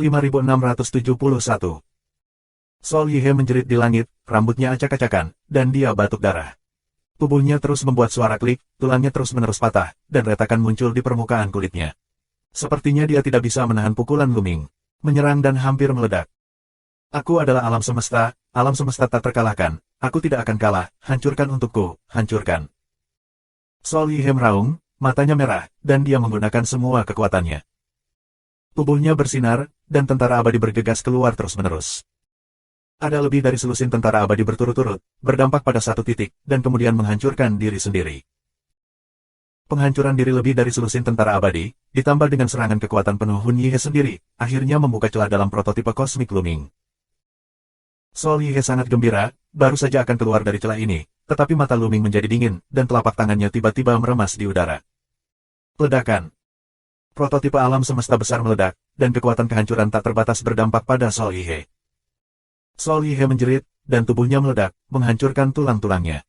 5671. Sol Yihe menjerit di langit, rambutnya acak-acakan, dan dia batuk darah. Tubuhnya terus membuat suara klik, tulangnya terus-menerus patah, dan retakan muncul di permukaan kulitnya. Sepertinya dia tidak bisa menahan pukulan Luming. Menyerang dan hampir meledak. Aku adalah alam semesta tak terkalahkan. Aku tidak akan kalah, hancurkan untukku, hancurkan. Sol Yihe meraung, matanya merah, dan dia menggunakan semua kekuatannya. Tubuhnya bersinar, dan tentara abadi bergegas keluar terus-menerus. Ada lebih dari selusin tentara abadi berturut-turut, berdampak pada satu titik, dan kemudian menghancurkan diri sendiri. Penghancuran diri lebih dari selusin tentara abadi, ditambah dengan serangan kekuatan penuh Hun Yihe sendiri, akhirnya membuka celah dalam prototipe kosmik Luming. Sol Yihe sangat gembira, baru saja akan keluar dari celah ini, tetapi mata Luming menjadi dingin, dan telapak tangannya tiba-tiba meremas di udara. Ledakan. Prototipe alam semesta besar meledak, dan kekuatan kehancuran tak terbatas berdampak pada Sol Yihe. Sol Yihe menjerit, dan tubuhnya meledak, menghancurkan tulang-tulangnya.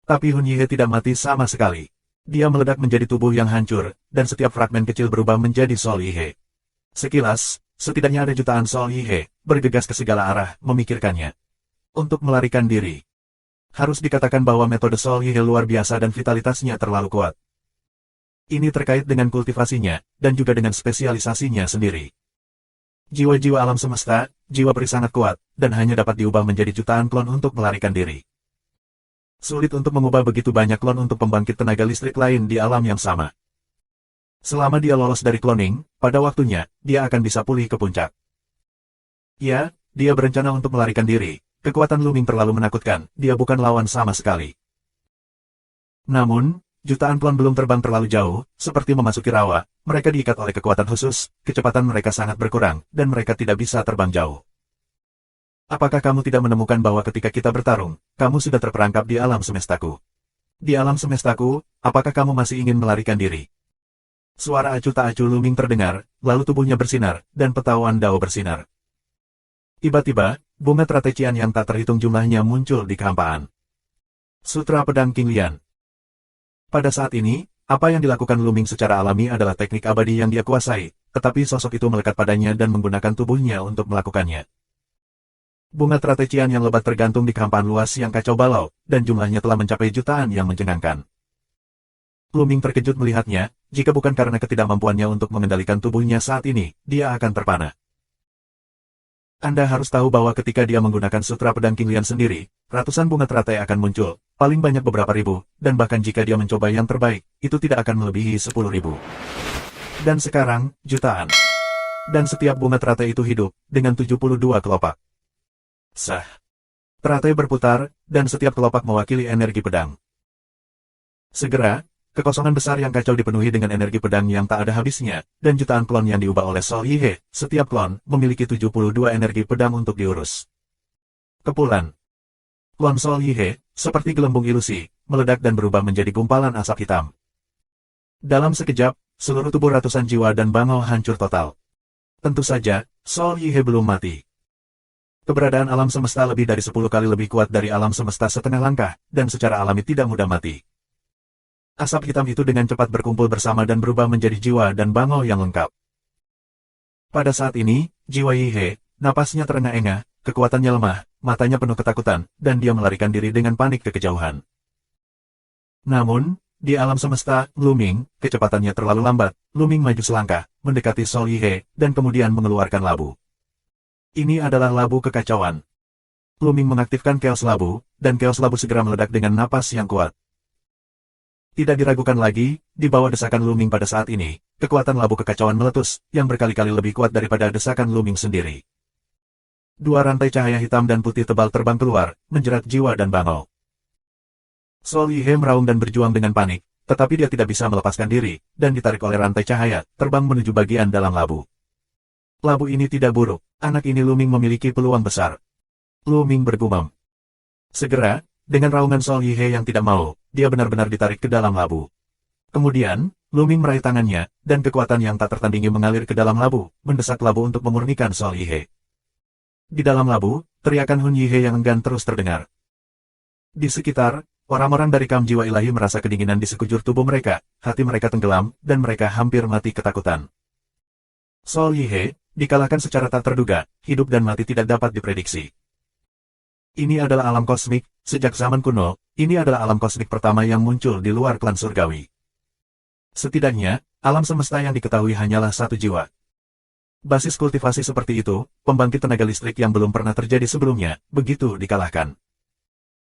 Tapi Hun Yihe tidak mati sama sekali. Dia meledak menjadi tubuh yang hancur, dan setiap fragmen kecil berubah menjadi Sol Yihe. Sekilas, setidaknya ada jutaan Sol Yihe, bergegas ke segala arah, memikirkannya. Untuk melarikan diri. Harus dikatakan bahwa metode Sol Yihe luar biasa dan vitalitasnya terlalu kuat. Ini terkait dengan kultivasinya, dan juga dengan spesialisasinya sendiri. Jiwa-jiwa alam semesta, jiwa peri sangat kuat, dan hanya dapat diubah menjadi jutaan klon untuk melarikan diri. Sulit untuk mengubah begitu banyak klon untuk pembangkit tenaga listrik lain di alam yang sama. Selama dia lolos dari cloning, pada waktunya, dia akan bisa pulih ke puncak. Ya, dia berencana untuk melarikan diri. Kekuatan Luming terlalu menakutkan, dia bukan lawan sama sekali. Namun, jutaan klon belum terbang terlalu jauh, seperti memasuki rawa, mereka diikat oleh kekuatan khusus, kecepatan mereka sangat berkurang, dan mereka tidak bisa terbang jauh. Apakah kamu tidak menemukan bahwa ketika kita bertarung, kamu sudah terperangkap di alam semestaku? Di alam semestaku, apakah kamu masih ingin melarikan diri? Suara acuh tak acuh Luming terdengar, lalu tubuhnya bersinar, dan petawan Dao bersinar. Tiba-tiba, bunga tratecian yang tak terhitung jumlahnya muncul di kehampaan. Sutra Pedang King Lian. Pada saat ini, apa yang dilakukan Luming secara alami adalah teknik abadi yang dia kuasai, tetapi sosok itu melekat padanya dan menggunakan tubuhnya untuk melakukannya. Bunga tratecian yang lebat tergantung di kehampaan luas yang kacau balau, dan jumlahnya telah mencapai jutaan yang mencengangkan. Luming terkejut melihatnya, jika bukan karena ketidakmampuannya untuk mengendalikan tubuhnya saat ini, dia akan terpana. Anda harus tahu bahwa ketika dia menggunakan Sutra Pedang King Lian sendiri, ratusan bunga teratai akan muncul, paling banyak beberapa ribu, dan bahkan jika dia mencoba yang terbaik, itu tidak akan melebihi 10.000. Dan sekarang, jutaan. Dan setiap bunga teratai itu hidup, dengan 72 kelopak. Sah. Teratai berputar, dan setiap kelopak mewakili energi pedang. Segera, kekosongan besar yang kacau dipenuhi dengan energi pedang yang tak ada habisnya, dan jutaan klon yang diubah oleh Sol Yihe, setiap klon memiliki 72 energi pedang untuk diurus. Kepulan. Klon Sol Yihe, seperti gelembung ilusi, meledak dan berubah menjadi gumpalan asap hitam. Dalam sekejap, seluruh tubuh ratusan jiwa dan bangau hancur total. Tentu saja, Sol Yihe belum mati. Keberadaan alam semesta lebih dari 10 kali lebih kuat dari alam semesta setengah langkah, dan secara alami tidak mudah mati. Asap hitam itu dengan cepat berkumpul bersama dan berubah menjadi jiwa dan bangau yang lengkap. Pada saat ini, jiwa Yihe, napasnya terengah-engah, kekuatannya lemah, matanya penuh ketakutan, dan dia melarikan diri dengan panik ke kejauhan. Namun, di alam semesta, Luming, kecepatannya terlalu lambat, Luming maju selangkah, mendekati Sol Yihe, dan kemudian mengeluarkan labu. Ini adalah labu kekacauan. Luming mengaktifkan Chaos Labu, dan Chaos Labu segera meledak dengan napas yang kuat. Tidak diragukan lagi, di bawah desakan Luming pada saat ini, kekuatan labu kekacauan meletus, yang berkali-kali lebih kuat daripada desakan Luming sendiri. Dua rantai cahaya hitam dan putih tebal terbang keluar, menjerat jiwa dan bangau. Sol Yihe meraung dan berjuang dengan panik, tetapi dia tidak bisa melepaskan diri, dan ditarik oleh rantai cahaya, terbang menuju bagian dalam labu. Labu ini tidak buruk, anak ini Luming memiliki peluang besar. Luming bergumam. Segera, dengan raungan Sol Yihe yang tidak mau, dia benar-benar ditarik ke dalam labu. Kemudian, Luming meraih tangannya, dan kekuatan yang tak tertandingi mengalir ke dalam labu, mendesak labu untuk memurnikan Sol Yihe. Di dalam labu, teriakan Hun Yihe yang enggan terus terdengar. Di sekitar, orang-orang dari Kam Jiwa Ilahi merasa kedinginan di sekujur tubuh mereka, hati mereka tenggelam, dan mereka hampir mati ketakutan. Sol Yihe, dikalahkan secara tak terduga, hidup dan mati tidak dapat diprediksi. Ini adalah alam kosmik, sejak zaman kuno, ini adalah alam kosmik pertama yang muncul di luar klan surgawi. Setidaknya, alam semesta yang diketahui hanyalah satu jiwa. Basis kultivasi seperti itu, pembangkit tenaga listrik yang belum pernah terjadi sebelumnya, begitu dikalahkan.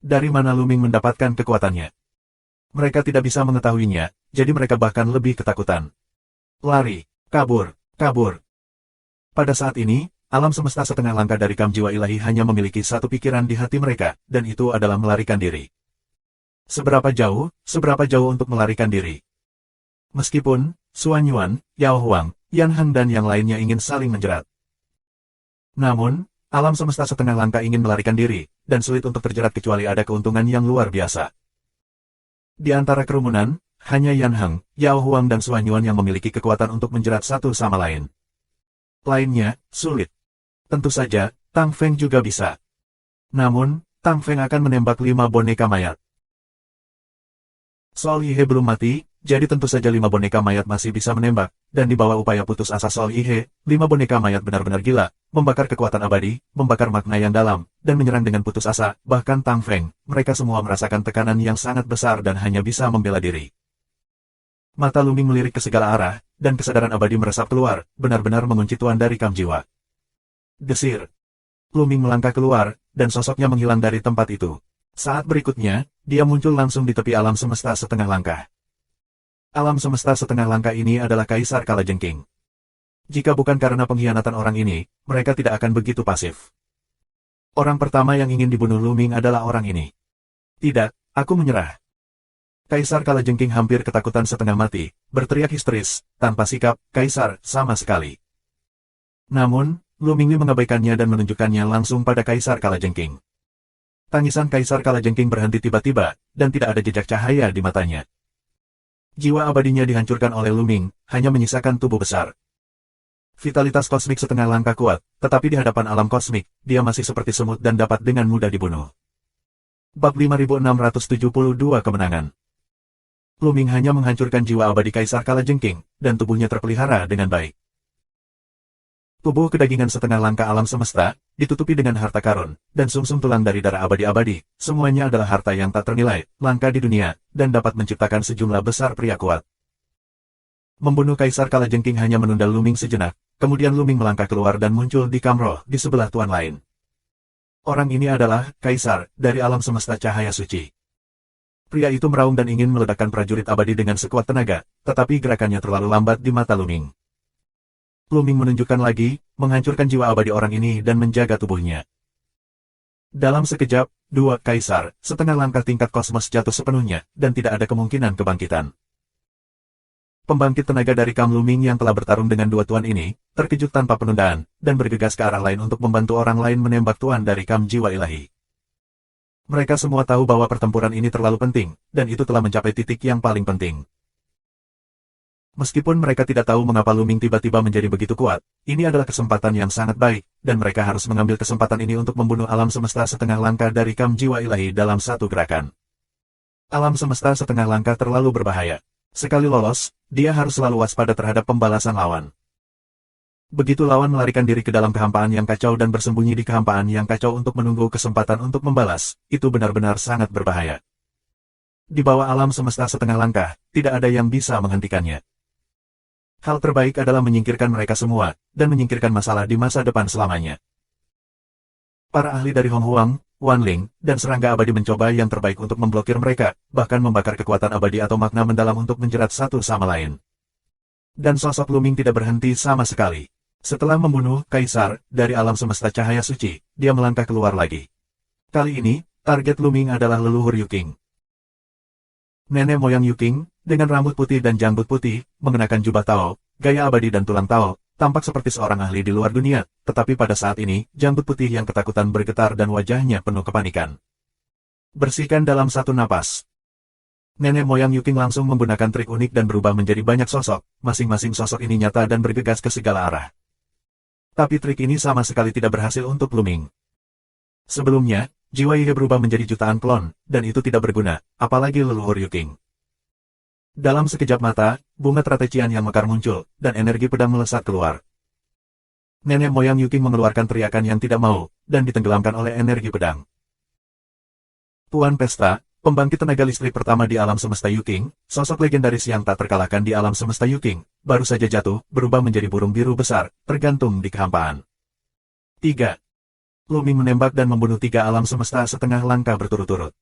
Dari mana Luming mendapatkan kekuatannya? Mereka tidak bisa mengetahuinya, jadi mereka bahkan lebih ketakutan. Lari, kabur, kabur. Pada saat ini, alam semesta setengah langkah dari kam jiwa ilahi hanya memiliki satu pikiran di hati mereka, dan itu adalah melarikan diri. Seberapa jauh untuk melarikan diri? Meskipun, Suan Yuan, Yao Huang, Yan Heng dan yang lainnya ingin saling menjerat. Namun, alam semesta setengah langkah ingin melarikan diri, dan sulit untuk terjerat kecuali ada keuntungan yang luar biasa. Di antara kerumunan, hanya Yan Heng, Yao Huang dan Suan Yuan yang memiliki kekuatan untuk menjerat satu sama lain. Lainnya, sulit. Tentu saja, Tang Feng juga bisa. Namun, Tang Feng akan menembak 5 boneka mayat. Sol Yihe belum mati, jadi tentu saja 5 boneka mayat masih bisa menembak, dan di bawah upaya putus asa Sol Yihe, 5 boneka mayat benar-benar gila, membakar kekuatan abadi, membakar makna yang dalam, dan menyerang dengan putus asa, bahkan Tang Feng, mereka semua merasakan tekanan yang sangat besar dan hanya bisa membela diri. Mata Luming melirik ke segala arah, dan kesadaran abadi meresap keluar, benar-benar mengunci tuan dari kam jiwa. Desir. Luming melangkah keluar, dan sosoknya menghilang dari tempat itu. Saat berikutnya, dia muncul langsung di tepi alam semesta setengah langkah. Alam semesta setengah langkah ini adalah Kaisar Kalajengking. Jika bukan karena pengkhianatan orang ini, mereka tidak akan begitu pasif. Orang pertama yang ingin dibunuh Luming adalah orang ini. Tidak, aku menyerah. Kaisar Kalajengking hampir ketakutan setengah mati, berteriak histeris, tanpa sikap, Kaisar, sama sekali. Namun, Lumingli mengabaikannya dan menunjukkannya langsung pada Kaisar Kalajengking. Tangisan Kaisar Kalajengking berhenti tiba-tiba, dan tidak ada jejak cahaya di matanya. Jiwa abadinya dihancurkan oleh Luming, hanya menyisakan tubuh besar. Vitalitas kosmik setengah langkah kuat, tetapi di hadapan alam kosmik, dia masih seperti semut dan dapat dengan mudah dibunuh. Bab 5672 Kemenangan. Luming hanya menghancurkan jiwa abadi Kaisar Kalajengking, dan tubuhnya terpelihara dengan baik. Tubuh kedagingan setengah langkah alam semesta, ditutupi dengan harta karun, dan sumsum tulang dari darah abadi-abadi, semuanya adalah harta yang tak ternilai, langka di dunia, dan dapat menciptakan sejumlah besar pria kuat. Membunuh Kaisar Kalajengking hanya menunda Luming sejenak, kemudian Luming melangkah keluar dan muncul di Kamroh, di sebelah tuan lain. Orang ini adalah Kaisar, dari alam semesta cahaya suci. Pria itu meraung dan ingin meledakkan prajurit abadi dengan sekuat tenaga, tetapi gerakannya terlalu lambat di mata Luming. Luming menunjukkan lagi, menghancurkan jiwa abadi orang ini dan menjaga tubuhnya. Dalam sekejap, 2 Kaisar, setengah langkah tingkat kosmos jatuh sepenuhnya, dan tidak ada kemungkinan kebangkitan. Pembangkit tenaga dari Kam Luming yang telah bertarung dengan 2 tuan ini, terkejut tanpa penundaan, dan bergegas ke arah lain untuk membantu orang lain menembak tuan dari Kam Jiwa Ilahi. Mereka semua tahu bahwa pertempuran ini terlalu penting, dan itu telah mencapai titik yang paling penting. Meskipun mereka tidak tahu mengapa Luming tiba-tiba menjadi begitu kuat, ini adalah kesempatan yang sangat baik, dan mereka harus mengambil kesempatan ini untuk membunuh alam semesta setengah langkah dari Kam Jiwa Ilahi dalam satu gerakan. Alam semesta setengah langkah terlalu berbahaya. Sekali lolos, dia harus selalu waspada terhadap pembalasan lawan. Begitu lawan melarikan diri ke dalam kehampaan yang kacau dan bersembunyi di kehampaan yang kacau untuk menunggu kesempatan untuk membalas, itu benar-benar sangat berbahaya. Di bawah alam semesta setengah langkah, tidak ada yang bisa menghentikannya. Hal terbaik adalah menyingkirkan mereka semua, dan menyingkirkan masalah di masa depan selamanya. Para ahli dari Hong Huang, Wan Ling, dan serangga abadi mencoba yang terbaik untuk memblokir mereka, bahkan membakar kekuatan abadi atau makna mendalam untuk menjerat satu sama lain. Dan sosok Luming tidak berhenti sama sekali. Setelah membunuh Kaisar dari alam semesta cahaya suci, dia melangkah keluar lagi. Kali ini, target Luming adalah leluhur Yuking. Nenek moyang Yuking, dengan rambut putih dan janggut putih, mengenakan jubah Tao, gaya abadi dan tulang Tao, tampak seperti seorang ahli di luar dunia, tetapi pada saat ini, janggut putih yang ketakutan bergetar dan wajahnya penuh kepanikan. Bersihkan dalam satu napas. Nenek moyang Yuking langsung menggunakan trik unik dan berubah menjadi banyak sosok, masing-masing sosok ini nyata dan bergegas ke segala arah. Tapi trik ini sama sekali tidak berhasil untuk Luming. Sebelumnya, jiwa Yihe berubah menjadi jutaan klon, dan itu tidak berguna, apalagi leluhur Yuking. Dalam sekejap mata, bunga tratecian yang mekar muncul, dan energi pedang melesat keluar. Nenek moyang Yuking mengeluarkan teriakan yang tidak mau, dan ditenggelamkan oleh energi pedang. Tuan Pesta, pembangkit tenaga listrik pertama di alam semesta Yuking, sosok legendaris yang tak terkalahkan di alam semesta Yuking, baru saja jatuh, berubah menjadi burung biru besar, tergantung di kehampaan. 3. Luming menembak dan membunuh 3 alam semesta setengah langkah berturut-turut.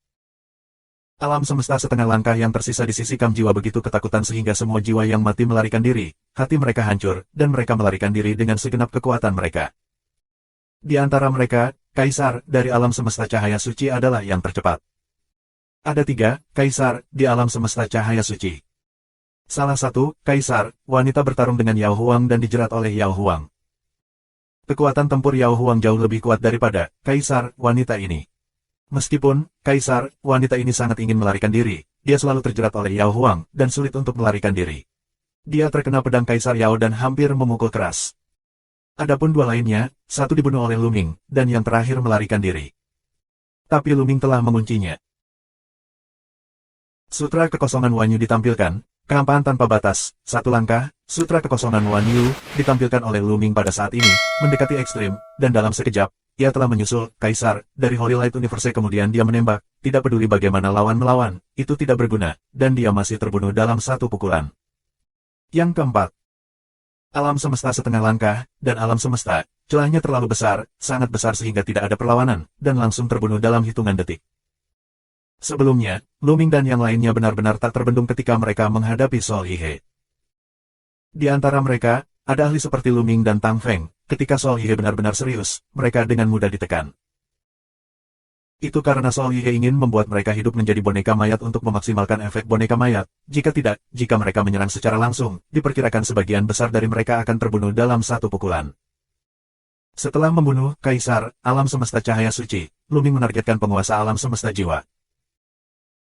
Alam semesta setengah langkah yang tersisa di sisi Kam jiwa begitu ketakutan sehingga semua jiwa yang mati melarikan diri, hati mereka hancur, dan mereka melarikan diri dengan segenap kekuatan mereka. Di antara mereka, Kaisar dari alam semesta cahaya suci adalah yang tercepat. Ada 3 Kaisar di alam semesta cahaya suci. Salah satu, Kaisar, wanita bertarung dengan Yao Huang dan dijerat oleh Yao Huang. Kekuatan tempur Yao Huang jauh lebih kuat daripada Kaisar wanita ini. Meskipun, Kaisar, wanita ini sangat ingin melarikan diri, dia selalu terjerat oleh Yao Huang, dan sulit untuk melarikan diri. Dia terkena pedang Kaisar Yao dan hampir memukul keras. Adapun 2 lainnya, satu dibunuh oleh Luming, dan yang terakhir melarikan diri. Tapi Luming telah menguncinya. Sutra Kekosongan Wanyu ditampilkan, kehampaan tanpa batas, satu langkah, Sutra Kekosongan Wanyu, ditampilkan oleh Luming pada saat ini, mendekati ekstrim, dan dalam sekejap, ia telah menyusul Kaisar dari Holy Light Universe kemudian dia menembak, tidak peduli bagaimana lawan melawan, itu tidak berguna, dan dia masih terbunuh dalam satu pukulan. Yang keempat, alam semesta setengah langkah, dan alam semesta, celahnya terlalu besar, sangat besar sehingga tidak ada perlawanan, dan langsung terbunuh dalam hitungan detik. Sebelumnya, Luming dan yang lainnya benar-benar tak terbendung ketika mereka menghadapi Sol Yihe. Di antara mereka, ada ahli seperti Luming dan Tang Feng. Ketika Sol Yihe benar-benar serius, mereka dengan mudah ditekan. Itu karena Sol Yihe ingin membuat mereka hidup menjadi boneka mayat untuk memaksimalkan efek boneka mayat. Jika tidak, jika mereka menyerang secara langsung, diperkirakan sebagian besar dari mereka akan terbunuh dalam satu pukulan. Setelah membunuh Kaisar, alam semesta cahaya suci, Luming menargetkan penguasa alam semesta jiwa.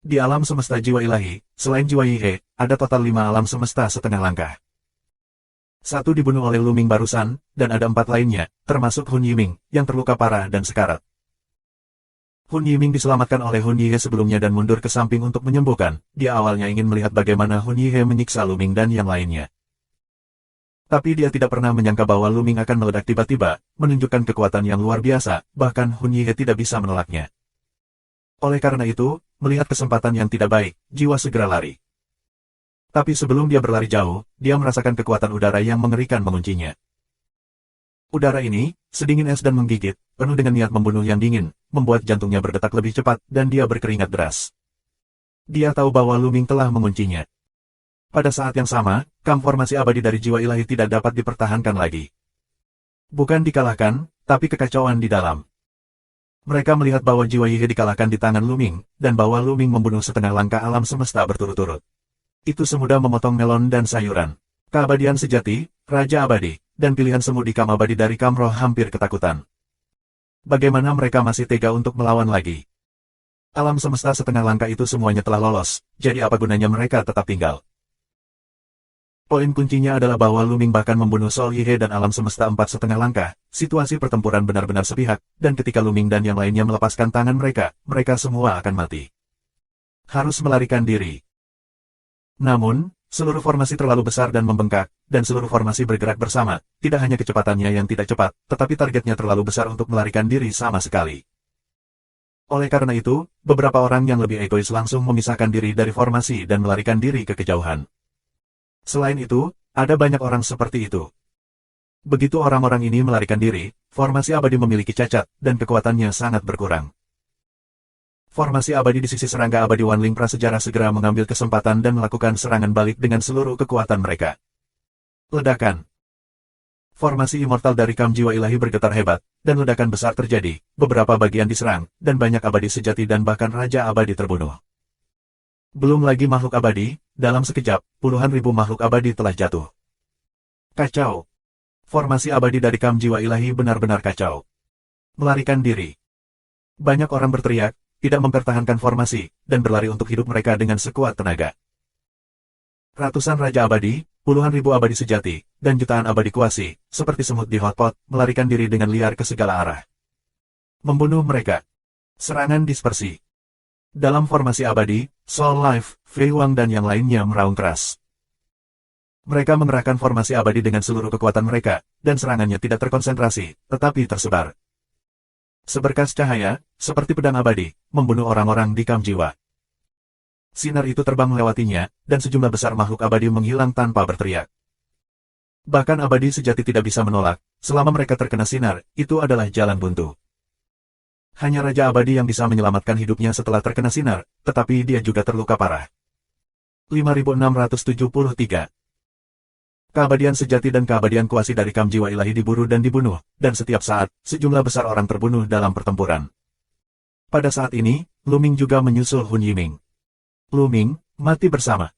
Di alam semesta jiwa ilahi, selain jiwa Yihe, ada total 5 alam semesta setengah langkah. Satu dibunuh oleh Luming barusan, dan ada 4 lainnya, termasuk Hun Yiming, yang terluka parah dan sekarat. Hun Yiming diselamatkan oleh Hun Yihe sebelumnya dan mundur ke samping untuk menyembuhkan. Dia awalnya ingin melihat bagaimana Hun Yihe menyiksa Luming dan yang lainnya. Tapi dia tidak pernah menyangka bahwa Luming akan meledak tiba-tiba, menunjukkan kekuatan yang luar biasa, bahkan Hun Yihe tidak bisa menolaknya. Oleh karena itu, melihat kesempatan yang tidak baik, jiwa segera lari. Tapi sebelum dia berlari jauh, dia merasakan kekuatan udara yang mengerikan menguncinya. Udara ini, sedingin es dan menggigit, penuh dengan niat membunuh yang dingin, membuat jantungnya berdetak lebih cepat, dan dia berkeringat deras. Dia tahu bahwa Luming telah menguncinya. Pada saat yang sama, Kam formasi abadi dari jiwa ilahi tidak dapat dipertahankan lagi. Bukan dikalahkan, tapi kekacauan di dalam. Mereka melihat bahwa jiwa Yihe dikalahkan di tangan Luming, dan bahwa Luming membunuh setengah langkah alam semesta berturut-turut. Itu semudah memotong melon dan sayuran. Keabadian sejati, Raja Abadi, dan pilihan semu di Kam abadi dari Kam Roh hampir ketakutan. Bagaimana mereka masih tega untuk melawan lagi? Alam semesta setengah langkah itu semuanya telah lolos, jadi apa gunanya mereka tetap tinggal? Poin kuncinya adalah bahwa Luming bahkan membunuh Sol Yihe dan alam semesta 4 setengah langkah. Situasi pertempuran benar-benar sepihak, dan ketika Luming dan yang lainnya melepaskan tangan mereka, mereka semua akan mati. Harus melarikan diri. Namun, seluruh formasi terlalu besar dan membengkak, dan seluruh formasi bergerak bersama, tidak hanya kecepatannya yang tidak cepat, tetapi targetnya terlalu besar untuk melarikan diri sama sekali. Oleh karena itu, beberapa orang yang lebih egois langsung memisahkan diri dari formasi dan melarikan diri ke kejauhan. Selain itu, ada banyak orang seperti itu. Begitu orang-orang ini melarikan diri, formasi abadi memiliki cacat, dan kekuatannya sangat berkurang. Formasi abadi di sisi serangga abadi Wanling Prasejarah segera mengambil kesempatan dan melakukan serangan balik dengan seluruh kekuatan mereka. Ledakan. Formasi immortal dari Kam jiwa ilahi bergetar hebat, dan ledakan besar terjadi, beberapa bagian diserang, dan banyak abadi sejati dan bahkan Raja Abadi terbunuh. Belum lagi makhluk abadi, dalam sekejap, puluhan ribu makhluk abadi telah jatuh. Kacau. Formasi abadi dari Kam jiwa ilahi benar-benar kacau. Melarikan diri. Banyak orang berteriak, tidak mempertahankan formasi, dan berlari untuk hidup mereka dengan sekuat tenaga. Ratusan Raja Abadi, puluhan ribu abadi sejati, dan jutaan abadi kuasi, seperti semut di hotpot, melarikan diri dengan liar ke segala arah. Membunuh mereka. Serangan dispersi. Dalam formasi abadi, Soul Life, Fei Wang dan yang lainnya meraung keras. Mereka mengerahkan formasi abadi dengan seluruh kekuatan mereka, dan serangannya tidak terkonsentrasi, tetapi tersebar. Seberkas cahaya, seperti pedang abadi, membunuh orang-orang di kamp jiwa. Sinar itu terbang melewatinya, dan sejumlah besar makhluk abadi menghilang tanpa berteriak. Bahkan abadi sejati tidak bisa menolak, selama mereka terkena sinar, itu adalah jalan buntu. Hanya Raja Abadi yang bisa menyelamatkan hidupnya setelah terkena sinar, tetapi dia juga terluka parah. 5673. Keabadian sejati dan keabadian kuasi dari kamp jiwa ilahi diburu dan dibunuh, dan setiap saat, sejumlah besar orang terbunuh dalam pertempuran. Pada saat ini, Lu Ming juga menyusul Hun Yiming. Lu Ming, mati bersama.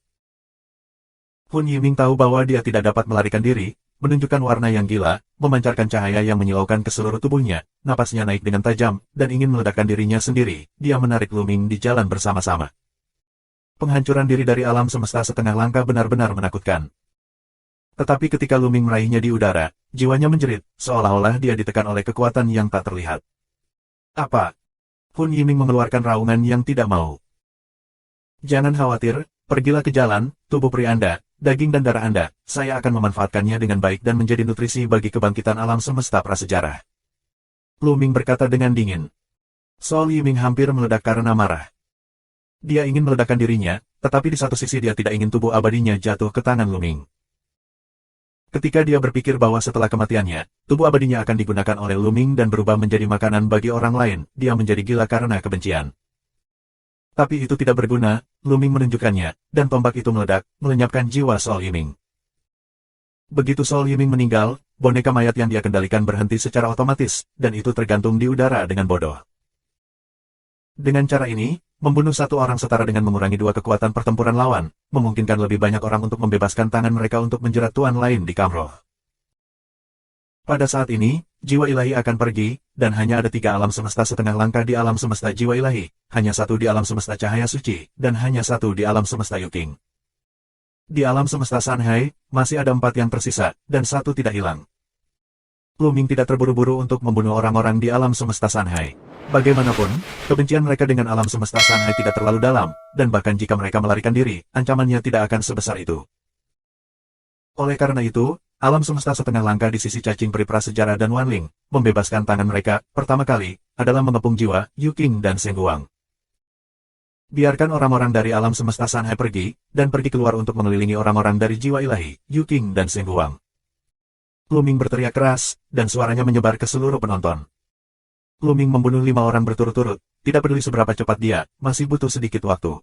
Hun Yiming tahu bahwa dia tidak dapat melarikan diri, menunjukkan warna yang gila, memancarkan cahaya yang menyilaukan ke seluruh tubuhnya, napasnya naik dengan tajam, dan ingin meledakkan dirinya sendiri. Dia menarik Lu Ming di jalan bersama-sama. Penghancuran diri dari alam semesta setengah langkah benar-benar menakutkan. Tetapi ketika Lu Ming meraihnya di udara, jiwanya menjerit, seolah-olah dia ditekan oleh kekuatan yang tak terlihat. Apa? Hun Yiming mengeluarkan raungan yang tidak mau. Jangan khawatir, pergilah ke jalan, tubuh pria Anda, daging dan darah Anda, saya akan memanfaatkannya dengan baik dan menjadi nutrisi bagi kebangkitan alam semesta prasejarah. Lu Ming berkata dengan dingin. Sol Yiming hampir meledak karena marah. Dia ingin meledakkan dirinya, tetapi di satu sisi dia tidak ingin tubuh abadinya jatuh ke tangan Lu Ming. Ketika dia berpikir bahwa setelah kematiannya, tubuh abadinya akan digunakan oleh Lu Ming dan berubah menjadi makanan bagi orang lain, dia menjadi gila karena kebencian. Tapi itu tidak berguna, Lu Ming menunjukkannya, dan tombak itu meledak, melenyapkan jiwa Sol Yiming. Begitu Sol Yiming meninggal, boneka mayat yang dia kendalikan berhenti secara otomatis, dan itu tergantung di udara dengan bodoh. Dengan cara ini, membunuh satu orang setara dengan mengurangi dua kekuatan pertempuran lawan, memungkinkan lebih banyak orang untuk membebaskan tangan mereka untuk menjerat tuan lain di Kamroh. Pada saat ini, jiwa ilahi akan pergi, dan hanya ada 3 alam semesta setengah langkah di alam semesta jiwa ilahi, hanya 1 di alam semesta cahaya suci, dan hanya 1 di alam semesta Yuking. Di alam semesta Sanhai, masih ada 4 yang tersisa, dan 1 tidak hilang. Lu Ming tidak terburu-buru untuk membunuh orang-orang di alam semesta Sanhai. Bagaimanapun, kebencian mereka dengan alam semesta Sanhai tidak terlalu dalam, dan bahkan jika mereka melarikan diri, ancamannya tidak akan sebesar itu. Oleh karena itu, alam semesta setengah langkah di sisi cacing peri prasejarah dan Wanling, membebaskan tangan mereka, pertama kali, adalah mengepung jiwa, Yuking dan Sengguang. Biarkan orang-orang dari alam semesta Sanhai pergi, dan pergi keluar untuk mengelilingi orang-orang dari jiwa ilahi, Yuking dan Sengguang. Lu Ming berteriak keras, dan suaranya menyebar ke seluruh penonton. Lu Ming membunuh 5 orang berturut-turut, tidak peduli seberapa cepat dia, masih butuh sedikit waktu.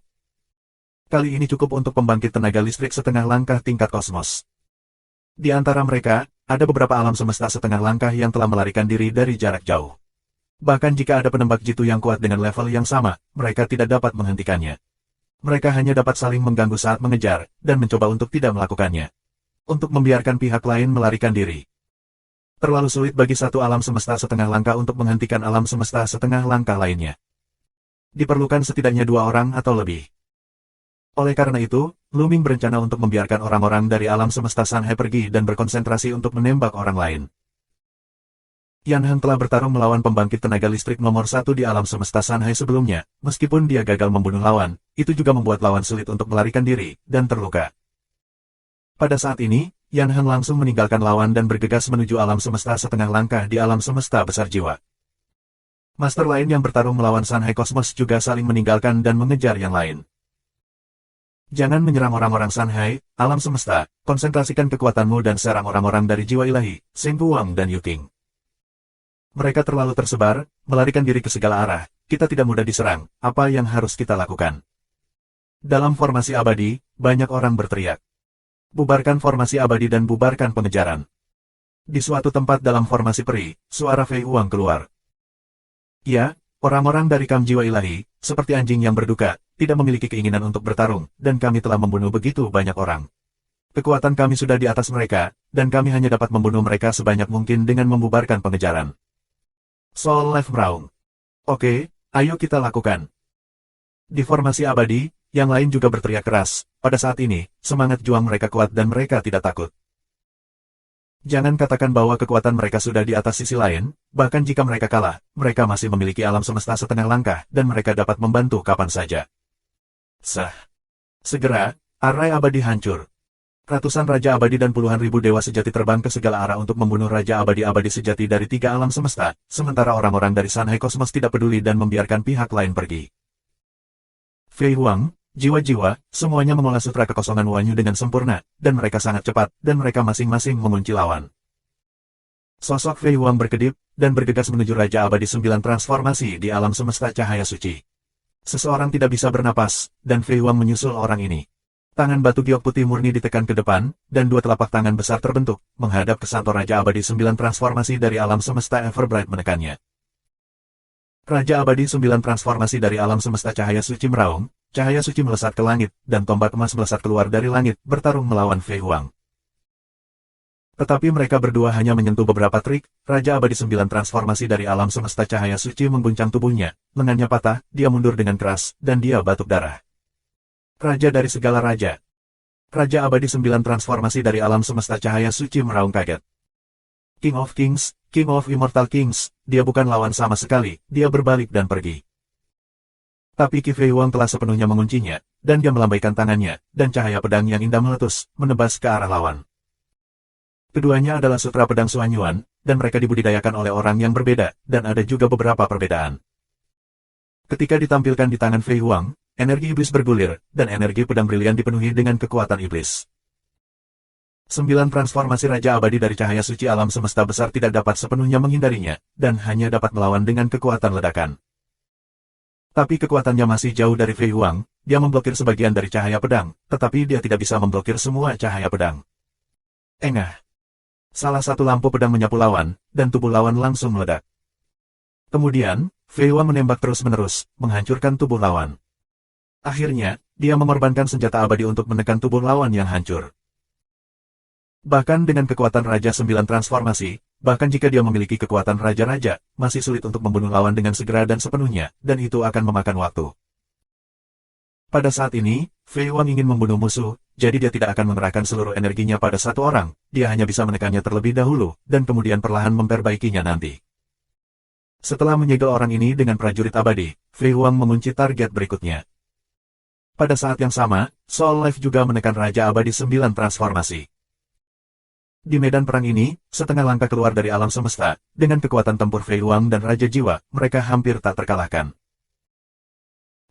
Kali ini cukup untuk pembangkit tenaga listrik setengah langkah tingkat kosmos. Di antara mereka, ada beberapa alam semesta setengah langkah yang telah melarikan diri dari jarak jauh. Bahkan jika ada penembak jitu yang kuat dengan level yang sama, mereka tidak dapat menghentikannya. Mereka hanya dapat saling mengganggu saat mengejar, dan mencoba untuk tidak melakukannya. Untuk membiarkan pihak lain melarikan diri. Terlalu sulit bagi satu alam semesta setengah langkah untuk menghentikan alam semesta setengah langkah lainnya. Diperlukan setidaknya 2 orang atau lebih. Oleh karena itu, Lu Ming berencana untuk membiarkan orang-orang dari alam semesta Sanhai pergi dan berkonsentrasi untuk menembak orang lain. Yan Heng telah bertarung melawan pembangkit tenaga listrik nomor 1 di alam semesta Sanhai sebelumnya, meskipun dia gagal membunuh lawan, itu juga membuat lawan sulit untuk melarikan diri, dan terluka. Pada saat ini, Yan Heng langsung meninggalkan lawan dan bergegas menuju alam semesta setengah langkah di alam semesta besar jiwa. Master lain yang bertarung melawan Sanhai Kosmos juga saling meninggalkan dan mengejar yang lain. Jangan menyerang orang-orang Sanhai, alam semesta, konsentrasikan kekuatanmu dan serang orang-orang dari jiwa ilahi, Sengguang dan Yuking. Mereka terlalu tersebar, melarikan diri ke segala arah, kita tidak mudah diserang, apa yang harus kita lakukan? Dalam formasi abadi, banyak orang berteriak. Bubarkan formasi abadi dan bubarkan pengejaran. Di suatu tempat dalam formasi peri, suara Fei Huang keluar. Ya, orang-orang dari kamp jiwa ilahi, seperti anjing yang berduka, tidak memiliki keinginan untuk bertarung, dan kami telah membunuh begitu banyak orang. Kekuatan kami sudah di atas mereka, dan kami hanya dapat membunuh mereka sebanyak mungkin dengan membubarkan pengejaran. Soul Life meraung. Oke, ayo kita lakukan. Di formasi abadi, yang lain juga berteriak keras. Pada saat ini, semangat juang mereka kuat dan mereka tidak takut. Jangan katakan bahwa kekuatan mereka sudah di atas sisi lain, bahkan jika mereka kalah, mereka masih memiliki alam semesta setengah langkah, dan mereka dapat membantu kapan saja. Segera, arai abadi hancur. Ratusan Raja Abadi dan puluhan ribu Dewa Sejati terbang ke segala arah untuk membunuh Raja Abadi-abadi sejati dari 3 alam semesta, sementara orang-orang dari Sanhai Kosmos tidak peduli dan membiarkan pihak lain pergi. Fei Huang, jiwa-jiwa, semuanya mengolah sutra kekosongan Wanyu dengan sempurna, dan mereka sangat cepat, dan mereka masing-masing mengunci lawan. Sosok Fei Huang berkedip, dan bergegas menuju Raja Abadi 9 transformasi di alam semesta cahaya suci. Seseorang tidak bisa bernapas, dan Fei Huang menyusul orang ini. Tangan batu giok putih murni ditekan ke depan, dan 2 telapak tangan besar terbentuk, menghadap ke Santo Raja Abadi 9 transformasi dari alam semesta Everbright menekannya. Raja Abadi 9 transformasi dari alam semesta cahaya suci meraung, cahaya suci melesat ke langit, dan tombak emas melesat keluar dari langit, bertarung melawan Fei Huang. Tetapi mereka berdua hanya menyentuh beberapa trik, Raja Abadi 9 transformasi dari alam semesta cahaya suci mengguncang tubuhnya, lengannya patah, dia mundur dengan keras, dan dia batuk darah. Raja dari segala raja. Raja Abadi 9 transformasi dari alam semesta cahaya suci meraung kaget. King of Kings, King of Immortal Kings, dia bukan lawan sama sekali, dia berbalik dan pergi. Tapi Qi Fei Huang telah sepenuhnya menguncinya, dan dia melambaikan tangannya, dan cahaya pedang yang indah meletus, menebas ke arah lawan. Keduanya adalah sutra pedang Suanyuan, dan mereka dibudidayakan oleh orang yang berbeda, dan ada juga beberapa perbedaan. Ketika ditampilkan di tangan Fei Huang, energi iblis bergulir, dan energi pedang brilian dipenuhi dengan kekuatan iblis. 9 transformasi Raja Abadi dari cahaya suci alam semesta besar tidak dapat sepenuhnya menghindarinya, dan hanya dapat melawan dengan kekuatan ledakan. Tapi kekuatannya masih jauh dari Fei Huang, dia memblokir sebagian dari cahaya pedang, tetapi dia tidak bisa memblokir semua cahaya pedang. Engah. Salah satu lampu pedang menyapu lawan, dan tubuh lawan langsung meledak. Kemudian, Fei Huang menembak terus-menerus, menghancurkan tubuh lawan. Akhirnya, dia mengorbankan senjata abadi untuk menekan tubuh lawan yang hancur. Bahkan dengan kekuatan Raja 9 transformasi, bahkan jika dia memiliki kekuatan Raja-Raja, masih sulit untuk membunuh lawan dengan segera dan sepenuhnya, dan itu akan memakan waktu. Pada saat ini, Fei Huang ingin membunuh musuh, jadi dia tidak akan mengerahkan seluruh energinya pada satu orang, dia hanya bisa menekannya terlebih dahulu, dan kemudian perlahan memperbaikinya nanti. Setelah menyegel orang ini dengan prajurit abadi, Fei Huang mengunci target berikutnya. Pada saat yang sama, Soul Life juga menekan Raja Abadi 9 transformasi. Di medan perang ini, setengah langkah keluar dari alam semesta, dengan kekuatan tempur Fei Huang dan Raja Jiwa, mereka hampir tak terkalahkan.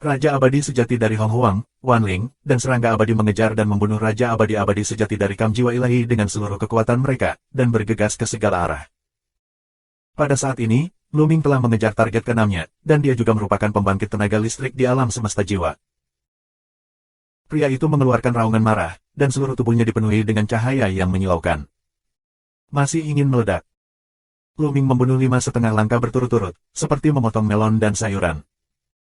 Raja Abadi sejati dari Hong Huang, Wan Ling, dan serangga abadi mengejar dan membunuh Raja Abadi-abadi sejati dari Kam Jiwa Ilahi dengan seluruh kekuatan mereka, dan bergegas ke segala arah. Pada saat ini, Lu Ming telah mengejar target ke-6-nya, dan dia juga merupakan pembangkit tenaga listrik di alam semesta jiwa. Pria itu mengeluarkan raungan marah, dan seluruh tubuhnya dipenuhi dengan cahaya yang menyilaukan. Masih ingin meledak. Lu Ming membunuh 5,5 langkah berturut-turut, seperti memotong melon dan sayuran.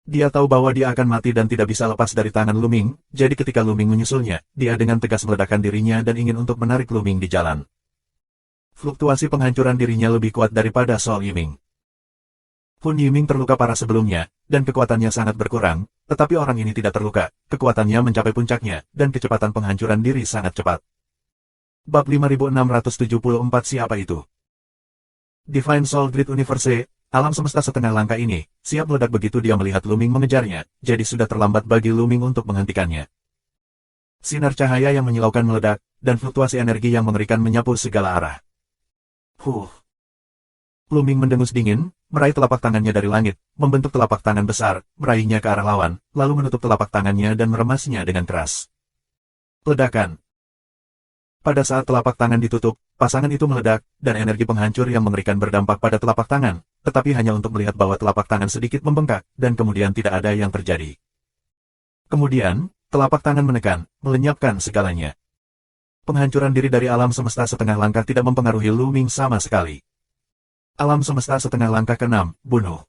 Dia tahu bahwa dia akan mati dan tidak bisa lepas dari tangan Lu Ming, jadi ketika Lu Ming menyusulnya, dia dengan tegas meledakkan dirinya dan ingin untuk menarik Lu Ming di jalan. Fluktuasi penghancuran dirinya lebih kuat daripada Sol Yiming. Hun Yiming terluka parah sebelumnya, dan kekuatannya sangat berkurang, tetapi orang ini tidak terluka, kekuatannya mencapai puncaknya, dan kecepatan penghancuran diri sangat cepat. Bab 5674 Siapa itu? Divine Soul Grid Universe, alam semesta setengah langkah ini, siap meledak begitu dia melihat Lu Ming mengejarnya, jadi sudah terlambat bagi Lu Ming untuk menghentikannya. Sinar cahaya yang menyilaukan meledak, dan fluktuasi energi yang mengerikan menyapu segala arah. Lu Ming mendengus dingin, meraih telapak tangannya dari langit, membentuk telapak tangan besar, meraihnya ke arah lawan, lalu menutup telapak tangannya dan meremasnya dengan keras. Ledakan. Pada saat telapak tangan ditutup, pasangan itu meledak, dan energi penghancur yang mengerikan berdampak pada telapak tangan, tetapi hanya untuk melihat bahwa telapak tangan sedikit membengkak, dan kemudian tidak ada yang terjadi. Kemudian, telapak tangan menekan, melenyapkan segalanya. Penghancuran diri dari alam semesta setengah langkah tidak mempengaruhi Lu Ming sama sekali. Alam semesta setengah langkah ke-6, bunuh.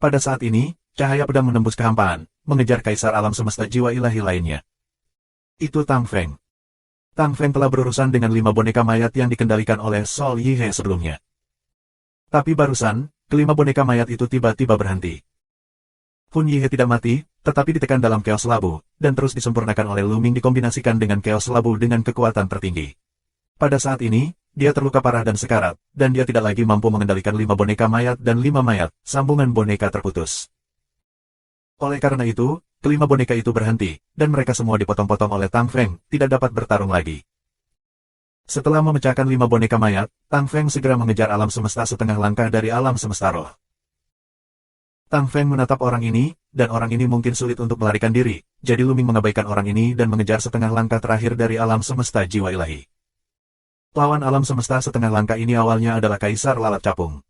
Pada saat ini, cahaya pedang menembus kehampaan, mengejar kaisar alam semesta jiwa ilahi lainnya. Itu Tang Feng. Tang Feng telah berurusan dengan 5 boneka mayat yang dikendalikan oleh Sol Yihe sebelumnya. Tapi barusan, kelima boneka mayat itu tiba-tiba berhenti. Hun Yihe tidak mati, tetapi ditekan dalam Chaos Labu, dan terus disempurnakan oleh Lu Ming dikombinasikan dengan Chaos Labu dengan kekuatan tertinggi. Pada saat ini, dia terluka parah dan sekarat, dan dia tidak lagi mampu mengendalikan 5 boneka mayat dan 5 mayat, sambungan boneka terputus. Oleh karena itu, kelima boneka itu berhenti, dan mereka semua dipotong-potong oleh Tang Feng, tidak dapat bertarung lagi. Setelah memecahkan 5 boneka mayat, Tang Feng segera mengejar alam semesta setengah langkah dari alam semesta roh. Tang Feng menatap orang ini, dan orang ini mungkin sulit untuk melarikan diri, jadi Lu Ming mengabaikan orang ini dan mengejar setengah langkah terakhir dari alam semesta jiwa ilahi. Lawan alam semesta setengah langkah ini awalnya adalah Kaisar Lalat Capung.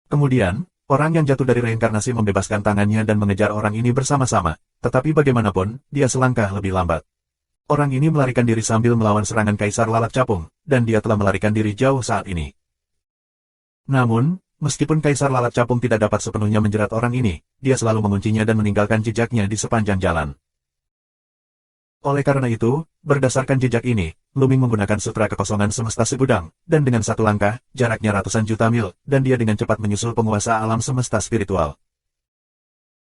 Kemudian, orang yang jatuh dari reinkarnasi membebaskan tangannya dan mengejar orang ini bersama-sama, tetapi bagaimanapun, dia selangkah lebih lambat. Orang ini melarikan diri sambil melawan serangan Kaisar Lalat Capung, dan dia telah melarikan diri jauh saat ini. Namun, meskipun Kaisar Lalat Capung tidak dapat sepenuhnya menjerat orang ini, dia selalu menguncinya dan meninggalkan jejaknya di sepanjang jalan. Oleh karena itu, berdasarkan jejak ini, Lu Ming menggunakan sutra kekosongan semesta segudang, dan dengan satu langkah, jaraknya ratusan juta mil, dan dia dengan cepat menyusul penguasa alam semesta spiritual.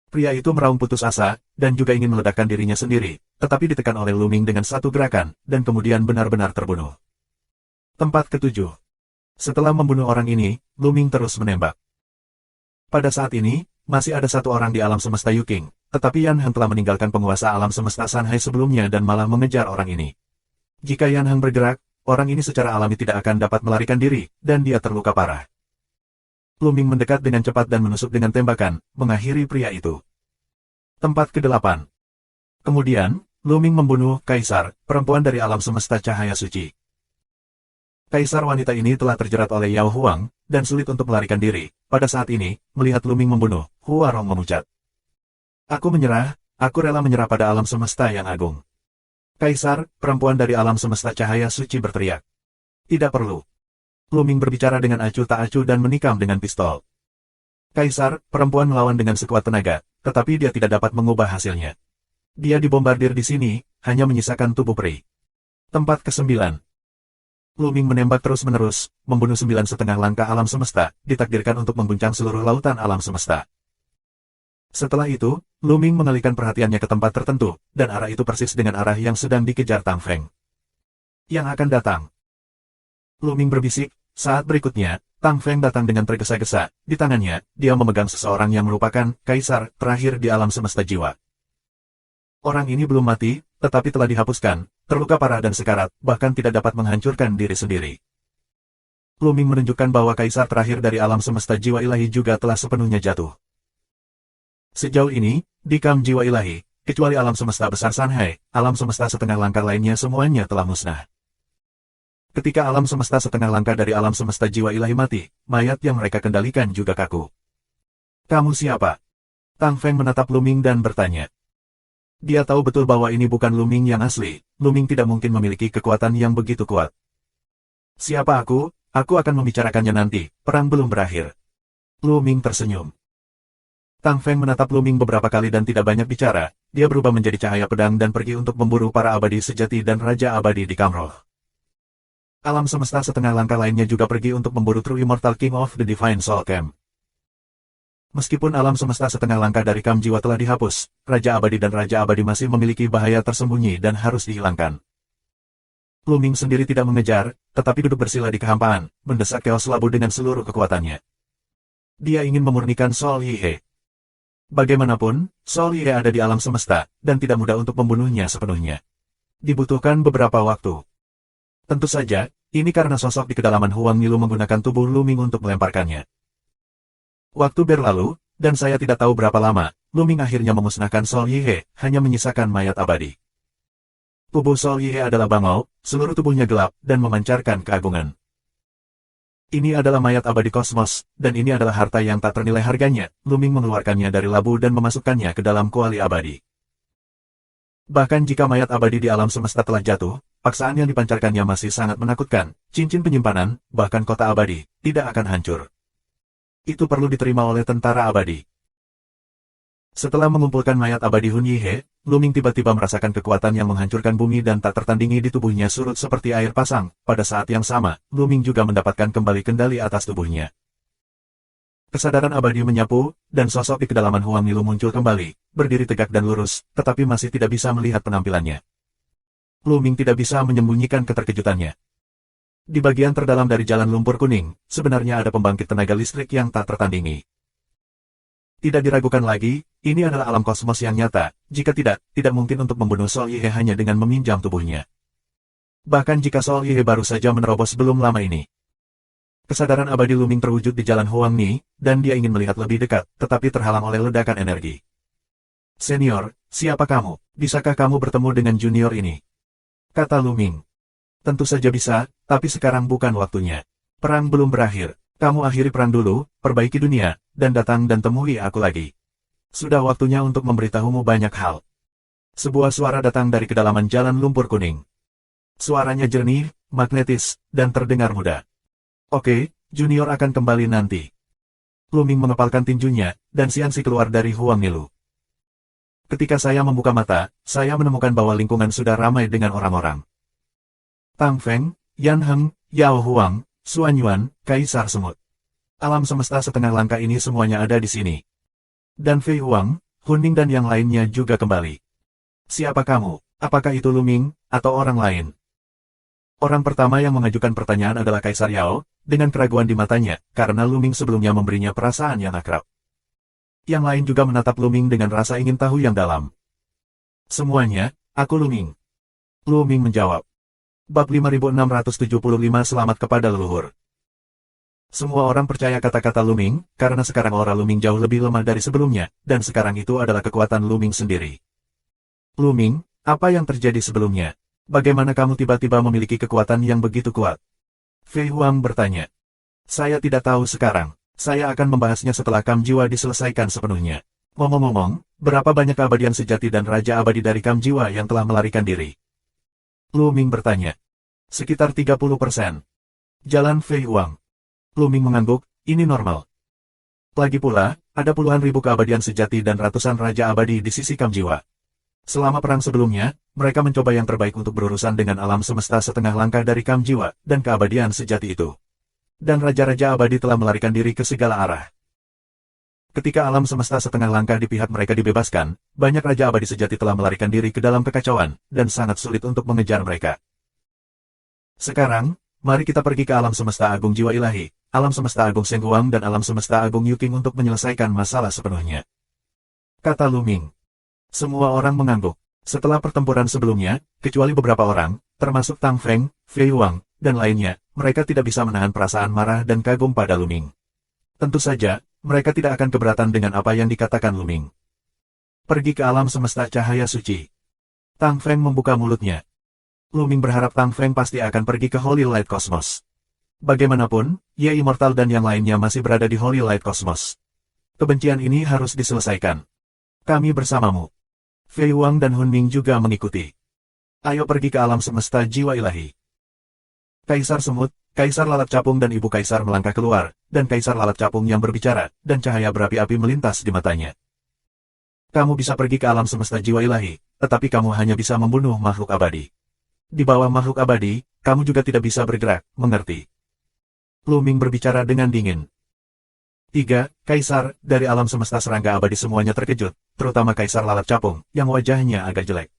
Pria itu meraung putus asa, dan juga ingin meledakkan dirinya sendiri, tetapi ditekan oleh Lu Ming dengan satu gerakan, dan kemudian benar-benar terbunuh. Tempat ketujuh. Setelah membunuh orang ini, Lu Ming terus menembak. Pada saat ini, masih ada satu orang di alam semesta Yuking, tetapi Yan Heng telah meninggalkan penguasa alam semesta Sanhai sebelumnya dan malah mengejar orang ini. Jika Yan Heng bergerak, orang ini secara alami tidak akan dapat melarikan diri, dan dia terluka parah. Lu Ming mendekat dengan cepat dan menusuk dengan tembakan, mengakhiri pria itu. Tempat ke-8. Kemudian, Lu Ming membunuh Kaisar, perempuan dari alam semesta cahaya suci. Kaisar wanita ini telah terjerat oleh Yao Huang, dan sulit untuk melarikan diri. Pada saat ini, melihat Lu Ming membunuh, Hua Rong memucat. Aku menyerah, aku rela menyerah pada alam semesta yang agung. Kaisar, perempuan dari alam semesta cahaya suci berteriak. Tidak perlu. Lu Ming berbicara dengan acuh tak acuh dan menikam dengan pistol. Kaisar, perempuan melawan dengan sekuat tenaga, tetapi dia tidak dapat mengubah hasilnya. Dia dibombardir di sini, hanya menyisakan tubuh peri. Tempat ke-9. Lu Ming menembak terus-menerus, membunuh 9,5 langkah alam semesta, ditakdirkan untuk mengguncang seluruh lautan alam semesta. Setelah itu, Lu Ming mengalihkan perhatiannya ke tempat tertentu, dan arah itu persis dengan arah yang sedang dikejar Tang Feng. Yang akan datang. Lu Ming berbisik. Saat berikutnya, Tang Feng datang dengan tergesa-gesa. Di tangannya, dia memegang seseorang yang merupakan kaisar terakhir di alam semesta jiwa. Orang ini belum mati, tetapi telah dihapuskan, terluka parah dan sekarat, bahkan tidak dapat menghancurkan diri sendiri. Lu Ming menunjukkan bahwa kaisar terakhir dari alam semesta jiwa ilahi juga telah sepenuhnya jatuh. Sejauh ini, di kam jiwa ilahi, kecuali alam semesta besar Sanhai, alam semesta setengah langkah lainnya semuanya telah musnah. Ketika alam semesta setengah langkah dari alam semesta jiwa ilahi mati, mayat yang mereka kendalikan juga kaku. Kamu siapa? Tang Feng menatap Lu Ming dan bertanya. Dia tahu betul bahwa ini bukan Lu Ming yang asli, Lu Ming tidak mungkin memiliki kekuatan yang begitu kuat. Siapa aku? Aku akan membicarakannya nanti, perang belum berakhir. Lu Ming tersenyum. Tang Feng menatap Lu Ming beberapa kali dan tidak banyak bicara, dia berubah menjadi cahaya pedang dan pergi untuk memburu para abadi sejati dan raja abadi di Kamroh. Alam semesta setengah langkah lainnya juga pergi untuk memburu True Immortal King of the Divine Soul Camp. Meskipun alam semesta setengah langkah dari kam jiwa telah dihapus, Raja Abadi dan Raja Abadi masih memiliki bahaya tersembunyi dan harus dihilangkan. Lu Ming sendiri tidak mengejar, tetapi duduk bersila di kehampaan, mendesak Chaos Labu dengan seluruh kekuatannya. Dia ingin memurnikan Sol Yihe. Bagaimanapun, Sol Yihe ada di alam semesta, dan tidak mudah untuk membunuhnya sepenuhnya. Dibutuhkan beberapa waktu. Tentu saja, ini karena sosok di kedalaman Huang Nilu menggunakan tubuh Lu Ming untuk melemparkannya. Waktu berlalu, dan saya tidak tahu berapa lama, Lu Ming akhirnya memusnahkan Sol Yihe, hanya menyisakan mayat abadi. Tubuh Sol Yihe adalah bangau, seluruh tubuhnya gelap, dan memancarkan keagungan. Ini adalah mayat abadi kosmos, dan ini adalah harta yang tak ternilai harganya. Lu Ming mengeluarkannya dari labu dan memasukkannya ke dalam kuali abadi. Bahkan jika mayat abadi di alam semesta telah jatuh, paksaan yang dipancarkannya masih sangat menakutkan, cincin penyimpanan, bahkan kota abadi, tidak akan hancur. Itu perlu diterima oleh tentara abadi. Setelah mengumpulkan mayat abadi Hun Yihe, Lu Ming tiba-tiba merasakan kekuatan yang menghancurkan bumi dan tak tertandingi di tubuhnya surut seperti air pasang. Pada saat yang sama, Lu Ming juga mendapatkan kembali kendali atas tubuhnya. Kesadaran abadi menyapu, dan sosok di kedalaman Huang Nilu muncul kembali, berdiri tegak dan lurus, tetapi masih tidak bisa melihat penampilannya. Lu Ming tidak bisa menyembunyikan keterkejutannya. Di bagian terdalam dari jalan lumpur kuning, sebenarnya ada pembangkit tenaga listrik yang tak tertandingi. Tidak diragukan lagi, ini adalah alam kosmos yang nyata, jika tidak mungkin untuk membunuh Sol Ye hanya dengan meminjam tubuhnya. Bahkan jika Sol Ye baru saja menerobos belum lama ini. Kesadaran abadi Luming terwujud di jalan Huang Ni, dan dia ingin melihat lebih dekat, tetapi terhalang oleh ledakan energi. Senior, siapa kamu? Bisakah kamu bertemu dengan junior ini? Kata Luming. Tentu saja bisa, tapi sekarang bukan waktunya. Perang belum berakhir. Kamu akhiri perang dulu, perbaiki dunia, dan datang dan temui aku lagi. Sudah waktunya untuk memberitahumu banyak hal. Sebuah suara datang dari kedalaman jalan lumpur kuning. Suaranya jernih, magnetis, dan terdengar muda. Oke, junior akan kembali nanti. Luming mengepalkan tinjunya, dan Xianxi keluar dari Huang Nilu. Ketika saya membuka mata, saya menemukan bahwa lingkungan sudah ramai dengan orang-orang. Tang Feng, Yan Heng, Yao Huang, Xuan Yuan, Kaisar Semut. Alam semesta setengah langkah ini semuanya ada di sini. Dan Fei Huang, Huning dan yang lainnya juga kembali. Siapa kamu? Apakah itu Luming, atau orang lain? Orang pertama yang mengajukan pertanyaan adalah Kaisar Yao, dengan keraguan di matanya, karena Luming sebelumnya memberinya perasaan yang akrab. Yang lain juga menatap Luming dengan rasa ingin tahu yang dalam. Semuanya, aku Luming. Luming menjawab. Bab 5675 Selamat kepada leluhur. Semua orang percaya kata-kata Luming, karena sekarang aura Luming jauh lebih lemah dari sebelumnya, dan sekarang itu adalah kekuatan Luming sendiri. Luming, apa yang terjadi sebelumnya? Bagaimana kamu tiba-tiba memiliki kekuatan yang begitu kuat? Fei Huang bertanya. Saya tidak tahu sekarang. Saya akan membahasnya setelah Kam Jiwa diselesaikan sepenuhnya. Ngomong-ngomong, berapa banyak keabadian sejati dan Raja Abadi dari Kam Jiwa yang telah melarikan diri? Luming bertanya. Sekitar 30%. Jalan Fei Huang. Luming mengangguk, ini normal. Lagi pula, ada puluhan ribu keabadian sejati dan ratusan Raja Abadi di sisi Kam Jiwa. Selama perang sebelumnya, mereka mencoba yang terbaik untuk berurusan dengan alam semesta setengah langkah dari Kam Jiwa dan keabadian sejati itu. Dan Raja-Raja Abadi telah melarikan diri ke segala arah. Ketika alam semesta setengah langkah di pihak mereka dibebaskan, banyak Raja Abadi sejati telah melarikan diri ke dalam kekacauan, dan sangat sulit untuk mengejar mereka. Sekarang, mari kita pergi ke alam semesta agung jiwa ilahi, alam semesta agung Seng Huang dan alam semesta agung Yuking untuk menyelesaikan masalah sepenuhnya. Kata Luming. Semua orang mengangguk. Setelah pertempuran sebelumnya, kecuali beberapa orang, termasuk Tang Feng, Fei Huang, dan lainnya, mereka tidak bisa menahan perasaan marah dan kagum pada Luming. Tentu saja, mereka tidak akan keberatan dengan apa yang dikatakan Luming. Pergi ke alam semesta cahaya suci. Tang Feng membuka mulutnya. Luming berharap Tang Feng pasti akan pergi ke Holy Light Cosmos. Bagaimanapun, Ye Immortal dan yang lainnya masih berada di Holy Light Cosmos. Kebencian ini harus diselesaikan. Kami bersamamu. Fei Huang dan Hun Ming juga mengikuti. Ayo pergi ke alam semesta jiwa ilahi. Kaisar Semut, Kaisar Lalat Capung dan Ibu Kaisar melangkah keluar, dan Kaisar Lalat Capung yang berbicara, dan cahaya berapi-api melintas di matanya. Kamu bisa pergi ke alam semesta jiwa ilahi, tetapi kamu hanya bisa membunuh makhluk abadi. Di bawah makhluk abadi, kamu juga tidak bisa bergerak, mengerti? Luming berbicara dengan dingin. 3. Kaisar, dari alam semesta serangga abadi semuanya terkejut, terutama Kaisar Lalat Capung, yang wajahnya agak jelek.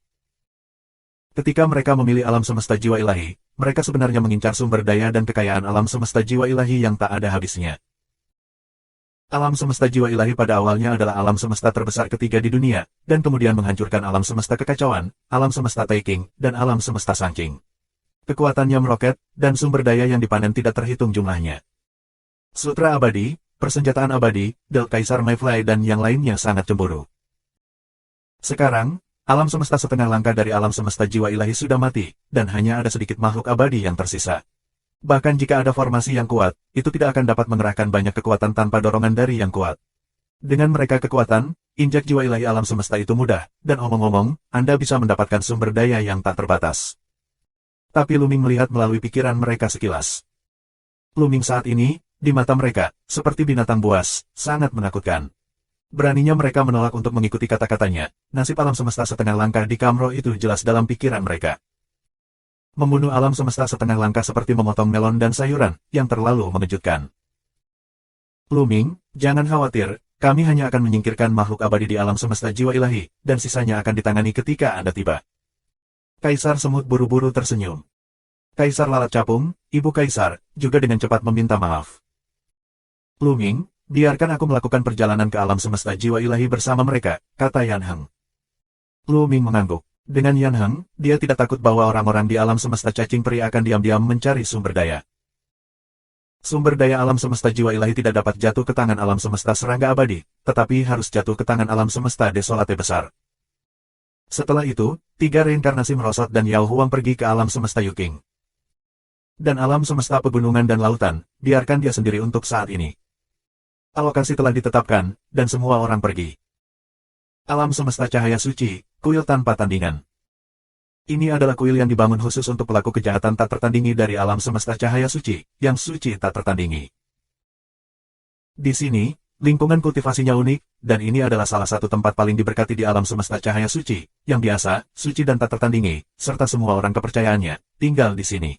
Ketika mereka memilih alam semesta jiwa ilahi, mereka sebenarnya mengincar sumber daya dan kekayaan alam semesta jiwa ilahi yang tak ada habisnya. Alam semesta jiwa ilahi pada awalnya adalah alam semesta terbesar ketiga di dunia, dan kemudian menghancurkan alam semesta kekacauan, alam semesta Taking, dan alam semesta Sangking. Kekuatannya meroket, dan sumber daya yang dipanen tidak terhitung jumlahnya. Sutra abadi, persenjataan abadi, Del Kaisar Mayfly dan yang lainnya sangat cemburu. Sekarang, alam semesta setengah langkah dari alam semesta jiwa ilahi sudah mati, dan hanya ada sedikit makhluk abadi yang tersisa. Bahkan jika ada formasi yang kuat, itu tidak akan dapat mengerahkan banyak kekuatan tanpa dorongan dari yang kuat. Dengan mereka kekuatan, injak jiwa ilahi alam semesta itu mudah, dan omong-omong, Anda bisa mendapatkan sumber daya yang tak terbatas. Tapi Luming melihat melalui pikiran mereka sekilas. Luming saat ini, di mata mereka, seperti binatang buas, sangat menakutkan. Beraninya mereka menolak untuk mengikuti kata-katanya, nasib alam semesta setengah langkah di Kamro itu jelas dalam pikiran mereka. Membunuh alam semesta setengah langkah seperti memotong melon dan sayuran, yang terlalu mengejutkan. Luming, jangan khawatir, kami hanya akan menyingkirkan makhluk abadi di alam semesta jiwa ilahi, dan sisanya akan ditangani ketika Anda tiba. Kaisar Semut buru-buru tersenyum. Kaisar Lalat Capung, Ibu Kaisar, juga dengan cepat meminta maaf. Luming, Biarkan aku melakukan perjalanan ke alam semesta jiwa ilahi bersama mereka, kata Yan Heng. Lu Ming mengangguk. Dengan Yan Heng, dia tidak takut bahwa orang-orang di alam semesta cacing peri akan diam-diam mencari sumber daya. Sumber daya alam semesta jiwa ilahi tidak dapat jatuh ke tangan alam semesta serangga abadi, tetapi harus jatuh ke tangan alam semesta desolate besar. Setelah itu, 3 reinkarnasi merosot dan Yao Huang pergi ke alam semesta Yuking. Dan alam semesta pegunungan dan lautan, biarkan dia sendiri untuk saat ini. Alokasi telah ditetapkan, dan semua orang pergi. Alam semesta cahaya suci, kuil tanpa tandingan. Ini adalah kuil yang dibangun khusus untuk pelaku kejahatan tak tertandingi dari alam semesta cahaya suci, yang suci tak tertandingi. Di sini, lingkungan kultivasinya unik, dan ini adalah salah satu tempat paling diberkati di alam semesta cahaya suci, yang biasa, suci dan tak tertandingi, serta semua orang kepercayaannya, tinggal di sini.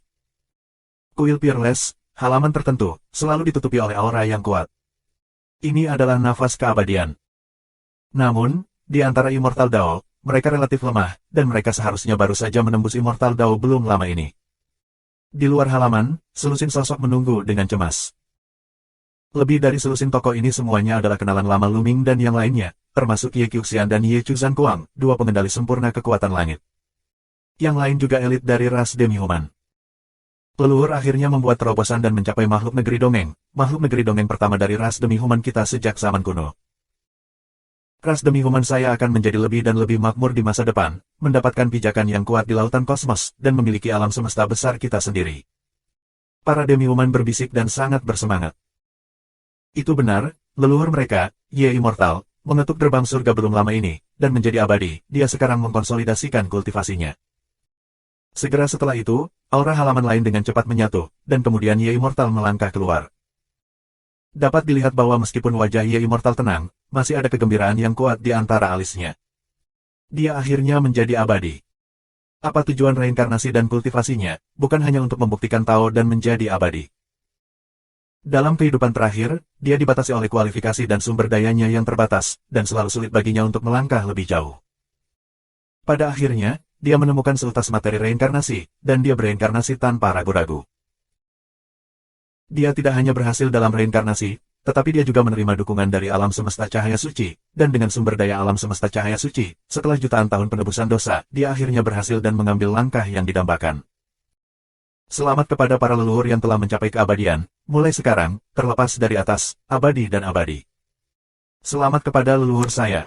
Kuil Peerless, halaman tertentu, selalu ditutupi oleh aura yang kuat. Ini adalah nafas keabadian. Namun, di antara Immortal Dao, mereka relatif lemah, dan mereka seharusnya baru saja menembus Immortal Dao belum lama ini. Di luar halaman, selusin sosok menunggu dengan cemas. Lebih dari selusin tokoh ini semuanya adalah kenalan lama Lu Ming dan yang lainnya, termasuk Ye Qiuxian dan Ye Chu Zhankuang, 2 pengendali sempurna kekuatan langit. Yang lain juga elit dari ras demi-human. Leluhur akhirnya membuat terobosan dan mencapai makhluk negeri dongeng pertama dari ras demi-human kita sejak zaman kuno. Ras demi-human saya akan menjadi lebih dan lebih makmur di masa depan, mendapatkan pijakan yang kuat di lautan kosmos, dan memiliki alam semesta besar kita sendiri. Para demi-human berbisik dan sangat bersemangat. Itu benar, leluhur mereka, Ye Immortal, mengetuk gerbang surga belum lama ini, dan menjadi abadi, dia sekarang mengkonsolidasikan kultivasinya. Segera setelah itu, aura halaman lain dengan cepat menyatu, dan kemudian Ye Immortal melangkah keluar. Dapat dilihat bahwa meskipun wajah Ye Immortal tenang, masih ada kegembiraan yang kuat di antara alisnya. Dia akhirnya menjadi abadi. Apa tujuan reinkarnasi dan kultivasinya, bukan hanya untuk membuktikan Tao dan menjadi abadi. Dalam kehidupan terakhir, dia dibatasi oleh kualifikasi dan sumber dayanya yang terbatas, dan selalu sulit baginya untuk melangkah lebih jauh. Pada akhirnya, dia menemukan seutas materi reinkarnasi, dan dia bereinkarnasi tanpa ragu-ragu. Dia tidak hanya berhasil dalam reinkarnasi, tetapi dia juga menerima dukungan dari alam semesta cahaya suci, dan dengan sumber daya alam semesta cahaya suci, setelah jutaan tahun penebusan dosa, dia akhirnya berhasil dan mengambil langkah yang didambakan. Selamat kepada para leluhur yang telah mencapai keabadian, mulai sekarang, terlepas dari atas, abadi dan abadi. Selamat kepada leluhur saya.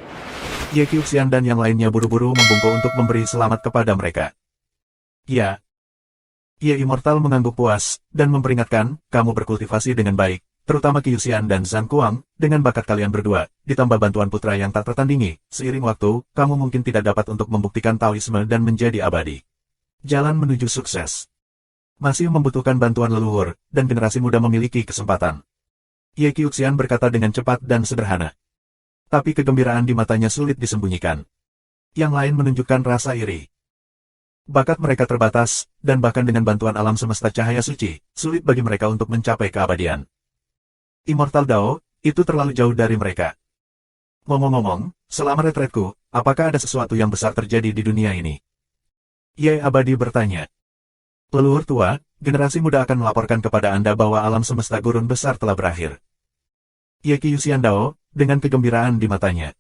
Ye Qiuxian dan yang lainnya buru-buru membungkuk untuk memberi selamat kepada mereka. Ya. Ye Immortal mengangguk puas, dan memperingatkan, kamu berkultivasi dengan baik, terutama Qiuxian dan Zhankuang, dengan bakat kalian berdua, ditambah bantuan putra yang tak tertandingi, seiring waktu, kamu mungkin tidak dapat untuk membuktikan Taoisme dan menjadi abadi. Jalan menuju sukses masih membutuhkan bantuan leluhur, dan generasi muda memiliki kesempatan. Ye Qiuxian berkata dengan cepat dan sederhana. Tapi kegembiraan di matanya sulit disembunyikan. Yang lain menunjukkan rasa iri. Bakat mereka terbatas, dan bahkan dengan bantuan alam semesta cahaya suci, sulit bagi mereka untuk mencapai keabadian. Immortal Dao, itu terlalu jauh dari mereka. Ngomong-ngomong, selama retretku, apakah ada sesuatu yang besar terjadi di dunia ini? Ye Abadi bertanya. Leluhur tua, generasi muda akan melaporkan kepada Anda bahwa alam semesta gurun besar telah berakhir. Ye Qiuxian Dao, dengan kegembiraan di matanya.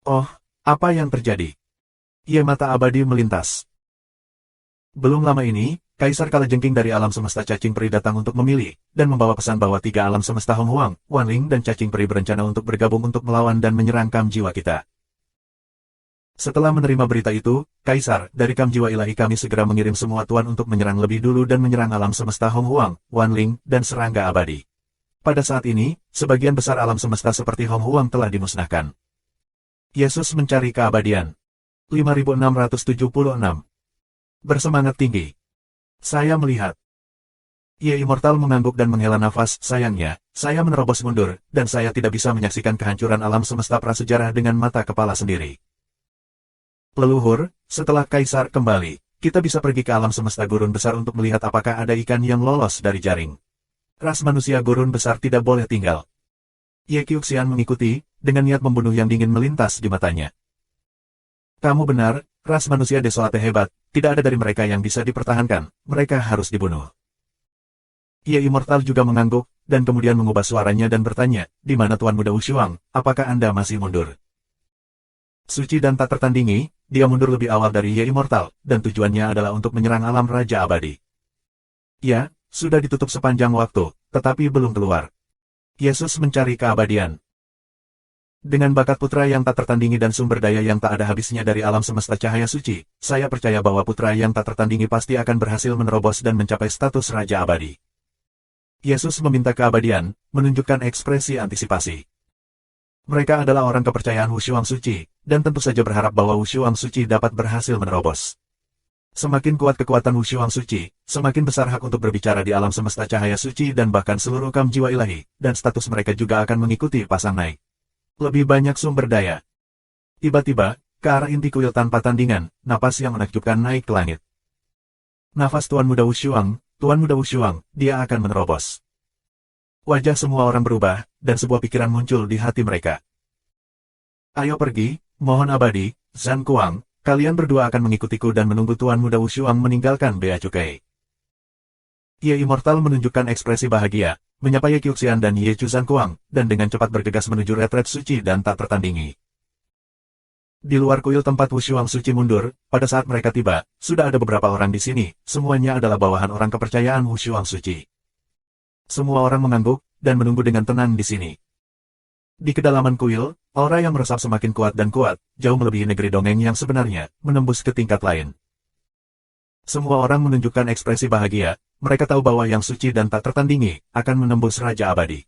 Oh, apa yang terjadi? Ye mata abadi melintas. Belum lama ini, Kaisar Kalajengking dari alam semesta cacing peri datang untuk memilih, dan membawa pesan bahwa 3 alam semesta Hong Huang, Wanling dan cacing peri berencana untuk bergabung untuk melawan dan menyerang Kam Jiwa kita. Setelah menerima berita itu, Kaisar, dari Kam Jiwa Ilahi kami segera mengirim semua tuan untuk menyerang lebih dulu dan menyerang alam semesta Hong Huang, Wanling, dan serangga abadi. Pada saat ini, sebagian besar alam semesta seperti Hong Huang telah dimusnahkan. Yesus mencari keabadian. 5676. Bersemangat tinggi. Saya melihat. Ye Immortal mengangguk dan menghela nafas, sayangnya, saya menerobos mundur, dan saya tidak bisa menyaksikan kehancuran alam semesta prasejarah dengan mata kepala sendiri. Leluhur, setelah Kaisar kembali, kita bisa pergi ke alam semesta gurun besar untuk melihat apakah ada ikan yang lolos dari jaring. Ras manusia gurun besar tidak boleh tinggal. Ye Qiuxian mengikuti, dengan niat membunuh yang dingin melintas di matanya. Kamu benar, ras manusia desolate hebat, tidak ada dari mereka yang bisa dipertahankan, mereka harus dibunuh. Ye Immortal juga mengangguk, dan kemudian mengubah suaranya dan bertanya, "Di mana Tuan Muda Wushuang, apakah Anda masih mundur?" Suci dan tak tertandingi, dia mundur lebih awal dari Ye Immortal, dan tujuannya adalah untuk menyerang alam Raja Abadi. Ya, sudah ditutup sepanjang waktu, tetapi belum keluar. Yesus mencari keabadian. Dengan bakat putra yang tak tertandingi dan sumber daya yang tak ada habisnya dari alam semesta cahaya suci, saya percaya bahwa putra yang tak tertandingi pasti akan berhasil menerobos dan mencapai status Raja Abadi. Yesus meminta keabadian, menunjukkan ekspresi antisipasi. Mereka adalah orang kepercayaan Wushuang Suci, dan tentu saja berharap bahwa Wushuang Suci dapat berhasil menerobos. Semakin kuat kekuatan Wushuang Suci, semakin besar hak untuk berbicara di alam semesta cahaya suci dan bahkan seluruh kam jiwa ilahi, dan status mereka juga akan mengikuti pasang naik. Lebih banyak sumber daya. Tiba-tiba, ke arah inti kuil tanpa tandingan, napas yang menakjubkan naik ke langit. Nafas Tuan Muda Wushuang, dia akan menerobos. Wajah semua orang berubah, dan sebuah pikiran muncul di hati mereka. Ayo pergi, mohon Abadi, Zhan Kuang, kalian berdua akan mengikutiku dan menunggu Tuan Muda Wushuang meninggalkan Bea Cukai. Ye Immortal menunjukkan ekspresi bahagia, menyapa Ye Qiuxian dan Ye Chu Zhan Kuang, dan dengan cepat bergegas menuju retret suci dan tak tertandingi. Di luar kuil tempat Wushuang Suci mundur, pada saat mereka tiba, sudah ada beberapa orang di sini, semuanya adalah bawahan orang kepercayaan Wushuang Suci. Semua orang mengangguk, dan menunggu dengan tenang di sini. Di kedalaman kuil, aura yang meresap semakin kuat dan kuat, jauh melebihi negeri dongeng yang sebenarnya, menembus ke tingkat lain. Semua orang menunjukkan ekspresi bahagia, mereka tahu bahwa yang suci dan tak tertandingi, akan menembus Raja Abadi.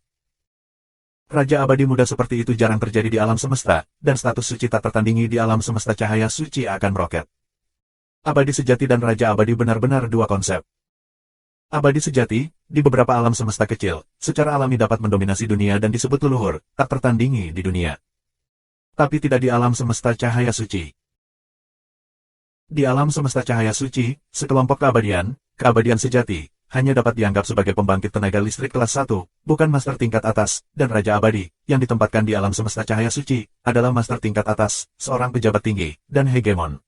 Raja Abadi muda seperti itu jarang terjadi di alam semesta, dan status suci tak tertandingi di alam semesta cahaya suci akan meroket. Abadi sejati dan Raja Abadi benar-benar dua konsep. Abadi sejati, di beberapa alam semesta kecil, secara alami dapat mendominasi dunia dan disebut leluhur, tak tertandingi di dunia. Tapi tidak di alam semesta cahaya suci. Di alam semesta cahaya suci, sekelompok keabadian sejati, hanya dapat dianggap sebagai pembangkit tenaga listrik kelas 1, bukan master tingkat atas, dan Raja Abadi, yang ditempatkan di alam semesta cahaya suci, adalah master tingkat atas, seorang pejabat tinggi, dan hegemon.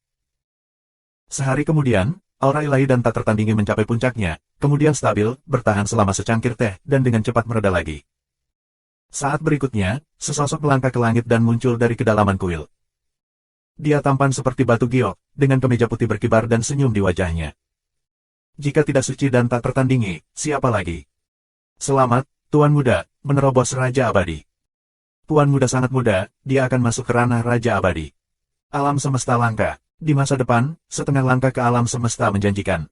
Sehari kemudian, aura ilahi dan tak tertandingi mencapai puncaknya, kemudian stabil, bertahan selama secangkir teh, dan dengan cepat mereda lagi. Saat berikutnya, sesosok melangkah ke langit dan muncul dari kedalaman kuil. Dia tampan seperti batu giok, dengan kemeja putih berkibar dan senyum di wajahnya. Jika tidak suci dan tak tertandingi, siapa lagi? Selamat, Tuan Muda, menerobos Raja Abadi. Tuan Muda sangat muda, dia akan masuk ke ranah Raja Abadi. Alam semesta langka, di masa depan, setengah langkah ke alam semesta menjanjikan.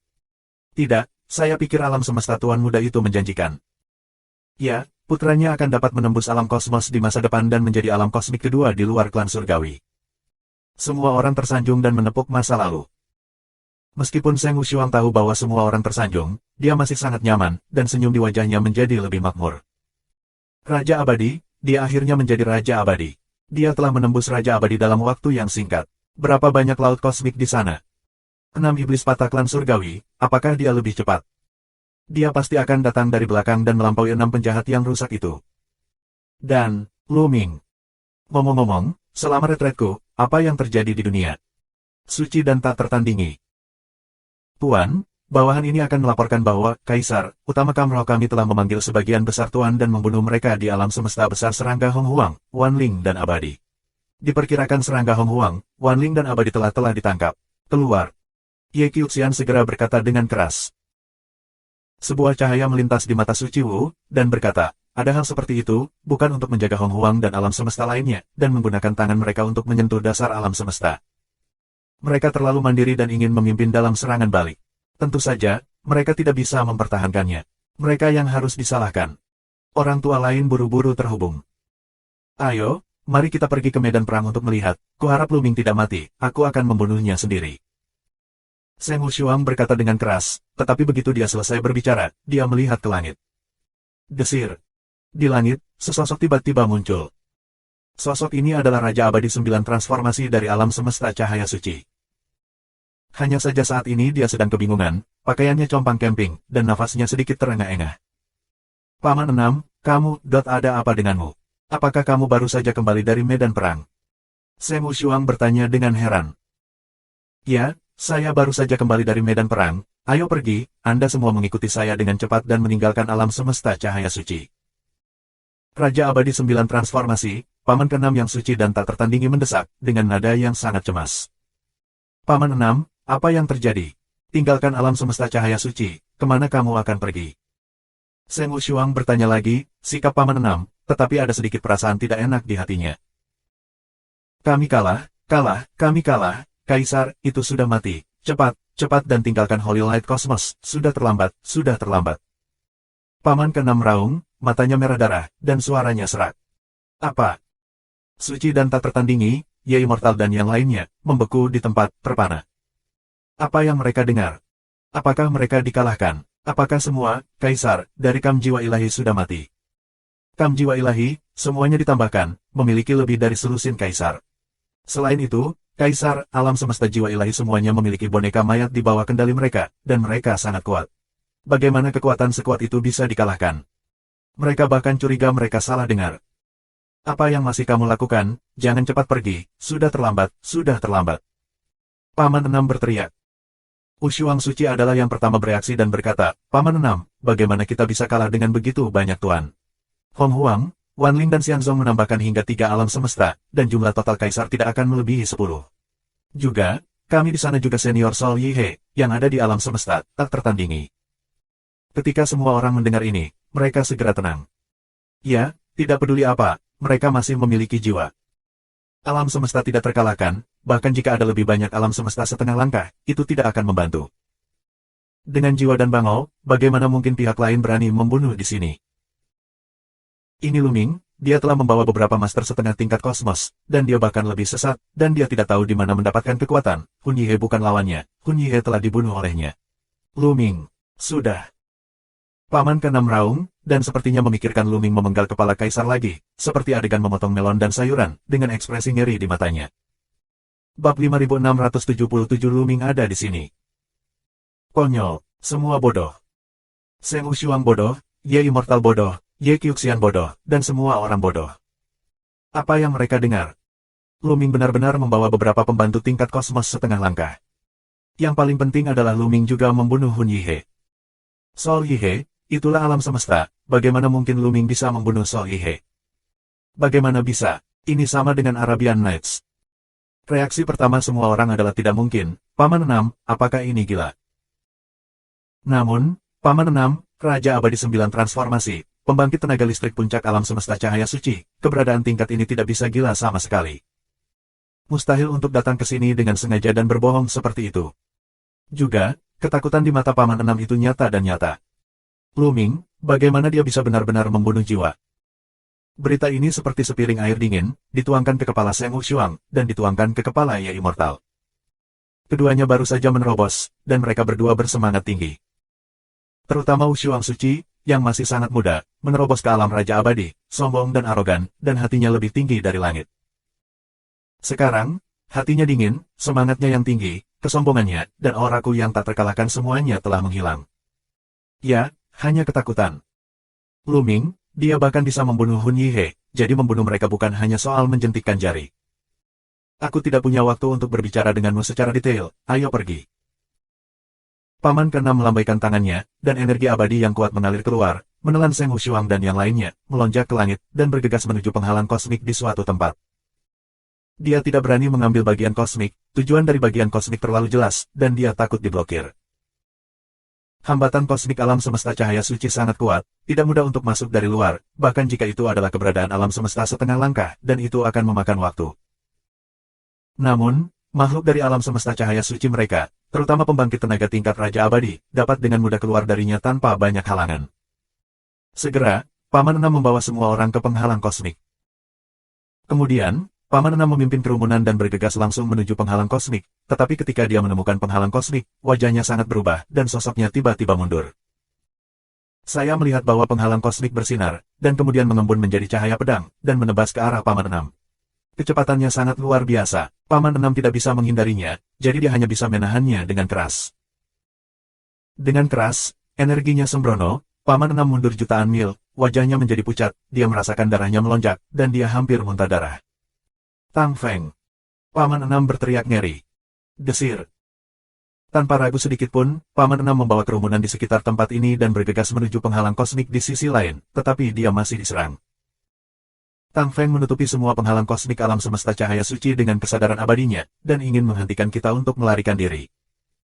Tidak, saya pikir alam semesta Tuan Muda itu menjanjikan. Ya, putranya akan dapat menembus alam kosmos di masa depan dan menjadi alam kosmik kedua di luar klan surgawi. Semua orang tersanjung dan menepuk masa lalu. Meskipun Zheng Wushuang tahu bahwa semua orang tersanjung, dia masih sangat nyaman, dan senyum di wajahnya menjadi lebih makmur. Raja Abadi, dia akhirnya menjadi Raja Abadi. Dia telah menembus Raja Abadi dalam waktu yang singkat. Berapa banyak laut kosmik di sana? 6 iblis patah klan surgawi, apakah dia lebih cepat? Dia pasti akan datang dari belakang dan melampaui 6 penjahat yang rusak itu. Dan, Lu Ming. Ngomong-ngomong, selama retretku, apa yang terjadi di dunia? Suci dan tak tertandingi. Tuan, bawahan ini akan melaporkan bahwa Kaisar, utama Kamroh kami telah memanggil sebagian besar Tuan dan membunuh mereka di alam semesta besar serangga Hong Huang, Wan Ling dan Abadi. Diperkirakan serangga Hong Huang, Wan Ling dan Abadi telah ditangkap. Keluar. Ye Qiuxian segera berkata dengan keras. Sebuah cahaya melintas di mata Suci Wu, dan berkata, ada hal seperti itu, bukan untuk menjaga Hong Huang dan alam semesta lainnya, dan menggunakan tangan mereka untuk menyentuh dasar alam semesta. Mereka terlalu mandiri dan ingin memimpin dalam serangan balik. Tentu saja, mereka tidak bisa mempertahankannya. Mereka yang harus disalahkan. Orang tua lain buru-buru terhubung. Ayo, mari kita pergi ke medan perang untuk melihat. Kuharap Lu Ming tidak mati, aku akan membunuhnya sendiri. Zheng Wushuang berkata dengan keras, tetapi begitu dia selesai berbicara, dia melihat ke langit. Desir. Di langit, sesosok tiba-tiba muncul. Sosok ini adalah Raja Abadi 9 transformasi dari alam semesta cahaya suci. Hanya saja saat ini dia sedang kebingungan, pakaiannya compang camping, dan nafasnya sedikit terengah-engah. Paman 6, kamu, ada apa denganmu? Apakah kamu baru saja kembali dari medan perang? Zheng Wushuang bertanya dengan heran. Ya, Saya baru saja kembali dari medan perang. Ayo pergi, Anda semua mengikuti saya dengan cepat dan meninggalkan alam semesta cahaya suci. Raja Abadi 9 Transformasi, Paman ke-6 yang suci dan tak tertandingi mendesak, dengan nada yang sangat cemas. Paman 6, apa yang terjadi? Tinggalkan alam semesta cahaya suci, kemana kamu akan pergi? Seng Wushuang bertanya lagi, sikap Paman 6, tetapi ada sedikit perasaan tidak enak di hatinya. Kami kalah, kami kalah. Kaisar, itu sudah mati. Cepat, cepat dan tinggalkan Holy Light Cosmos. Sudah terlambat, sudah terlambat. Paman ke-6 raung, matanya merah darah, dan suaranya serak. Apa? Suci dan tak tertandingi, Ye Immortal dan yang lainnya, membeku di tempat terpana. Apa yang mereka dengar? Apakah mereka dikalahkan? Apakah semua, Kaisar, dari kam jiwa ilahi sudah mati? Kam jiwa ilahi, semuanya ditambahkan, memiliki lebih dari selusin Kaisar. Selain itu, Kaisar, alam semesta jiwa ilahi semuanya memiliki boneka mayat di bawah kendali mereka, dan mereka sangat kuat. Bagaimana kekuatan sekuat itu bisa dikalahkan? Mereka bahkan curiga mereka salah dengar. Apa yang masih kamu lakukan? Jangan cepat pergi, sudah terlambat, sudah terlambat. Paman 6 berteriak. Wushuang Suci adalah yang pertama bereaksi dan berkata, Paman 6, bagaimana kita bisa kalah dengan begitu banyak tuan? Hong Huang, Wan Ling dan Xianzong menambahkan hingga 3 alam semesta, dan jumlah total Kaisar tidak akan melebihi 10. Juga, kami di sana juga senior Sol Yihe, yang ada di alam semesta, tak tertandingi. Ketika semua orang mendengar ini, mereka segera tenang. Ya, tidak peduli apa, mereka masih memiliki jiwa. Alam semesta tidak terkalahkan, bahkan jika ada lebih banyak alam semesta setengah langkah, itu tidak akan membantu. Dengan jiwa dan bangau, bagaimana mungkin pihak lain berani membunuh di sini? Ini Luming, dia telah membawa beberapa master setengah tingkat kosmos, dan dia bahkan lebih sesat, dan dia tidak tahu di mana mendapatkan kekuatan. Hun Yihe bukan lawannya, Hun Yihe telah dibunuh olehnya. Luming, sudah. Paman ke-6 raung, dan sepertinya memikirkan Luming memenggal kepala Kaisar lagi, seperti adegan memotong melon dan sayuran, dengan ekspresi ngeri di matanya. Bab 5677 Luming ada di sini. Konyol, semua bodoh. Seng Wushuang bodoh, Ye Immortal bodoh, Ye Qiuxian bodoh, dan semua orang bodoh. Apa yang mereka dengar? Luming benar-benar membawa beberapa pembantu tingkat kosmos setengah langkah. Yang paling penting adalah Luming juga membunuh Hun Yihe. Sol Yihe, itulah alam semesta, bagaimana mungkin Luming bisa membunuh Sol Yihe? Bagaimana bisa? Ini sama dengan Arabian Nights. Reaksi pertama semua orang adalah tidak mungkin. Paman 6, apakah ini gila? Namun, Paman 6, Raja Abadi 9 Transformasi, pembangkit tenaga listrik puncak alam semesta cahaya suci, keberadaan tingkat ini tidak bisa gila sama sekali. Mustahil untuk datang ke sini dengan sengaja dan berbohong seperti itu. Juga, ketakutan di mata Paman 6 itu nyata dan nyata. Luming, bagaimana dia bisa benar-benar membunuh jiwa? Berita ini seperti sepiring air dingin, dituangkan ke kepala Seng Wushuang, dan dituangkan ke kepala Ye Immortal. Keduanya baru saja menerobos, dan mereka berdua bersemangat tinggi. Terutama Wushuang Suci, yang masih sangat muda, menerobos ke alam Raja Abadi, sombong dan arogan, dan hatinya lebih tinggi dari langit. Sekarang, hatinya dingin, semangatnya yang tinggi, kesombongannya, dan auraku yang tak terkalahkan semuanya telah menghilang. Ya, hanya ketakutan. Luming, dia bahkan bisa membunuh Hun Yihe, jadi membunuh mereka bukan hanya soal menjentikkan jari. Aku tidak punya waktu untuk berbicara denganmu secara detail, ayo pergi. Paman ke-6 melambaikan tangannya, dan energi abadi yang kuat mengalir keluar, menelan Seng Wushuang dan yang lainnya, melonjak ke langit, dan bergegas menuju penghalang kosmik di suatu tempat. Dia tidak berani mengambil bagian kosmik, tujuan dari bagian kosmik terlalu jelas, dan dia takut diblokir. Hambatan kosmik alam semesta cahaya suci sangat kuat, tidak mudah untuk masuk dari luar, bahkan jika itu adalah keberadaan alam semesta setengah langkah, dan itu akan memakan waktu. Namun, makhluk dari alam semesta cahaya suci mereka, terutama pembangkit tenaga tingkat Raja Abadi, dapat dengan mudah keluar darinya tanpa banyak halangan. Segera, Paman 6 membawa semua orang ke penghalang kosmik. Kemudian, Paman 6 memimpin kerumunan dan bergegas langsung menuju penghalang kosmik, tetapi ketika dia menemukan penghalang kosmik, wajahnya sangat berubah, dan sosoknya tiba-tiba mundur. Saya melihat bahwa penghalang kosmik bersinar, dan kemudian mengembun menjadi cahaya pedang, dan menebas ke arah Paman 6. Kecepatannya sangat luar biasa, Paman 6 tidak bisa menghindarinya, jadi dia hanya bisa menahannya dengan keras. Dengan keras, energinya sembrono, Paman 6 mundur jutaan mil, wajahnya menjadi pucat, dia merasakan darahnya melonjak, dan dia hampir muntah darah. Tang Feng. Paman 6 berteriak ngeri. Desir. Tanpa ragu sedikit pun, Paman Enam membawa kerumunan di sekitar tempat ini dan bergegas menuju penghalang kosmik di sisi lain, tetapi dia masih diserang. Tang Feng menutupi semua penghalang kosmik alam semesta cahaya suci dengan kesadaran abadinya, dan ingin menghentikan kita untuk melarikan diri.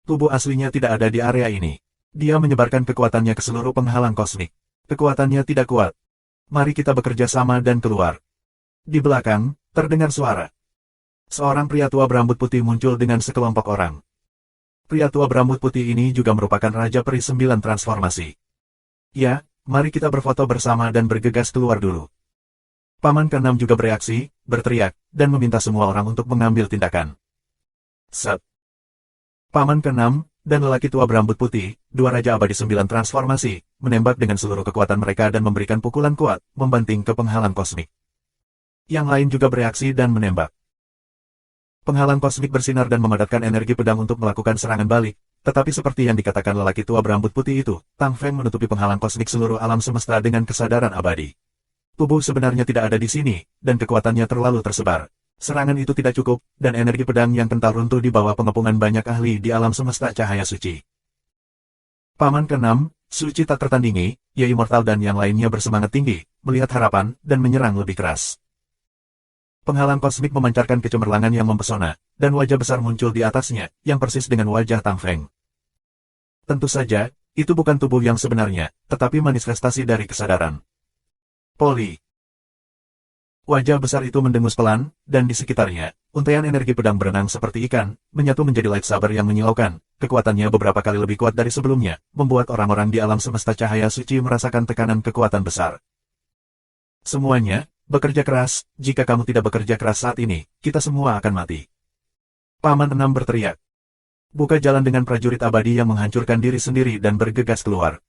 Tubuh aslinya tidak ada di area ini. Dia menyebarkan kekuatannya ke seluruh penghalang kosmik. Kekuatannya tidak kuat. Mari kita bekerja sama dan keluar. Di belakang, terdengar suara. Seorang pria tua berambut putih muncul dengan sekelompok orang. Pria tua berambut putih ini juga merupakan Raja Peri 9 Transformasi. Ya, mari kita berfoto bersama dan bergegas keluar dulu. Paman ke-6 juga bereaksi, berteriak, dan meminta semua orang untuk mengambil tindakan. Set. Paman ke-6, dan lelaki tua berambut putih, dua Raja Abadi 9 Transformasi, menembak dengan seluruh kekuatan mereka dan memberikan pukulan kuat, membanting ke penghalang kosmik. Yang lain juga bereaksi dan menembak. Penghalang kosmik bersinar dan memadatkan energi pedang untuk melakukan serangan balik, tetapi seperti yang dikatakan lelaki tua berambut putih itu, Tang Feng menutupi penghalang kosmik seluruh alam semesta dengan kesadaran abadi. Tubuh sebenarnya tidak ada di sini, dan kekuatannya terlalu tersebar. Serangan itu tidak cukup, dan energi pedang yang kental runtuh di bawah pengepungan banyak ahli di alam semesta cahaya suci. Paman ke-6, suci tak tertandingi, Ye Immortal dan yang lainnya bersemangat tinggi, melihat harapan, dan menyerang lebih keras. Penghalang kosmik memancarkan kecemerlangan yang mempesona, dan wajah besar muncul di atasnya, yang persis dengan wajah Tang Feng. Tentu saja, itu bukan tubuh yang sebenarnya, tetapi manifestasi dari kesadaran. Poli. Wajah besar itu mendengus pelan, dan di sekitarnya, untaian energi pedang berenang seperti ikan, menyatu menjadi lightsaber yang menyilaukan. Kekuatannya beberapa kali lebih kuat dari sebelumnya, membuat orang-orang di alam semesta cahaya suci merasakan tekanan kekuatan besar. Semuanya, bekerja keras, jika kamu tidak bekerja keras saat ini, kita semua akan mati. Paman 6 berteriak. Buka jalan dengan prajurit abadi yang menghancurkan diri sendiri dan bergegas keluar.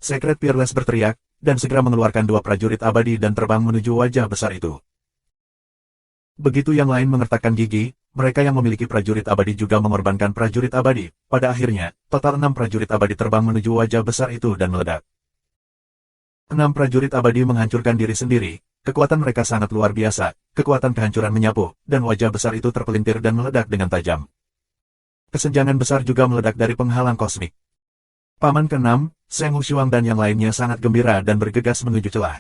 Secret Peerless berteriak, dan segera mengeluarkan dua prajurit abadi dan terbang menuju wajah besar itu. Begitu yang lain mengertakkan gigi, mereka yang memiliki prajurit abadi juga mengorbankan prajurit abadi. Pada akhirnya, total 6 prajurit abadi terbang menuju wajah besar itu dan meledak. 6 prajurit abadi menghancurkan diri sendiri, kekuatan mereka sangat luar biasa, kekuatan kehancuran menyapu, dan wajah besar itu terpelintir dan meledak dengan tajam. Kesenjangan besar juga meledak dari penghalang kosmik. Paman ke-6, Seng Wushuang dan yang lainnya sangat gembira dan bergegas menuju celah.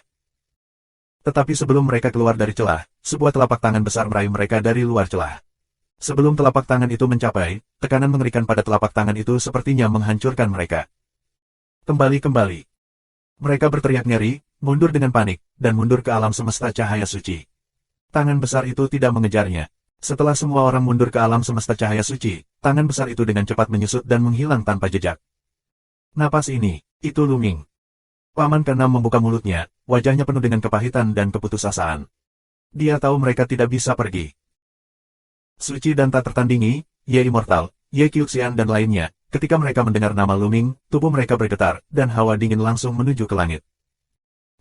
Tetapi sebelum mereka keluar dari celah, sebuah telapak tangan besar meraih mereka dari luar celah. Sebelum telapak tangan itu mencapai, tekanan mengerikan pada telapak tangan itu sepertinya menghancurkan mereka. Kembali. Mereka berteriak nyeri, mundur dengan panik, dan mundur ke alam semesta cahaya suci. Tangan besar itu tidak mengejarnya. Setelah semua orang mundur ke alam semesta cahaya suci, tangan besar itu dengan cepat menyusut dan menghilang tanpa jejak. Napas ini, itu Luming. Paman ke-6 membuka mulutnya, wajahnya penuh dengan kepahitan dan keputusasaan. Dia tahu mereka tidak bisa pergi. Suci dan tak tertandingi, Ye Immortal, Ye Qiuxian dan lainnya, ketika mereka mendengar nama Luming, tubuh mereka bergetar, dan hawa dingin langsung menuju ke langit.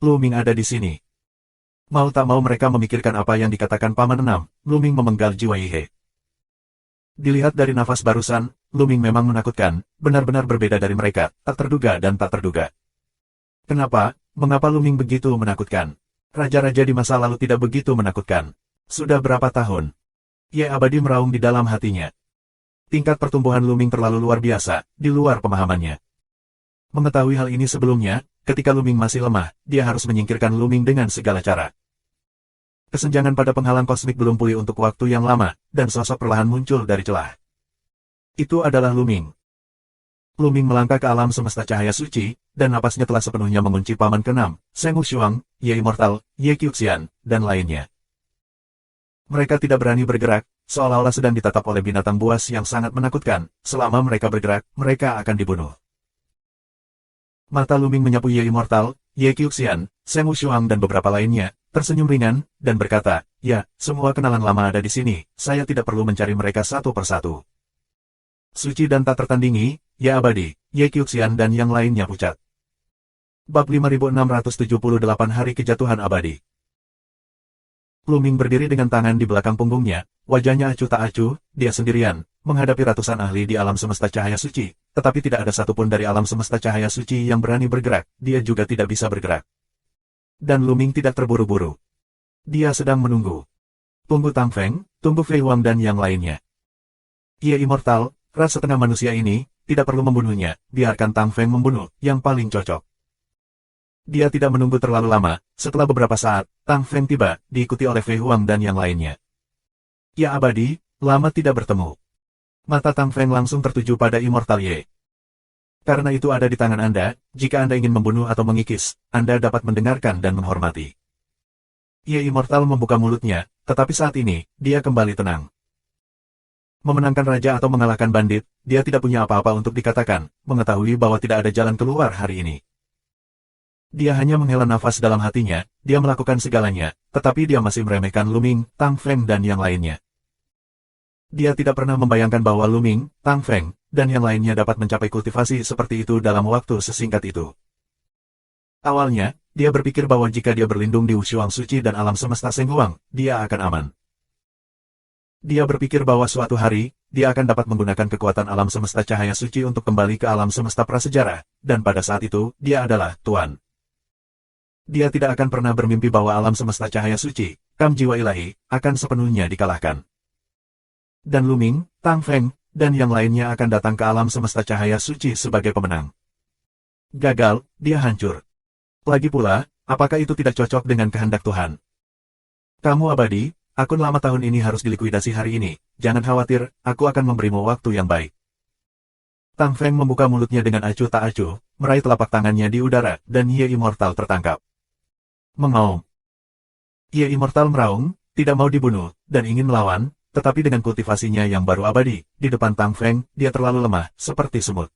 Luming ada di sini. Mau tak mau mereka memikirkan apa yang dikatakan Paman 6, Luming memenggal jiwa Yihe. Dilihat dari nafas barusan, Luming memang menakutkan, benar-benar berbeda dari mereka, tak terduga dan tak terduga. Kenapa, mengapa Luming begitu menakutkan? Raja-raja di masa lalu tidak begitu menakutkan. Sudah berapa tahun? Ye abadi meraung di dalam hatinya. Tingkat pertumbuhan Luming terlalu luar biasa, di luar pemahamannya. Mengetahui hal ini sebelumnya, ketika Luming masih lemah, dia harus menyingkirkan Luming dengan segala cara. Kesenjangan pada penghalang kosmik belum pulih untuk waktu yang lama, dan sosok perlahan muncul dari celah. Itu adalah Luming. Luming melangkah ke alam semesta cahaya suci, dan napasnya telah sepenuhnya mengunci Paman ke-6, Seng Wushuang, Ye Immortal, Ye Qiuxian, dan lainnya. Mereka tidak berani bergerak, seolah-olah sedang ditatap oleh binatang buas yang sangat menakutkan. Selama mereka bergerak, mereka akan dibunuh. Mata Luming menyapu Ye Immortal, Ye Qiuxian, Seng Wushuang dan beberapa lainnya, tersenyum ringan, dan berkata, ya, semua kenalan lama ada di sini, saya tidak perlu mencari mereka satu persatu. Suci dan tak tertandingi, Ye Abadi, Ye Qiuxian dan yang lainnya pucat. Bab 5678 Hari Kejatuhan Abadi. Luming berdiri dengan tangan di belakang punggungnya, wajahnya acuh tak acuh, dia sendirian, menghadapi ratusan ahli di alam semesta cahaya suci, tetapi tidak ada satupun dari alam semesta cahaya suci yang berani bergerak, dia juga tidak bisa bergerak. Dan Luming tidak terburu-buru. Dia sedang menunggu. Tunggu Tang Feng, tunggu Fei Huang dan yang lainnya. Ye Immortal, ras setengah manusia ini, tidak perlu membunuhnya, biarkan Tang Feng membunuh, yang paling cocok. Dia tidak menunggu terlalu lama, setelah beberapa saat, Tang Feng tiba, diikuti oleh Fei Huang dan yang lainnya. Ya abadi, lama tidak bertemu. Mata Tang Feng langsung tertuju pada Immortal Ye. Karena itu ada di tangan Anda, jika Anda ingin membunuh atau mengikis, Anda dapat mendengarkan dan menghormati. Ye Immortal membuka mulutnya, tetapi saat ini, dia kembali tenang. Memenangkan raja atau mengalahkan bandit, dia tidak punya apa-apa untuk dikatakan, mengetahui bahwa tidak ada jalan keluar hari ini. Dia hanya menghela nafas dalam hatinya, dia melakukan segalanya, tetapi dia masih meremehkan Lu Ming, Tang Feng dan yang lainnya. Dia tidak pernah membayangkan bahwa Lu Ming, Tang Feng, dan yang lainnya dapat mencapai kultivasi seperti itu dalam waktu sesingkat itu. Awalnya, dia berpikir bahwa jika dia berlindung di Wushuang Suci dan alam semesta Sengguang, dia akan aman. Dia berpikir bahwa suatu hari, dia akan dapat menggunakan kekuatan alam semesta cahaya suci untuk kembali ke alam semesta prasejarah, dan pada saat itu, dia adalah Tuan. Dia tidak akan pernah bermimpi bahwa alam semesta cahaya suci, kam jiwa ilahi, akan sepenuhnya dikalahkan. Dan Lu Ming, Tang Feng, dan yang lainnya akan datang ke alam semesta cahaya suci sebagai pemenang. Gagal, dia hancur. Lagi pula, apakah itu tidak cocok dengan kehendak Tuhan? Kamu abadi, akun lama tahun ini harus dilikuidasi hari ini, jangan khawatir, aku akan memberimu waktu yang baik. Tang Feng membuka mulutnya dengan acuh tak acuh, meraih telapak tangannya di udara, dan Ye Immortal tertangkap. Mengaum. Ye Immortal meraung, tidak mau dibunuh, dan ingin melawan, tetapi dengan kultivasinya yang baru abadi, di depan Tang Feng, dia terlalu lemah, seperti semut.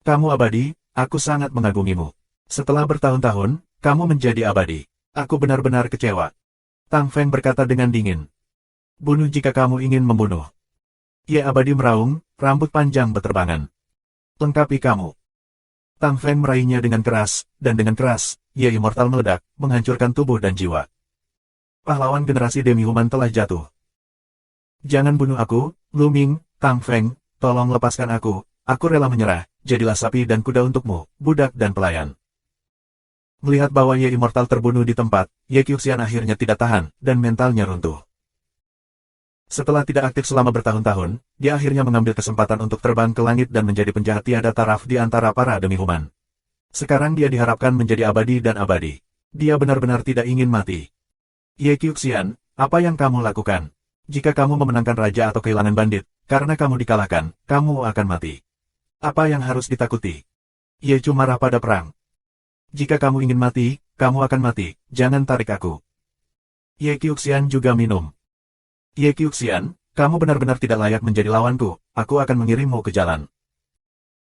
Kamu abadi, aku sangat mengagumimu. Setelah bertahun-tahun, kamu menjadi abadi. Aku benar-benar kecewa. Tang Feng berkata dengan dingin. Bunuh jika kamu ingin membunuh. Ye abadi meraung, rambut panjang beterbangan. Lengkapi kamu. Tang Feng meraihnya dengan keras, dan dengan keras, Ye Immortal meledak, menghancurkan tubuh dan jiwa. Pahlawan generasi demi-human telah jatuh. Jangan bunuh aku, Lu Ming, Tang Feng, tolong lepaskan aku rela menyerah, jadilah sapi dan kuda untukmu, budak dan pelayan. Melihat bahwa Ye Immortal terbunuh di tempat, Ye Qiuxian akhirnya tidak tahan, dan mentalnya runtuh. Setelah tidak aktif selama bertahun-tahun, dia akhirnya mengambil kesempatan untuk terbang ke langit dan menjadi penjahat tiada taraf di antara para demi-human. Sekarang dia diharapkan menjadi abadi dan abadi. Dia benar-benar tidak ingin mati. Ye Qiuxian, apa yang kamu lakukan? Jika kamu memenangkan raja atau kehilangan bandit, karena kamu dikalahkan, kamu akan mati. Apa yang harus ditakuti? Ye Chu marah pada perang. Jika kamu ingin mati, kamu akan mati, jangan tarik aku. Ye Qiuxian juga minum. Ye Qiuxian, kamu benar-benar tidak layak menjadi lawanku, aku akan mengirimmu ke jalan.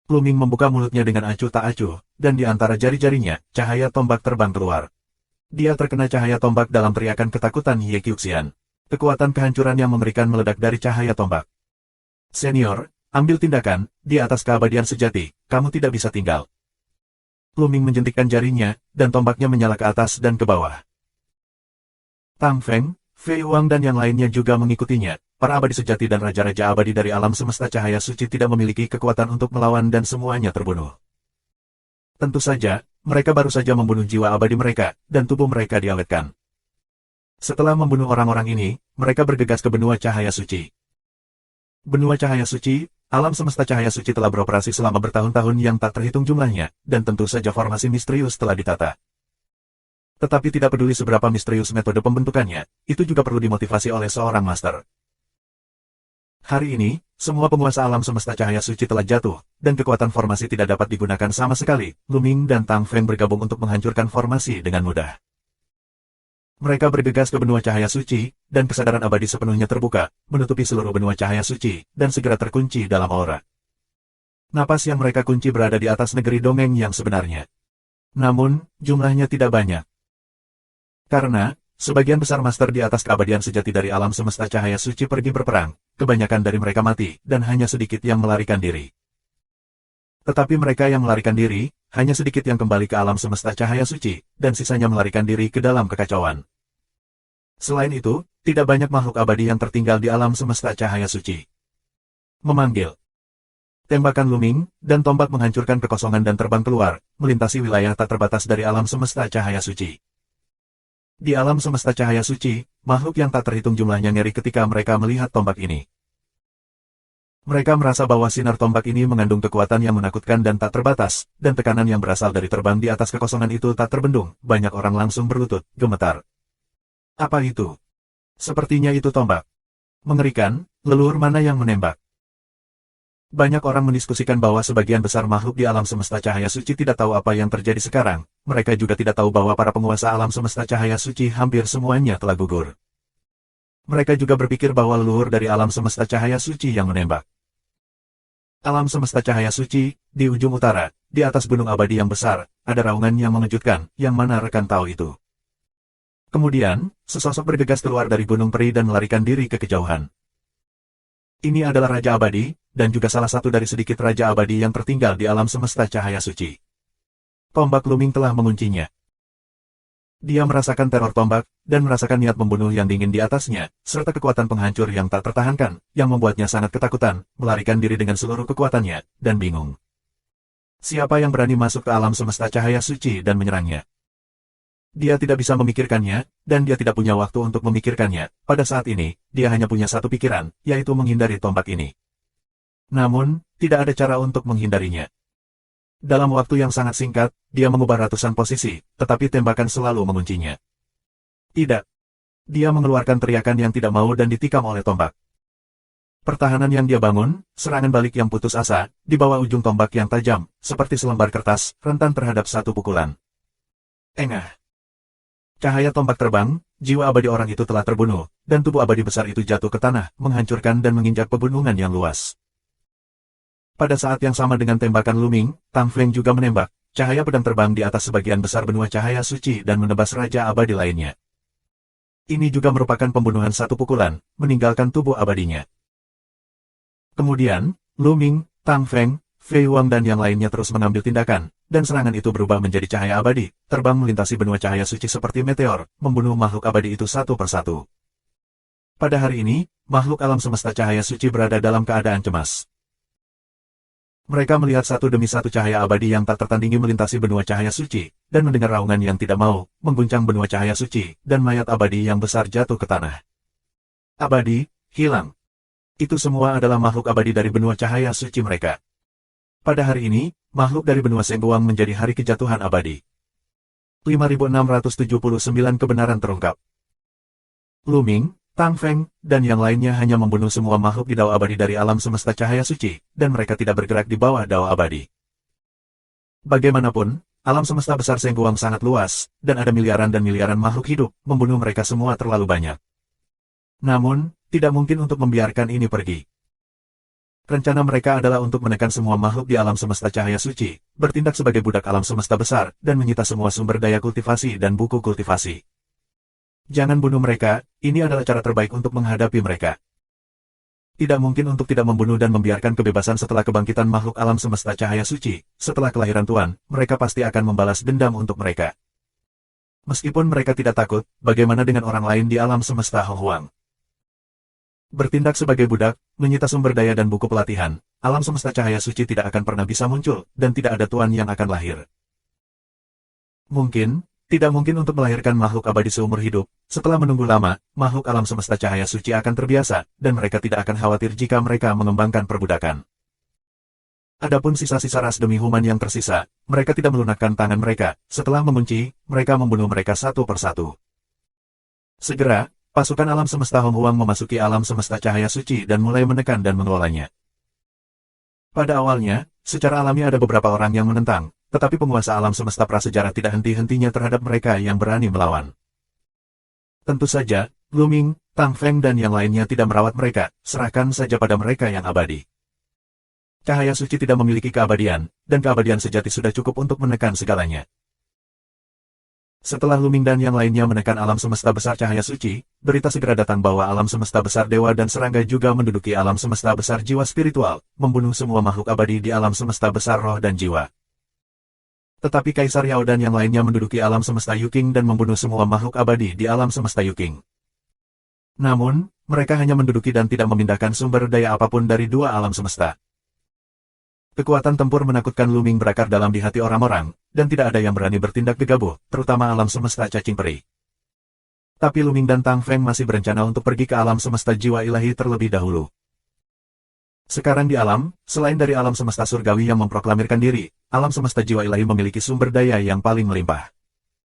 Lu Ming membuka mulutnya dengan acuh tak acuh, dan di antara jari-jarinya, cahaya tombak terbang keluar. Dia terkena cahaya tombak dalam teriakan ketakutan Ye Qiuxian. Kekuatan kehancuran yang mengerikan meledak dari cahaya tombak. Senior, ambil tindakan, di atas keabadian sejati, kamu tidak bisa tinggal. Lu Ming menjentikkan jarinya, dan tombaknya menyala ke atas dan ke bawah. Tang Feng, Fei Huang dan yang lainnya juga mengikutinya. Para abadi sejati dan raja-raja abadi dari alam semesta cahaya suci tidak memiliki kekuatan untuk melawan dan semuanya terbunuh. Tentu saja, mereka baru saja membunuh jiwa abadi mereka, dan tubuh mereka diawetkan. Setelah membunuh orang-orang ini, mereka bergegas ke benua cahaya suci. Benua cahaya suci, alam semesta cahaya suci telah beroperasi selama bertahun-tahun yang tak terhitung jumlahnya, dan tentu saja formasi misterius telah ditata. Tetapi tidak peduli seberapa misterius metode pembentukannya, itu juga perlu dimotivasi oleh seorang master. Hari ini, semua penguasa alam semesta cahaya suci telah jatuh, dan kekuatan formasi tidak dapat digunakan sama sekali. Lu Ming dan Tang Feng bergabung untuk menghancurkan formasi dengan mudah. Mereka bergegas ke benua cahaya suci, dan kesadaran abadi sepenuhnya terbuka, menutupi seluruh benua cahaya suci, dan segera terkunci dalam aura. Napas yang mereka kunci berada di atas negeri dongeng yang sebenarnya. Namun, jumlahnya tidak banyak. Karena, sebagian besar master di atas keabadian sejati dari alam semesta cahaya suci pergi berperang, kebanyakan dari mereka mati, dan hanya sedikit yang melarikan diri. Tetapi mereka yang melarikan diri, hanya sedikit yang kembali ke alam semesta cahaya suci, dan sisanya melarikan diri ke dalam kekacauan. Selain itu, tidak banyak makhluk abadi yang tertinggal di alam semesta cahaya suci. Memanggil. Tembakan Lu Ming, dan tombak menghancurkan kekosongan dan terbang keluar, melintasi wilayah tak terbatas dari alam semesta cahaya suci. Di alam semesta cahaya suci, makhluk yang tak terhitung jumlahnya ngeri ketika mereka melihat tombak ini. Mereka merasa bahwa sinar tombak ini mengandung kekuatan yang menakutkan dan tak terbatas, dan tekanan yang berasal dari terbang di atas kekosongan itu tak terbendung. Banyak orang langsung berlutut, gemetar. Apa itu? Sepertinya itu tombak. Mengerikan, leluhur mana yang menembak? Banyak orang mendiskusikan bahwa sebagian besar makhluk di alam semesta cahaya suci tidak tahu apa yang terjadi sekarang. Mereka juga tidak tahu bahwa para penguasa alam semesta cahaya suci hampir semuanya telah gugur. Mereka juga berpikir bahwa leluhur dari alam semesta cahaya suci yang menembak. Alam semesta cahaya suci, di ujung utara, di atas gunung abadi yang besar, ada raungan yang mengejutkan, yang mana rekan tahu itu. Kemudian, sesosok bergegas keluar dari gunung peri dan melarikan diri ke kejauhan. Ini adalah Raja Abadi, dan juga salah satu dari sedikit Raja Abadi yang tertinggal di alam semesta cahaya suci. Tombak Luming telah menguncinya. Dia merasakan teror tombak, dan merasakan niat membunuh yang dingin di atasnya, serta kekuatan penghancur yang tak tertahankan, yang membuatnya sangat ketakutan, melarikan diri dengan seluruh kekuatannya, dan bingung. Siapa yang berani masuk ke alam semesta cahaya suci dan menyerangnya? Dia tidak bisa memikirkannya, dan dia tidak punya waktu untuk memikirkannya. Pada saat ini, dia hanya punya satu pikiran, yaitu menghindari tombak ini. Namun, tidak ada cara untuk menghindarinya. Dalam waktu yang sangat singkat, dia mengubah ratusan posisi, tetapi tembakan selalu menguncinya. Tidak. Dia mengeluarkan teriakan yang tidak mau dan ditikam oleh tombak. Pertahanan yang dia bangun, serangan balik yang putus asa, di bawah ujung tombak yang tajam, seperti selembar kertas, rentan terhadap satu pukulan. Engah. Cahaya tombak terbang, jiwa abadi orang itu telah terbunuh, dan tubuh abadi besar itu jatuh ke tanah, menghancurkan dan menginjak pegunungan yang luas. Pada saat yang sama dengan tembakan Luming, Tang Feng juga menembak, cahaya pedang terbang di atas sebagian besar benua cahaya suci dan menebas Raja Abadi lainnya. Ini juga merupakan pembunuhan satu pukulan, meninggalkan tubuh abadinya. Kemudian, Luming, Tang Feng, Fei Wang dan yang lainnya terus mengambil tindakan, dan serangan itu berubah menjadi cahaya abadi, terbang melintasi benua cahaya suci seperti meteor, membunuh makhluk abadi itu satu persatu. Pada hari ini, makhluk alam semesta cahaya suci berada dalam keadaan cemas. Mereka melihat satu demi satu cahaya abadi yang tak tertandingi melintasi benua cahaya suci, dan mendengar raungan yang tidak mau, mengguncang benua cahaya suci, dan mayat abadi yang besar jatuh ke tanah. Abadi, hilang. Itu semua adalah makhluk abadi dari benua cahaya suci mereka. Pada hari ini, makhluk dari benua Sengguang menjadi hari kejatuhan abadi. 5679 kebenaran terungkap. Luming, Tang Feng, dan yang lainnya hanya membunuh semua makhluk di dao abadi dari alam semesta cahaya suci, dan mereka tidak bergerak di bawah dao abadi. Bagaimanapun, alam semesta besar Sengguang sangat luas, dan ada miliaran dan miliaran makhluk hidup, membunuh mereka semua terlalu banyak. Namun, tidak mungkin untuk membiarkan ini pergi. Rencana mereka adalah untuk menekan semua makhluk di alam semesta cahaya suci, bertindak sebagai budak alam semesta besar, dan menyita semua sumber daya kultivasi dan buku kultivasi. Jangan bunuh mereka, ini adalah cara terbaik untuk menghadapi mereka. Tidak mungkin untuk tidak membunuh dan membiarkan kebebasan setelah kebangkitan makhluk alam semesta cahaya suci. Setelah kelahiran Tuan, mereka pasti akan membalas dendam untuk mereka. Meskipun mereka tidak takut, bagaimana dengan orang lain di alam semesta Honghuang? Bertindak sebagai budak, menyita sumber daya dan buku pelatihan, alam semesta cahaya suci tidak akan pernah bisa muncul, dan tidak ada Tuan yang akan lahir. Mungkin, tidak mungkin untuk melahirkan makhluk abadi seumur hidup. Setelah menunggu lama, makhluk alam semesta cahaya suci akan terbiasa, dan mereka tidak akan khawatir jika mereka mengembangkan perbudakan. Adapun sisa-sisa ras demi human yang tersisa, mereka tidak melunakkan tangan mereka. Setelah mengunci, mereka membunuh mereka satu persatu. Segera, pasukan alam semesta Honghuang memasuki alam semesta cahaya suci dan mulai menekan dan mengelolanya. Pada awalnya, secara alami ada beberapa orang yang menentang, tetapi penguasa alam semesta prasejarah tidak henti-hentinya terhadap mereka yang berani melawan. Tentu saja, Luming, Tang Feng dan yang lainnya tidak merawat mereka, serahkan saja pada mereka yang abadi. Cahaya suci tidak memiliki keabadian, dan keabadian sejati sudah cukup untuk menekan segalanya. Setelah Luming dan yang lainnya menekan alam semesta besar cahaya suci, berita segera datang bahwa alam semesta besar dewa dan serangga juga menduduki alam semesta besar jiwa spiritual, membunuh semua makhluk abadi di alam semesta besar roh dan jiwa. Tetapi Kaisar Yao dan yang lainnya menduduki alam semesta Yuking dan membunuh semua makhluk abadi di alam semesta Yuking. Namun, mereka hanya menduduki dan tidak memindahkan sumber daya apapun dari dua alam semesta. Kekuatan tempur menakutkan Luming berakar dalam di hati orang-orang, dan tidak ada yang berani bertindak gegabah, terutama alam semesta cacing peri. Tapi Luming dan Tang Feng masih berencana untuk pergi ke alam semesta jiwa ilahi terlebih dahulu. Sekarang di alam, selain dari alam semesta surgawi yang memproklamirkan diri, alam semesta jiwa ilahi memiliki sumber daya yang paling melimpah.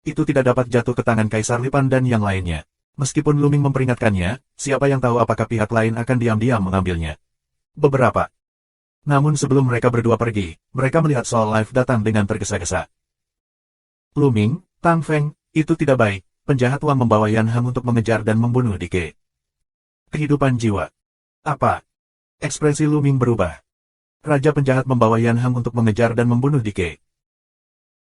Itu tidak dapat jatuh ke tangan Kaisar Lipan dan yang lainnya. Meskipun Luming memperingatkannya, siapa yang tahu apakah pihak lain akan diam-diam mengambilnya. Beberapa. Namun sebelum mereka berdua pergi, mereka melihat Soul Life datang dengan tergesa-gesa. Luming, Tang Feng, itu tidak baik. Penjahat uang membawa Yan Hang untuk mengejar dan membunuh Dike. Kehidupan jiwa. Apa? Ekspresi Luming berubah. Raja penjahat membawa Yan Hang untuk mengejar dan membunuh Dike.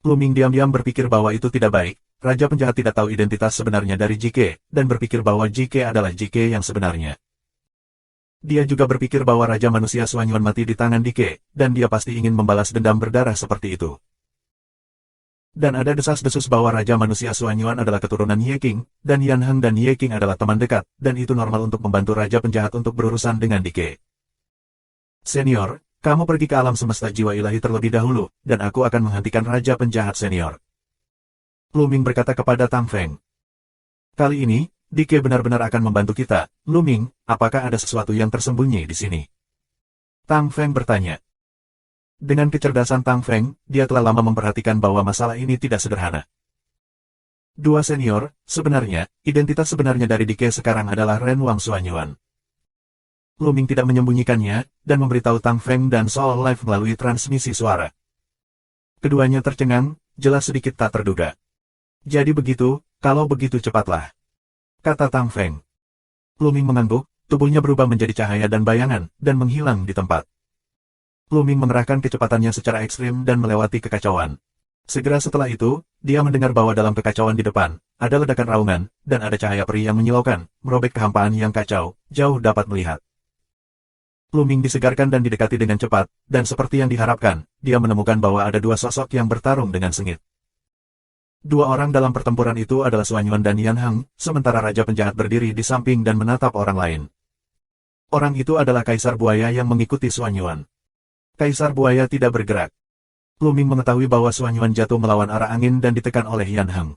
Luming diam-diam berpikir bahwa itu tidak baik. Raja penjahat tidak tahu identitas sebenarnya dari Jike, dan berpikir bahwa Jike adalah Jike yang sebenarnya. Dia juga berpikir bahwa Raja Manusia Suanyuan mati di tangan Dike, dan dia pasti ingin membalas dendam berdarah seperti itu. Dan ada desas-desus bahwa Raja Manusia Suanyuan adalah keturunan Ye King, dan Yan Hang dan Ye King adalah teman dekat, dan itu normal untuk membantu Raja Penjahat untuk berurusan dengan Dike. Senior, kamu pergi ke alam semesta jiwa ilahi terlebih dahulu, dan aku akan menghentikan Raja Penjahat Senior. Luming berkata kepada Tang Feng. Kali ini, Dike benar-benar akan membantu kita. Luming, apakah ada sesuatu yang tersembunyi di sini? Tang Feng bertanya. Dengan kecerdasan Tang Feng, dia telah lama memperhatikan bahwa masalah ini tidak sederhana. Dua senior, sebenarnya, identitas sebenarnya dari Dike sekarang adalah Ren Wang Suanyuan. Luming tidak menyembunyikannya, dan memberitahu Tang Feng dan Soul Life melalui transmisi suara. Keduanya tercengang, jelas sedikit tak terduga. Jadi begitu, kalau begitu cepatlah. Kata Tang Feng. Luming mengangguk, tubuhnya berubah menjadi cahaya dan bayangan, dan menghilang di tempat. Luming mengerahkan kecepatannya secara ekstrim dan melewati kekacauan. Segera setelah itu, dia mendengar bahwa dalam kekacauan di depan, ada ledakan raungan, dan ada cahaya peri yang menyilaukan, merobek kehampaan yang kacau, jauh dapat melihat. Luming disegarkan dan didekati dengan cepat, dan seperti yang diharapkan, dia menemukan bahwa ada dua sosok yang bertarung dengan sengit. Dua orang dalam pertempuran itu adalah Suanyuan dan Yan Hang, sementara Raja Penjahat berdiri di samping dan menatap orang lain. Orang itu adalah Kaisar Buaya yang mengikuti Suanyuan. Kaisar Buaya tidak bergerak. Luming mengetahui bahwa Suanyuan jatuh melawan arah angin dan ditekan oleh Yan Hang.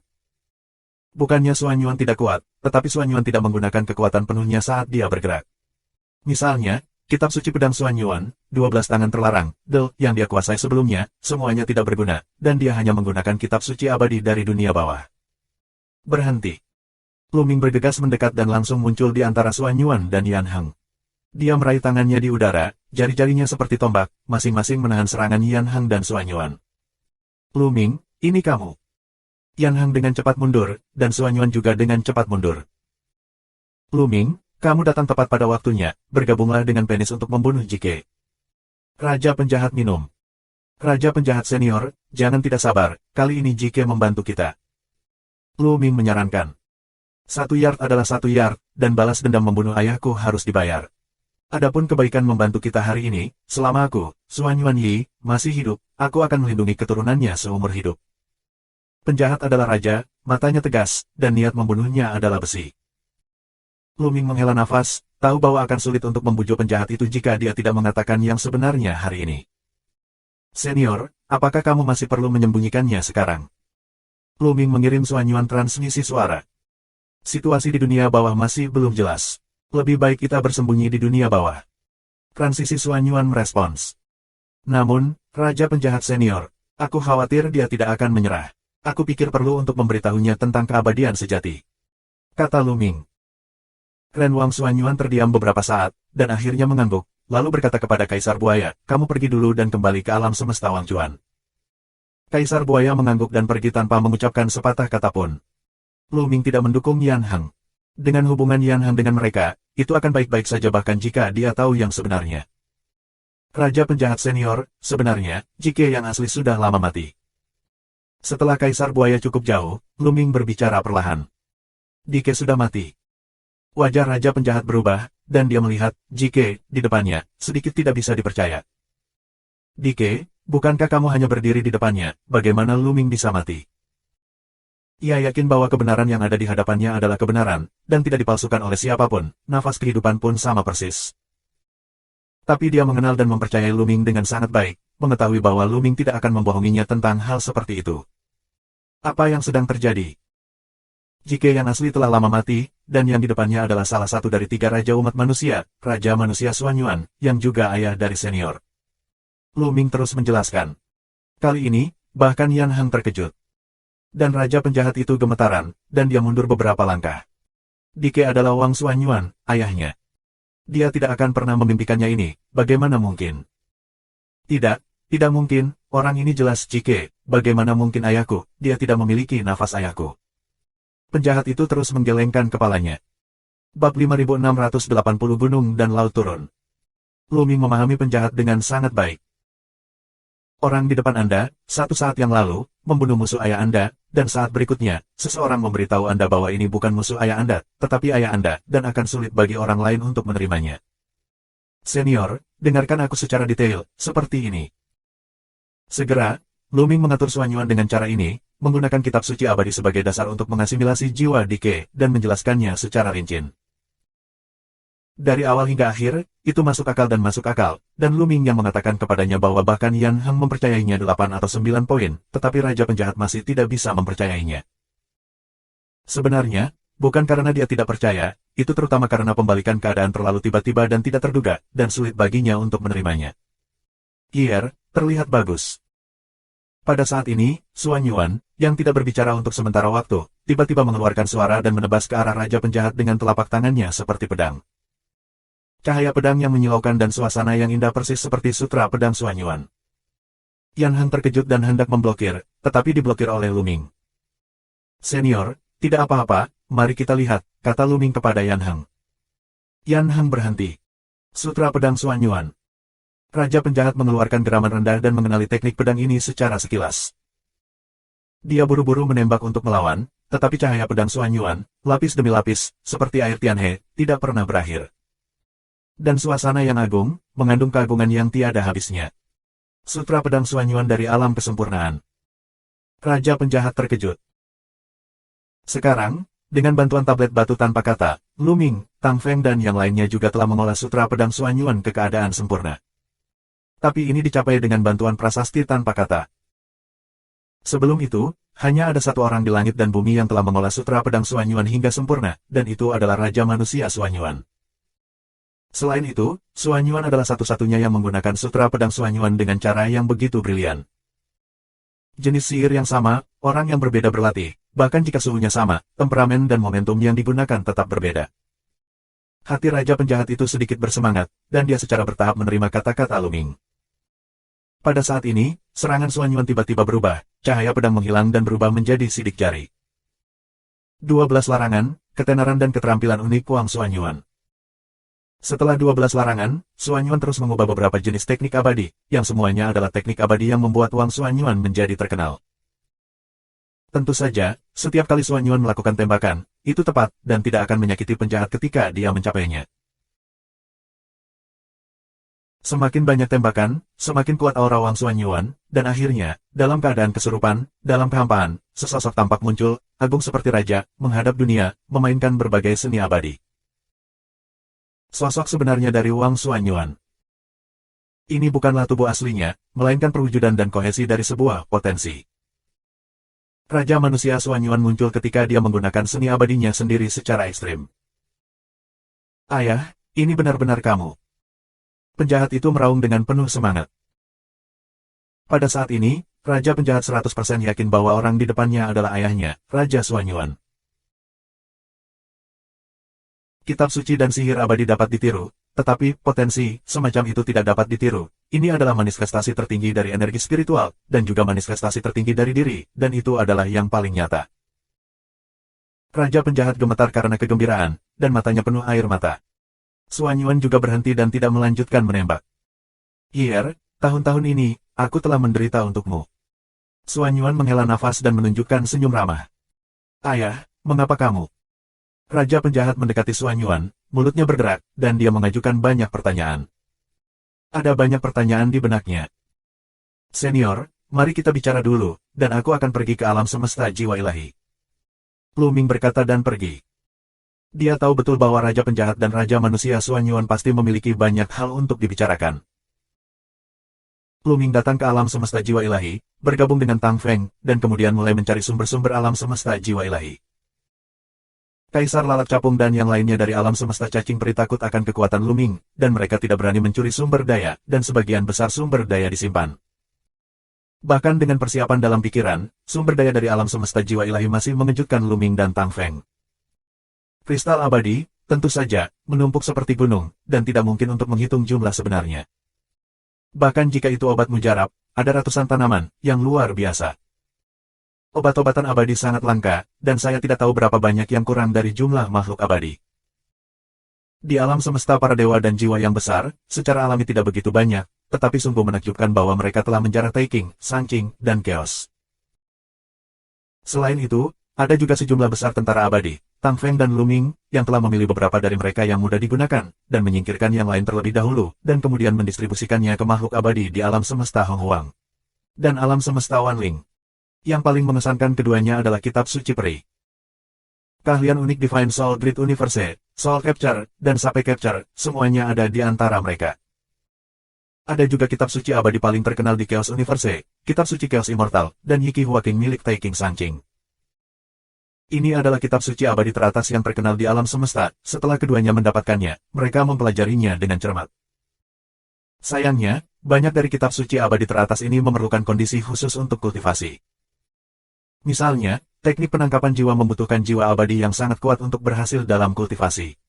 Bukannya Suanyuan tidak kuat, tetapi Suanyuan tidak menggunakan kekuatan penuhnya saat dia bergerak. Misalnya, Kitab Suci Pedang Suanyuan, 12 tangan terlarang, yang dia kuasai sebelumnya, semuanya tidak berguna, dan dia hanya menggunakan Kitab Suci Abadi dari dunia bawah. Berhenti. Luming bergegas mendekat dan langsung muncul di antara Suanyuan dan Yan Hang. Dia meraih tangannya di udara, jari-jarinya seperti tombak, masing-masing menahan serangan Yan Hang dan Suanyuan. Luming, ini kamu. Yan Hang dengan cepat mundur, dan Suanyuan juga dengan cepat mundur. Luming, kamu datang tepat pada waktunya, bergabunglah dengan Penis untuk membunuh Jike. Raja Penjahat minum. Raja Penjahat Senior, jangan tidak sabar, kali ini Jike membantu kita. Luming menyarankan. 1 yard adalah 1 yard, dan balas dendam membunuh ayahku harus dibayar. Adapun kebaikan membantu kita hari ini, selama aku, Suanyuan Yi, masih hidup, aku akan melindungi keturunannya seumur hidup. Penjahat adalah raja, matanya tegas, dan niat membunuhnya adalah besi. Luming menghela nafas, tahu bahwa akan sulit untuk membujuk penjahat itu jika dia tidak mengatakan yang sebenarnya hari ini. Senior, apakah kamu masih perlu menyembunyikannya sekarang? Luming mengirim Suanyuan transmisi suara. Situasi di dunia bawah masih belum jelas. Lebih baik kita bersembunyi di dunia bawah. Transisi Suanyuan merespons. Namun, Raja Penjahat Senior, aku khawatir dia tidak akan menyerah. Aku pikir perlu untuk memberitahunya tentang keabadian sejati. Kata Luming. Ren Wang Suanyuan terdiam beberapa saat, dan akhirnya mengangguk, lalu berkata kepada Kaisar Buaya, kamu pergi dulu dan kembali ke alam semesta Wang Chuan. Kaisar Buaya mengangguk dan pergi tanpa mengucapkan sepatah kata pun. Luming tidak mendukung Yan Hang. Dengan hubungan Yan Hang dengan mereka, itu akan baik-baik saja bahkan jika dia tahu yang sebenarnya. Raja Penjahat Senior, sebenarnya, Jike yang asli sudah lama mati. Setelah Kaisar Buaya cukup jauh, Luming berbicara perlahan. Dike sudah mati. Wajah Raja Penjahat berubah, dan dia melihat Jike di depannya, sedikit tidak bisa dipercaya. Dike, bukankah kamu hanya berdiri di depannya, bagaimana Luming bisa mati? Ia yakin bahwa kebenaran yang ada di hadapannya adalah kebenaran, dan tidak dipalsukan oleh siapapun, nafas kehidupan pun sama persis. Tapi dia mengenal dan mempercayai Luming dengan sangat baik, mengetahui bahwa Luming tidak akan membohonginya tentang hal seperti itu. Apa yang sedang terjadi? Jike yang asli telah lama mati, dan yang di depannya adalah salah satu dari 3 raja umat manusia, Raja Manusia Xuanyuan, yang juga ayah dari senior. Lu Ming terus menjelaskan. Kali ini, bahkan Yan Heng terkejut. Dan Raja Penjahat itu gemetaran, dan dia mundur beberapa langkah. Dike adalah Wang Xuanyuan, ayahnya. Dia tidak akan pernah memimpikannya ini, bagaimana mungkin? Tidak, tidak mungkin, orang ini jelas Jike, bagaimana mungkin ayahku, dia tidak memiliki nafas ayahku. Penjahat itu terus menggelengkan kepalanya. Bab 5680 Gunung dan Laut Turun. Lu Ming memahami penjahat dengan sangat baik. Orang di depan Anda, satu saat yang lalu, membunuh musuh ayah Anda, dan saat berikutnya, seseorang memberitahu Anda bahwa ini bukan musuh ayah Anda, tetapi ayah Anda, dan akan sulit bagi orang lain untuk menerimanya. Senior, dengarkan aku secara detail, seperti ini. Segera, Lu Ming mengatur Xuanyuan dengan cara ini, menggunakan kitab suci abadi sebagai dasar untuk mengasimilasi jiwa Dike, dan menjelaskannya secara rinci. Dari awal hingga akhir, itu masuk akal, dan Lu Ming yang mengatakan kepadanya bahwa bahkan Yan Heng mempercayainya 8 atau 9 poin, tetapi Raja Penjahat masih tidak bisa mempercayainya. Sebenarnya, bukan karena dia tidak percaya, itu terutama karena pembalikan keadaan terlalu tiba-tiba dan tidak terduga, dan sulit baginya untuk menerimanya. Terlihat bagus. Pada saat ini, Xuanyuan, yang tidak berbicara untuk sementara waktu, tiba-tiba mengeluarkan suara dan menebas ke arah Raja Penjahat dengan telapak tangannya seperti pedang. Cahaya pedang yang menyilaukan dan suasana yang indah persis seperti sutra pedang Xuanyuan. Yan Heng terkejut dan hendak memblokir, tetapi diblokir oleh Lu Ming. Senior, tidak apa-apa, mari kita lihat, kata Lu Ming kepada Yan Heng. Yan Heng berhenti. Sutra pedang Xuanyuan. Raja Penjahat mengeluarkan geraman rendah dan mengenali teknik pedang ini secara sekilas. Dia buru-buru menembak untuk melawan, tetapi cahaya pedang Xuanyuan, lapis demi lapis, seperti air Tianhe, tidak pernah berakhir. Dan suasana yang agung, mengandung keagungan yang tiada habisnya. Sutra pedang Xuanyuan dari alam kesempurnaan. Raja Penjahat terkejut. Sekarang, dengan bantuan tablet batu tanpa kata, Lu Ming, Tang Feng dan yang lainnya juga telah mengolah sutra pedang Xuanyuan ke keadaan sempurna. Tapi ini dicapai dengan bantuan prasasti tanpa kata. Sebelum itu, hanya ada satu orang di langit dan bumi yang telah mengolah sutra pedang Xuanyuan hingga sempurna, dan itu adalah Raja Manusia Xuanyuan. Selain itu, Xuanyuan adalah satu-satunya yang menggunakan sutra pedang Xuanyuan dengan cara yang begitu brilian. Jenis sihir yang sama, orang yang berbeda berlatih, bahkan jika suhunya sama, temperamen dan momentum yang digunakan tetap berbeda. Hati Raja Penjahat itu sedikit bersemangat, dan dia secara bertahap menerima kata-kata Lu Ming. Pada saat ini, serangan Xuanyuan tiba-tiba berubah, cahaya pedang menghilang dan berubah menjadi sidik jari. 12 larangan, ketenaran dan keterampilan unik Wang Xuanyuan. Setelah 12 larangan, Xuanyuan terus mengubah beberapa jenis teknik abadi, yang semuanya adalah teknik abadi yang membuat Wang Xuanyuan menjadi terkenal. Tentu saja, setiap kali Xuanyuan melakukan tembakan, itu tepat, dan tidak akan menyakiti penjahat ketika dia mencapainya. Semakin banyak tembakan, semakin kuat aura Wang Xuanyuan, dan akhirnya, dalam keadaan kesurupan, dalam kehampaan, sesosok tampak muncul, agung seperti raja, menghadap dunia, memainkan berbagai seni abadi. Sosok sebenarnya dari Wang Xuanyuan. Ini bukanlah tubuh aslinya, melainkan perwujudan dan kohesi dari sebuah potensi. Raja Manusia Xuanyuan muncul ketika dia menggunakan seni abadinya sendiri secara ekstrim. Ayah, ini benar-benar kamu. Penjahat itu meraung dengan penuh semangat. Pada saat ini, Raja Penjahat 100% yakin bahwa orang di depannya adalah ayahnya, Raja Xuanyuan. Kitab suci dan sihir abadi dapat ditiru, tetapi potensi semacam itu tidak dapat ditiru. Ini adalah manifestasi tertinggi dari energi spiritual, dan juga manifestasi tertinggi dari diri, dan itu adalah yang paling nyata. Raja Penjahat gemetar karena kegembiraan, dan matanya penuh air mata. Xuanyuan juga berhenti dan tidak melanjutkan menembak. Tahun-tahun ini, aku telah menderita untukmu. Xuanyuan menghela nafas dan menunjukkan senyum ramah. Ayah, mengapa kamu? Raja Penjahat mendekati Xuanyuan, mulutnya bergerak, dan dia mengajukan banyak pertanyaan. Ada banyak pertanyaan di benaknya. Senior, mari kita bicara dulu, dan aku akan pergi ke alam semesta jiwa ilahi. Lu Ming berkata dan pergi. Dia tahu betul bahwa Raja Penjahat dan Raja Manusia Xuanyuan pasti memiliki banyak hal untuk dibicarakan. Lu Ming datang ke alam semesta jiwa ilahi, bergabung dengan Tang Feng, dan kemudian mulai mencari sumber-sumber alam semesta jiwa ilahi. Kaisar lalat capung dan yang lainnya dari alam semesta cacing peri takut akan kekuatan Luming, dan mereka tidak berani mencuri sumber daya, dan sebagian besar sumber daya disimpan. Bahkan dengan persiapan dalam pikiran, sumber daya dari alam semesta jiwa ilahi masih mengejutkan Luming dan Tang Feng. Kristal abadi, tentu saja, menumpuk seperti gunung, dan tidak mungkin untuk menghitung jumlah sebenarnya. Bahkan jika itu obat mujarab, ada ratusan tanaman, yang luar biasa. Obat-obatan abadi sangat langka, dan saya tidak tahu berapa banyak yang kurang dari jumlah makhluk abadi. Di alam semesta para dewa dan jiwa yang besar, secara alami tidak begitu banyak, tetapi sungguh menakjubkan bahwa mereka telah menjarah Taking, Sanqing, dan Chaos. Selain itu, ada juga sejumlah besar tentara abadi, Tang Feng dan Luming, yang telah memilih beberapa dari mereka yang mudah digunakan, dan menyingkirkan yang lain terlebih dahulu, dan kemudian mendistribusikannya ke makhluk abadi di alam semesta Hong Huang dan alam semesta Wanling. Yang paling mengesankan keduanya adalah Kitab Suci Peri. Keahlian unik Divine Soul Grid Universe, Soul Capture, dan Sape Capture, semuanya ada di antara mereka. Ada juga Kitab Suci Abadi paling terkenal di Chaos Universe, Kitab Suci Chaos Immortal, dan Yiki Huaking milik Taking Sanqing. Ini adalah Kitab Suci Abadi teratas yang terkenal di alam semesta. Setelah keduanya mendapatkannya, mereka mempelajarinya dengan cermat. Sayangnya, banyak dari Kitab Suci Abadi teratas ini memerlukan kondisi khusus untuk kultivasi. Misalnya, teknik penangkapan jiwa membutuhkan jiwa abadi yang sangat kuat untuk berhasil dalam kultivasi.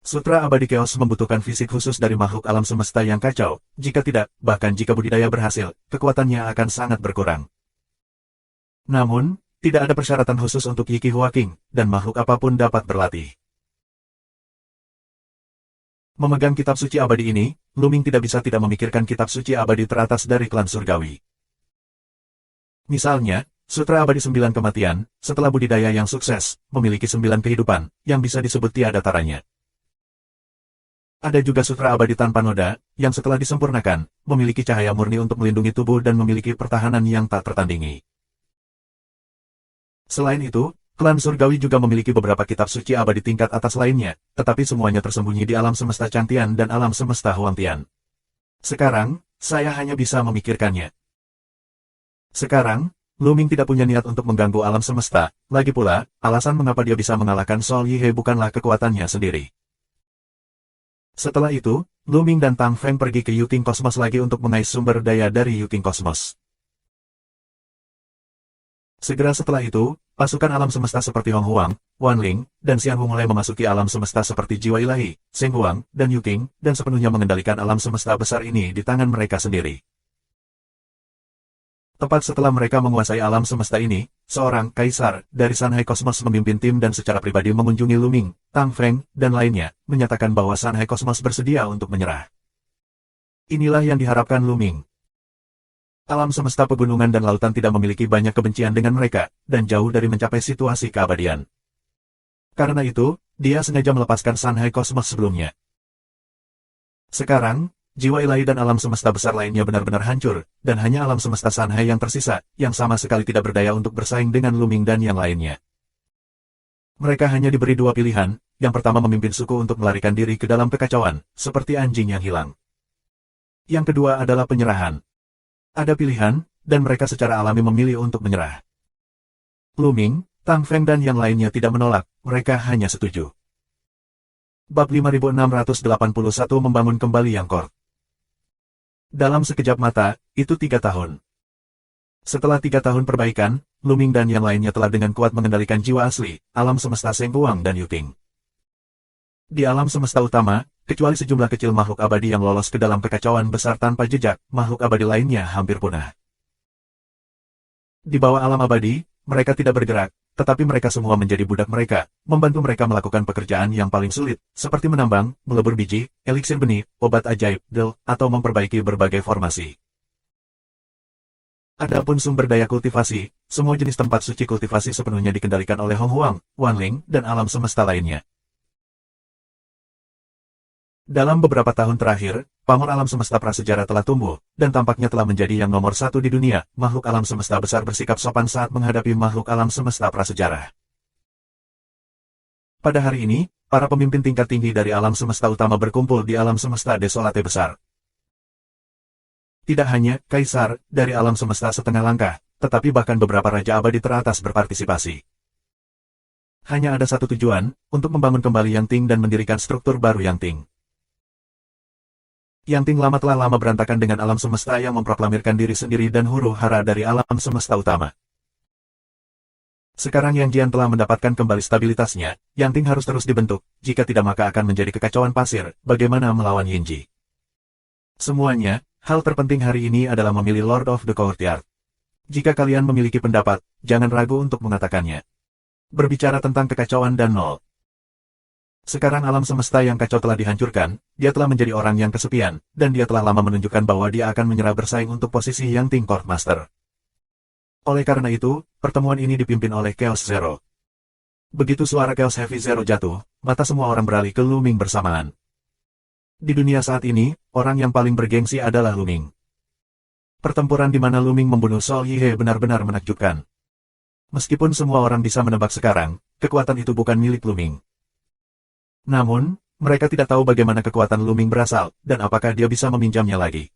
Sutra Abadi Chaos membutuhkan fisik khusus dari makhluk alam semesta yang kacau, jika tidak, bahkan jika budidaya berhasil, kekuatannya akan sangat berkurang. Namun, tidak ada persyaratan khusus untuk Yiki Huaking, dan makhluk apapun dapat berlatih. Memegang kitab suci abadi ini, Luming tidak bisa tidak memikirkan kitab suci abadi teratas dari klan surgawi. Misalnya, Sutra Abadi 9 Kematian, setelah budidaya yang sukses, memiliki 9 kehidupan, yang bisa disebut tiada taranya. Ada juga Sutra Abadi Tanpa Noda, yang setelah disempurnakan, memiliki cahaya murni untuk melindungi tubuh dan memiliki pertahanan yang tak tertandingi. Selain itu, klan surgawi juga memiliki beberapa kitab suci abadi tingkat atas lainnya, tetapi semuanya tersembunyi di alam semesta Changtian dan alam semesta Huangtian. Sekarang, saya hanya bisa memikirkannya. Sekarang, Luming tidak punya niat untuk mengganggu alam semesta, lagi pula, alasan mengapa dia bisa mengalahkan Sol Yihe bukanlah kekuatannya sendiri. Setelah itu, Luming dan Tang Feng pergi ke Yuking Cosmos lagi untuk mengais sumber daya dari Yuking Cosmos. Segera setelah itu, pasukan alam semesta seperti Hong Huang, Wanling, dan Xianhu mulai memasuki alam semesta seperti Jiwa Ilahi, Seng Huang, dan Yuking, dan sepenuhnya mengendalikan alam semesta besar ini di tangan mereka sendiri. Tepat setelah mereka menguasai alam semesta ini, seorang kaisar dari Sanhai Cosmos memimpin tim dan secara pribadi mengunjungi Luming, Tang Feng, dan lainnya, menyatakan bahwa Sanhai Cosmos bersedia untuk menyerah. Inilah yang diharapkan Luming. Alam semesta pegunungan dan lautan tidak memiliki banyak kebencian dengan mereka, dan jauh dari mencapai situasi keabadian. Karena itu, dia sengaja melepaskan Sanhai Cosmos sebelumnya. Sekarang, jiwa ilahi dan alam semesta besar lainnya benar-benar hancur, dan hanya alam semesta Sanhai yang tersisa, yang sama sekali tidak berdaya untuk bersaing dengan Luming dan yang lainnya. Mereka hanya diberi dua pilihan, yang pertama memimpin suku untuk melarikan diri ke dalam kekacauan, seperti anjing yang hilang. Yang kedua adalah penyerahan. Ada pilihan, dan mereka secara alami memilih untuk menyerah. Luming, Tang Feng dan yang lainnya tidak menolak, mereka hanya setuju. Bab 5681 membangun kembali Yangkor. Dalam sekejap mata, itu 3 tahun. Setelah 3 tahun perbaikan, Luming dan yang lainnya telah dengan kuat mengendalikan jiwa asli, alam semesta Seng Huang dan Yuking. Di alam semesta utama, kecuali sejumlah kecil makhluk abadi yang lolos ke dalam kekacauan besar tanpa jejak, makhluk abadi lainnya hampir punah. Di bawah alam abadi, mereka tidak bergerak, tetapi mereka semua menjadi budak mereka, membantu mereka melakukan pekerjaan yang paling sulit, seperti menambang, melebur biji, eliksir benih, obat ajaib, del, atau memperbaiki berbagai formasi. Adapun sumber daya kultivasi, semua jenis tempat suci kultivasi sepenuhnya dikendalikan oleh Hong Huang, Wanling, dan alam semesta lainnya. Dalam beberapa tahun terakhir, pamor alam semesta prasejarah telah tumbuh, dan tampaknya telah menjadi yang nomor 1 di dunia. Makhluk alam semesta besar bersikap sopan saat menghadapi makhluk alam semesta prasejarah. Pada hari ini, para pemimpin tingkat tinggi dari alam semesta utama berkumpul di alam semesta desolate besar. Tidak hanya kaisar dari alam semesta setengah langkah, tetapi bahkan beberapa raja abadi teratas berpartisipasi. hanya ada satu tujuan, untuk membangun kembali Yang Ting dan mendirikan struktur baru Yang Ting. Yang Ting lama telah lama berantakan dengan alam semesta yang memproklamirkan diri sendiri dan huru-hara dari alam semesta utama. Sekarang Yang Jian telah mendapatkan kembali stabilitasnya, Yang Ting harus terus dibentuk, jika tidak maka akan menjadi kekacauan pasir, bagaimana melawan Yinji. Semuanya, hal terpenting hari ini adalah memilih Lord of the Courtyard. Jika kalian memiliki pendapat, jangan ragu untuk mengatakannya. Berbicara tentang kekacauan dan nol. Sekarang alam semesta yang kacau telah dihancurkan, dia telah menjadi orang yang kesepian, dan dia telah lama menunjukkan bahwa dia akan menyerah bersaing untuk posisi Yang Ting Court Master. Oleh karena itu, pertemuan ini dipimpin oleh Chaos Zero. Begitu suara Chaos Heavy Zero jatuh, mata semua orang beralih ke Lu Ming bersamaan. Di dunia saat ini, orang yang paling bergengsi adalah Lu Ming. Pertempuran di mana Lu Ming membunuh Sol Yihe benar-benar menakjubkan. Meskipun semua orang bisa menebak sekarang, kekuatan itu bukan milik Lu Ming. Namun, mereka tidak tahu bagaimana kekuatan Lu Ming berasal, dan apakah dia bisa meminjamnya lagi.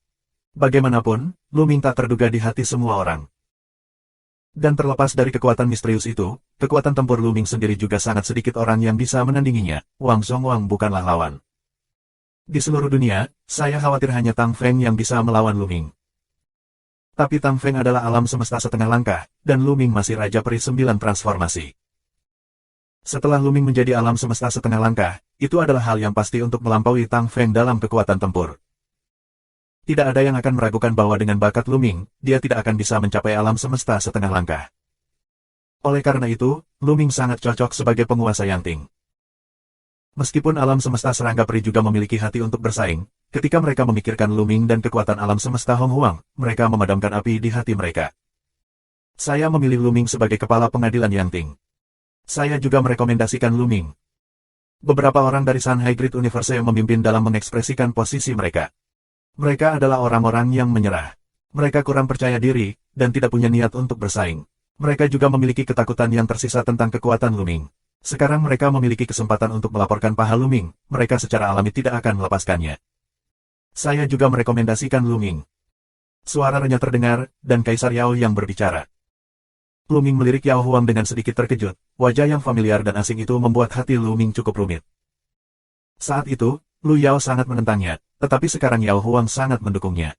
Bagaimanapun, Lu Ming tak terduga di hati semua orang. Dan terlepas dari kekuatan misterius itu, kekuatan tempur Lu Ming sendiri juga sangat sedikit orang yang bisa menandinginya. Wang Zhongwang bukanlah lawan. Di seluruh dunia, saya khawatir hanya Tang Feng yang bisa melawan Lu Ming. Tapi Tang Feng adalah alam semesta setengah langkah, dan Lu Ming masih Raja Peri 9 transformasi. Setelah Lu Ming menjadi alam semesta setengah langkah, itu adalah hal yang pasti untuk melampaui Tang Feng dalam kekuatan tempur. Tidak ada yang akan meragukan bahwa dengan bakat Lu Ming, dia tidak akan bisa mencapai alam semesta setengah langkah. Oleh karena itu, Lu Ming sangat cocok sebagai penguasa Yang Ting. Meskipun alam semesta serangga peri juga memiliki hati untuk bersaing, ketika mereka memikirkan Lu Ming dan kekuatan alam semesta Hong Huang, mereka memadamkan api di hati mereka. Saya memilih Lu Ming sebagai kepala pengadilan Yang Ting. Saya juga merekomendasikan Lu Ming. Beberapa orang dari Shanghai Great Universe yang memimpin dalam mengekspresikan posisi mereka. Mereka adalah orang-orang yang menyerah. Mereka kurang percaya diri, dan tidak punya niat untuk bersaing. Mereka juga memiliki ketakutan yang tersisa tentang kekuatan Lu Ming. Sekarang mereka memiliki kesempatan untuk melaporkan paha Lu Ming, mereka secara alami tidak akan melepaskannya. Saya juga merekomendasikan Lu Ming. Suara renyah terdengar, dan Kaisar Yao yang berbicara. Lu Ming melirik Yao Huang dengan sedikit terkejut, wajah yang familiar dan asing itu membuat hati Lu Ming cukup rumit. Saat itu, Lu Yao sangat menentangnya, tetapi sekarang Yao Huang sangat mendukungnya.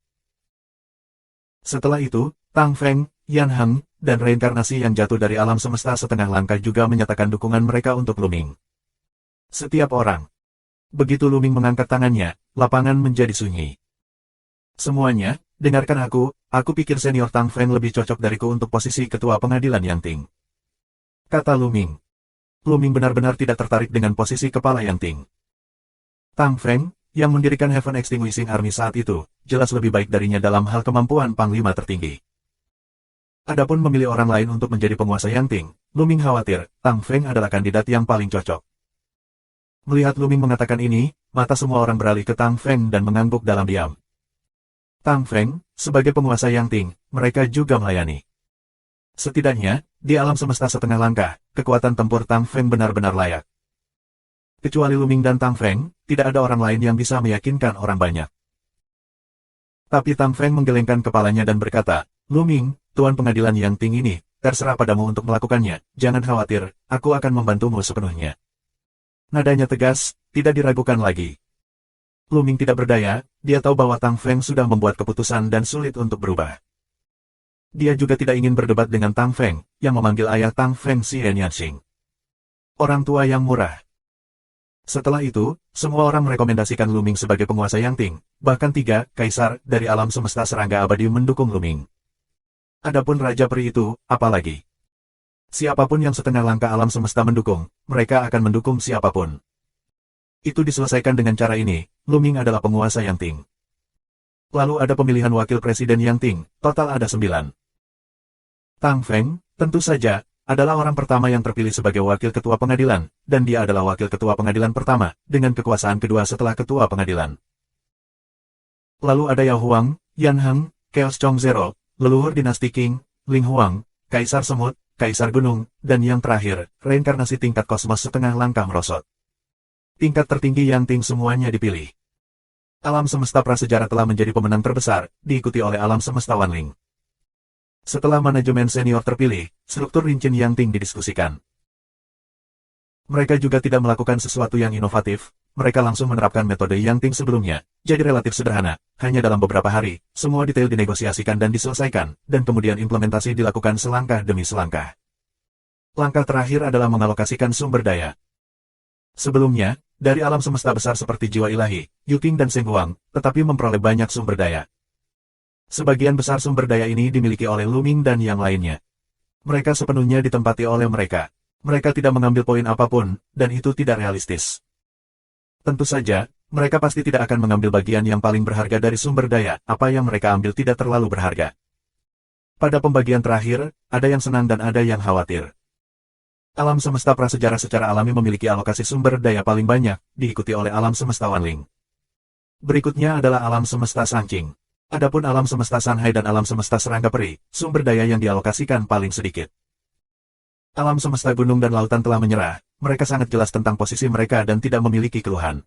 Setelah itu, Tang Feng, Yan Heng, dan reinkarnasi yang jatuh dari alam semesta setengah langkah juga menyatakan dukungan mereka untuk Lu Ming. Setiap orang. Begitu Lu Ming mengangkat tangannya, lapangan menjadi sunyi. Semuanya, dengarkan aku pikir senior Tang Feng lebih cocok dariku untuk posisi ketua pengadilan Yang Ting. Kata Lu Ming. Lu Ming benar-benar tidak tertarik dengan posisi kepala Yang Ting. Tang Feng, yang mendirikan Heaven Extinguishing Army saat itu, jelas lebih baik darinya dalam hal kemampuan panglima tertinggi. Adapun memilih orang lain untuk menjadi penguasa Yang Ting, Lu Ming khawatir, Tang Feng adalah kandidat yang paling cocok. Melihat Lu Ming mengatakan ini, mata semua orang beralih ke Tang Feng dan mengangguk dalam diam. Tang Feng, sebagai penguasa Yang Ting, mereka juga melayani. Setidaknya, di alam semesta setengah langkah, kekuatan tempur Tang Feng benar-benar layak. Kecuali Lu Ming dan Tang Feng, tidak ada orang lain yang bisa meyakinkan orang banyak. Tapi Tang Feng menggelengkan kepalanya dan berkata, Lu Ming, Tuan Pengadilan Yang Ting ini, terserah padamu untuk melakukannya, jangan khawatir, aku akan membantumu sepenuhnya. Nadanya tegas, tidak diragukan lagi. Lu Ming tidak berdaya, dia tahu bahwa Tang Feng sudah membuat keputusan dan sulit untuk berubah. Dia juga tidak ingin berdebat dengan Tang Feng, yang memanggil ayah Tang Feng Xian Yanxing. Orang tua yang murah. Setelah itu, semua orang merekomendasikan Lu Ming sebagai penguasa Yang Ting, bahkan 3 kaisar dari alam semesta serangga abadi mendukung Lu Ming. Adapun Raja Peri itu, apalagi? Siapapun yang setengah langkah alam semesta mendukung, mereka akan mendukung siapapun. Itu diselesaikan dengan cara ini, Lu Ming adalah penguasa Yang Ting. Lalu ada pemilihan wakil presiden Yang Ting, total ada 9. Tang Feng, tentu saja, adalah orang pertama yang terpilih sebagai wakil ketua pengadilan, dan dia adalah wakil ketua pengadilan pertama, dengan kekuasaan kedua setelah ketua pengadilan. Lalu ada Yao Huang, Yan Heng, Chaos Chong Zero, leluhur dinasti Qing, Ling Huang, Kaisar Semut, Kaisar Gunung, dan yang terakhir, reinkarnasi tingkat kosmos setengah langkah merosot. Tingkat tertinggi Yang Ting semuanya dipilih. Alam semesta prasejarah telah menjadi pemenang terbesar, diikuti oleh alam semesta Wanling. Setelah manajemen senior terpilih, struktur Rinchen Yang Ting didiskusikan. Mereka juga tidak melakukan sesuatu yang inovatif, mereka langsung menerapkan metode Yang Ting sebelumnya, jadi relatif sederhana, hanya dalam beberapa hari, semua detail dinegosiasikan dan diselesaikan, dan kemudian implementasi dilakukan selangkah demi selangkah. Langkah terakhir adalah mengalokasikan sumber daya. Sebelumnya, dari alam semesta besar seperti jiwa ilahi, Yuking dan Seng Huang, tetapi memperoleh banyak sumber daya. Sebagian besar sumber daya ini dimiliki oleh Lu Ming dan yang lainnya. Mereka sepenuhnya ditempati oleh mereka. Mereka tidak mengambil poin apapun, dan itu tidak realistis. Tentu saja, mereka pasti tidak akan mengambil bagian yang paling berharga dari sumber daya, apa yang mereka ambil tidak terlalu berharga. Pada pembagian terakhir, ada yang senang dan ada yang khawatir. Alam semesta prasejarah secara alami memiliki alokasi sumber daya paling banyak, diikuti oleh alam semesta Wanling. Berikutnya adalah alam semesta Sangqing. Adapun alam semesta Sanhai dan alam semesta Serangga Peri, sumber daya yang dialokasikan paling sedikit. Alam semesta gunung dan lautan telah menyerah, mereka sangat jelas tentang posisi mereka dan tidak memiliki keluhan.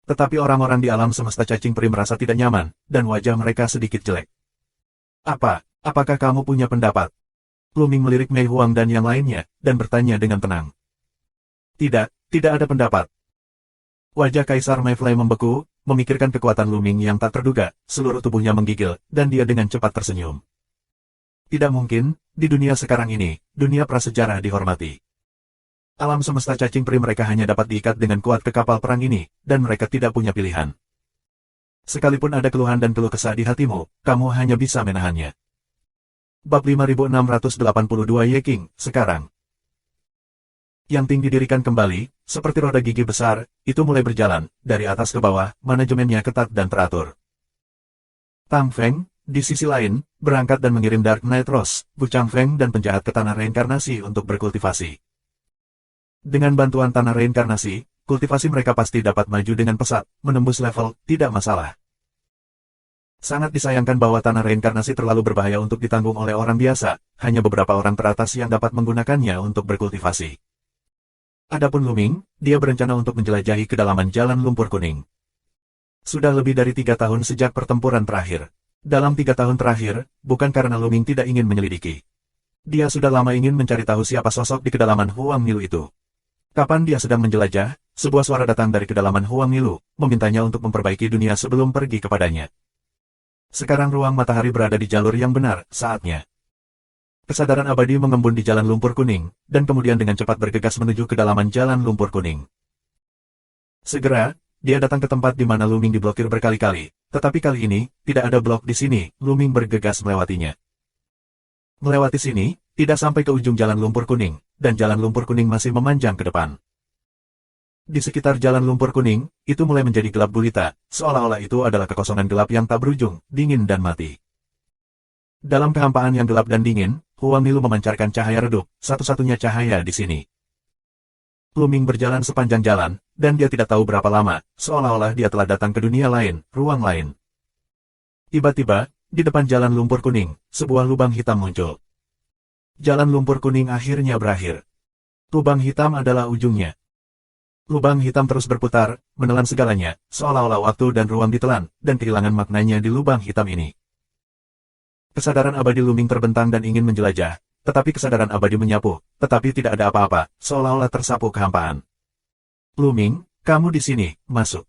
Tetapi orang-orang di alam semesta cacing peri merasa tidak nyaman, dan wajah mereka sedikit jelek. Apakah kamu punya pendapat? Lu Ming melirik Mei Huang dan yang lainnya, dan bertanya dengan tenang. Tidak ada pendapat. Wajah Kaisar Mei Fly membeku, memikirkan kekuatan Lu Ming yang tak terduga, seluruh tubuhnya menggigil, dan dia dengan cepat tersenyum. Tidak mungkin, di dunia sekarang ini, dunia prasejarah dihormati. Alam semesta cacing peri mereka hanya dapat diikat dengan kuat ke kapal perang ini, dan mereka tidak punya pilihan. Sekalipun ada keluhan dan keluh kesah di hatimu, kamu hanya bisa menahannya. Bab 5682 Yeking, sekarang. Yang Ting didirikan kembali, seperti roda gigi besar, itu mulai berjalan, dari atas ke bawah, manajemennya ketat dan teratur. Tang Feng, di sisi lain, berangkat dan mengirim Dark Knight Rose, Bu Chang Feng dan penjahat ke tanah reinkarnasi untuk berkultivasi. Dengan bantuan tanah reinkarnasi, kultivasi mereka pasti dapat maju dengan pesat, menembus level, tidak masalah. Sangat disayangkan bahwa tanah reinkarnasi terlalu berbahaya untuk ditanggung oleh orang biasa, hanya beberapa orang teratas yang dapat menggunakannya untuk berkultivasi. Adapun Lu Ming, dia berencana untuk menjelajahi kedalaman jalan lumpur kuning. Sudah lebih dari 3 tahun sejak pertempuran terakhir. Dalam 3 tahun terakhir, bukan karena Lu Ming tidak ingin menyelidiki. Dia sudah lama ingin mencari tahu siapa sosok di kedalaman Huang Nilu itu. Kapan dia sedang menjelajah, sebuah suara datang dari kedalaman Huang Nilu, memintanya untuk memperbaiki dunia sebelum pergi kepadanya. Sekarang ruang matahari berada di jalur yang benar, saatnya. Kesadaran abadi mengembun di jalan lumpur kuning, dan kemudian dengan cepat bergegas menuju kedalaman jalan lumpur kuning. Segera, dia datang ke tempat di mana Lu Ming diblokir berkali-kali, tetapi kali ini, tidak ada blok di sini, Lu Ming bergegas melewatinya. Melewati sini, tidak sampai ke ujung jalan lumpur kuning, dan jalan lumpur kuning masih memanjang ke depan. Di sekitar jalan lumpur kuning, itu mulai menjadi gelap gulita, seolah-olah itu adalah kekosongan gelap yang tak berujung, dingin dan mati. Dalam kehampaan yang gelap dan dingin, Huang Nilu memancarkan cahaya redup, satu-satunya cahaya di sini. Lu Ming berjalan sepanjang jalan, dan dia tidak tahu berapa lama, seolah-olah dia telah datang ke dunia lain, ruang lain. Tiba-tiba, di depan jalan lumpur kuning, sebuah lubang hitam muncul. Jalan lumpur kuning akhirnya berakhir. Lubang hitam adalah ujungnya. Lubang hitam terus berputar, menelan segalanya, seolah-olah waktu dan ruang ditelan, dan kehilangan maknanya di lubang hitam ini. Kesadaran abadi Lu Ming terbentang dan ingin menjelajah, tetapi kesadaran abadi menyapu, tetapi tidak ada apa-apa, seolah-olah tersapu kehampaan. Lu Ming, kamu di sini, masuk.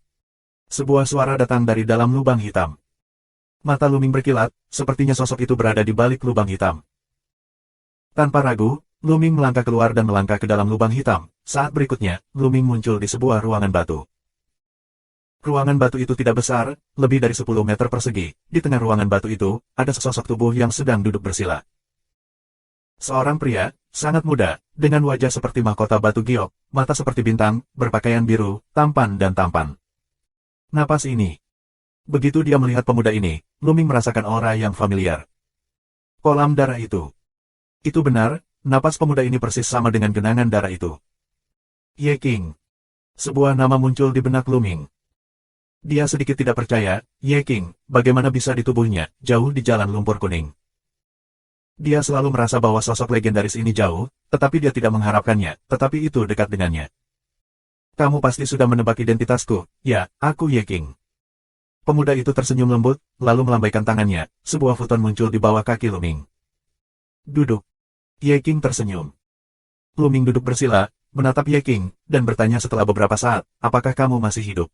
Sebuah suara datang dari dalam lubang hitam. Mata Lu Ming berkilat, sepertinya sosok itu berada di balik lubang hitam. Tanpa ragu, Lu Ming melangkah keluar dan melangkah ke dalam lubang hitam. Saat berikutnya, Lu Ming muncul di sebuah ruangan batu. Ruangan batu itu tidak besar, lebih dari 10 meter persegi. Di tengah ruangan batu itu, ada sesosok tubuh yang sedang duduk bersila. Seorang pria, sangat muda, dengan wajah seperti mahkota batu giok, mata seperti bintang, berpakaian biru, tampan dan tampan. Napas ini. Begitu dia melihat pemuda ini, Lu Ming merasakan aura yang familiar. Kolam darah itu. Itu benar, napas pemuda ini persis sama dengan genangan darah itu. Yeking. Sebuah nama muncul di benak Lu Ming. Dia sedikit tidak percaya, Yeking, bagaimana bisa di tubuhnya, jauh di jalan lumpur kuning. Dia selalu merasa bahwa sosok legendaris ini jauh, tetapi dia tidak mengharapkannya, tetapi itu dekat dengannya. Kamu pasti sudah menebak identitasku, ya, aku Yeking. Pemuda itu tersenyum lembut, lalu melambaikan tangannya, sebuah futon muncul di bawah kaki Lu Ming. Duduk. Yeking tersenyum. Lu Ming duduk bersila, menatap Ye Qing, dan bertanya setelah beberapa saat, apakah kamu masih hidup?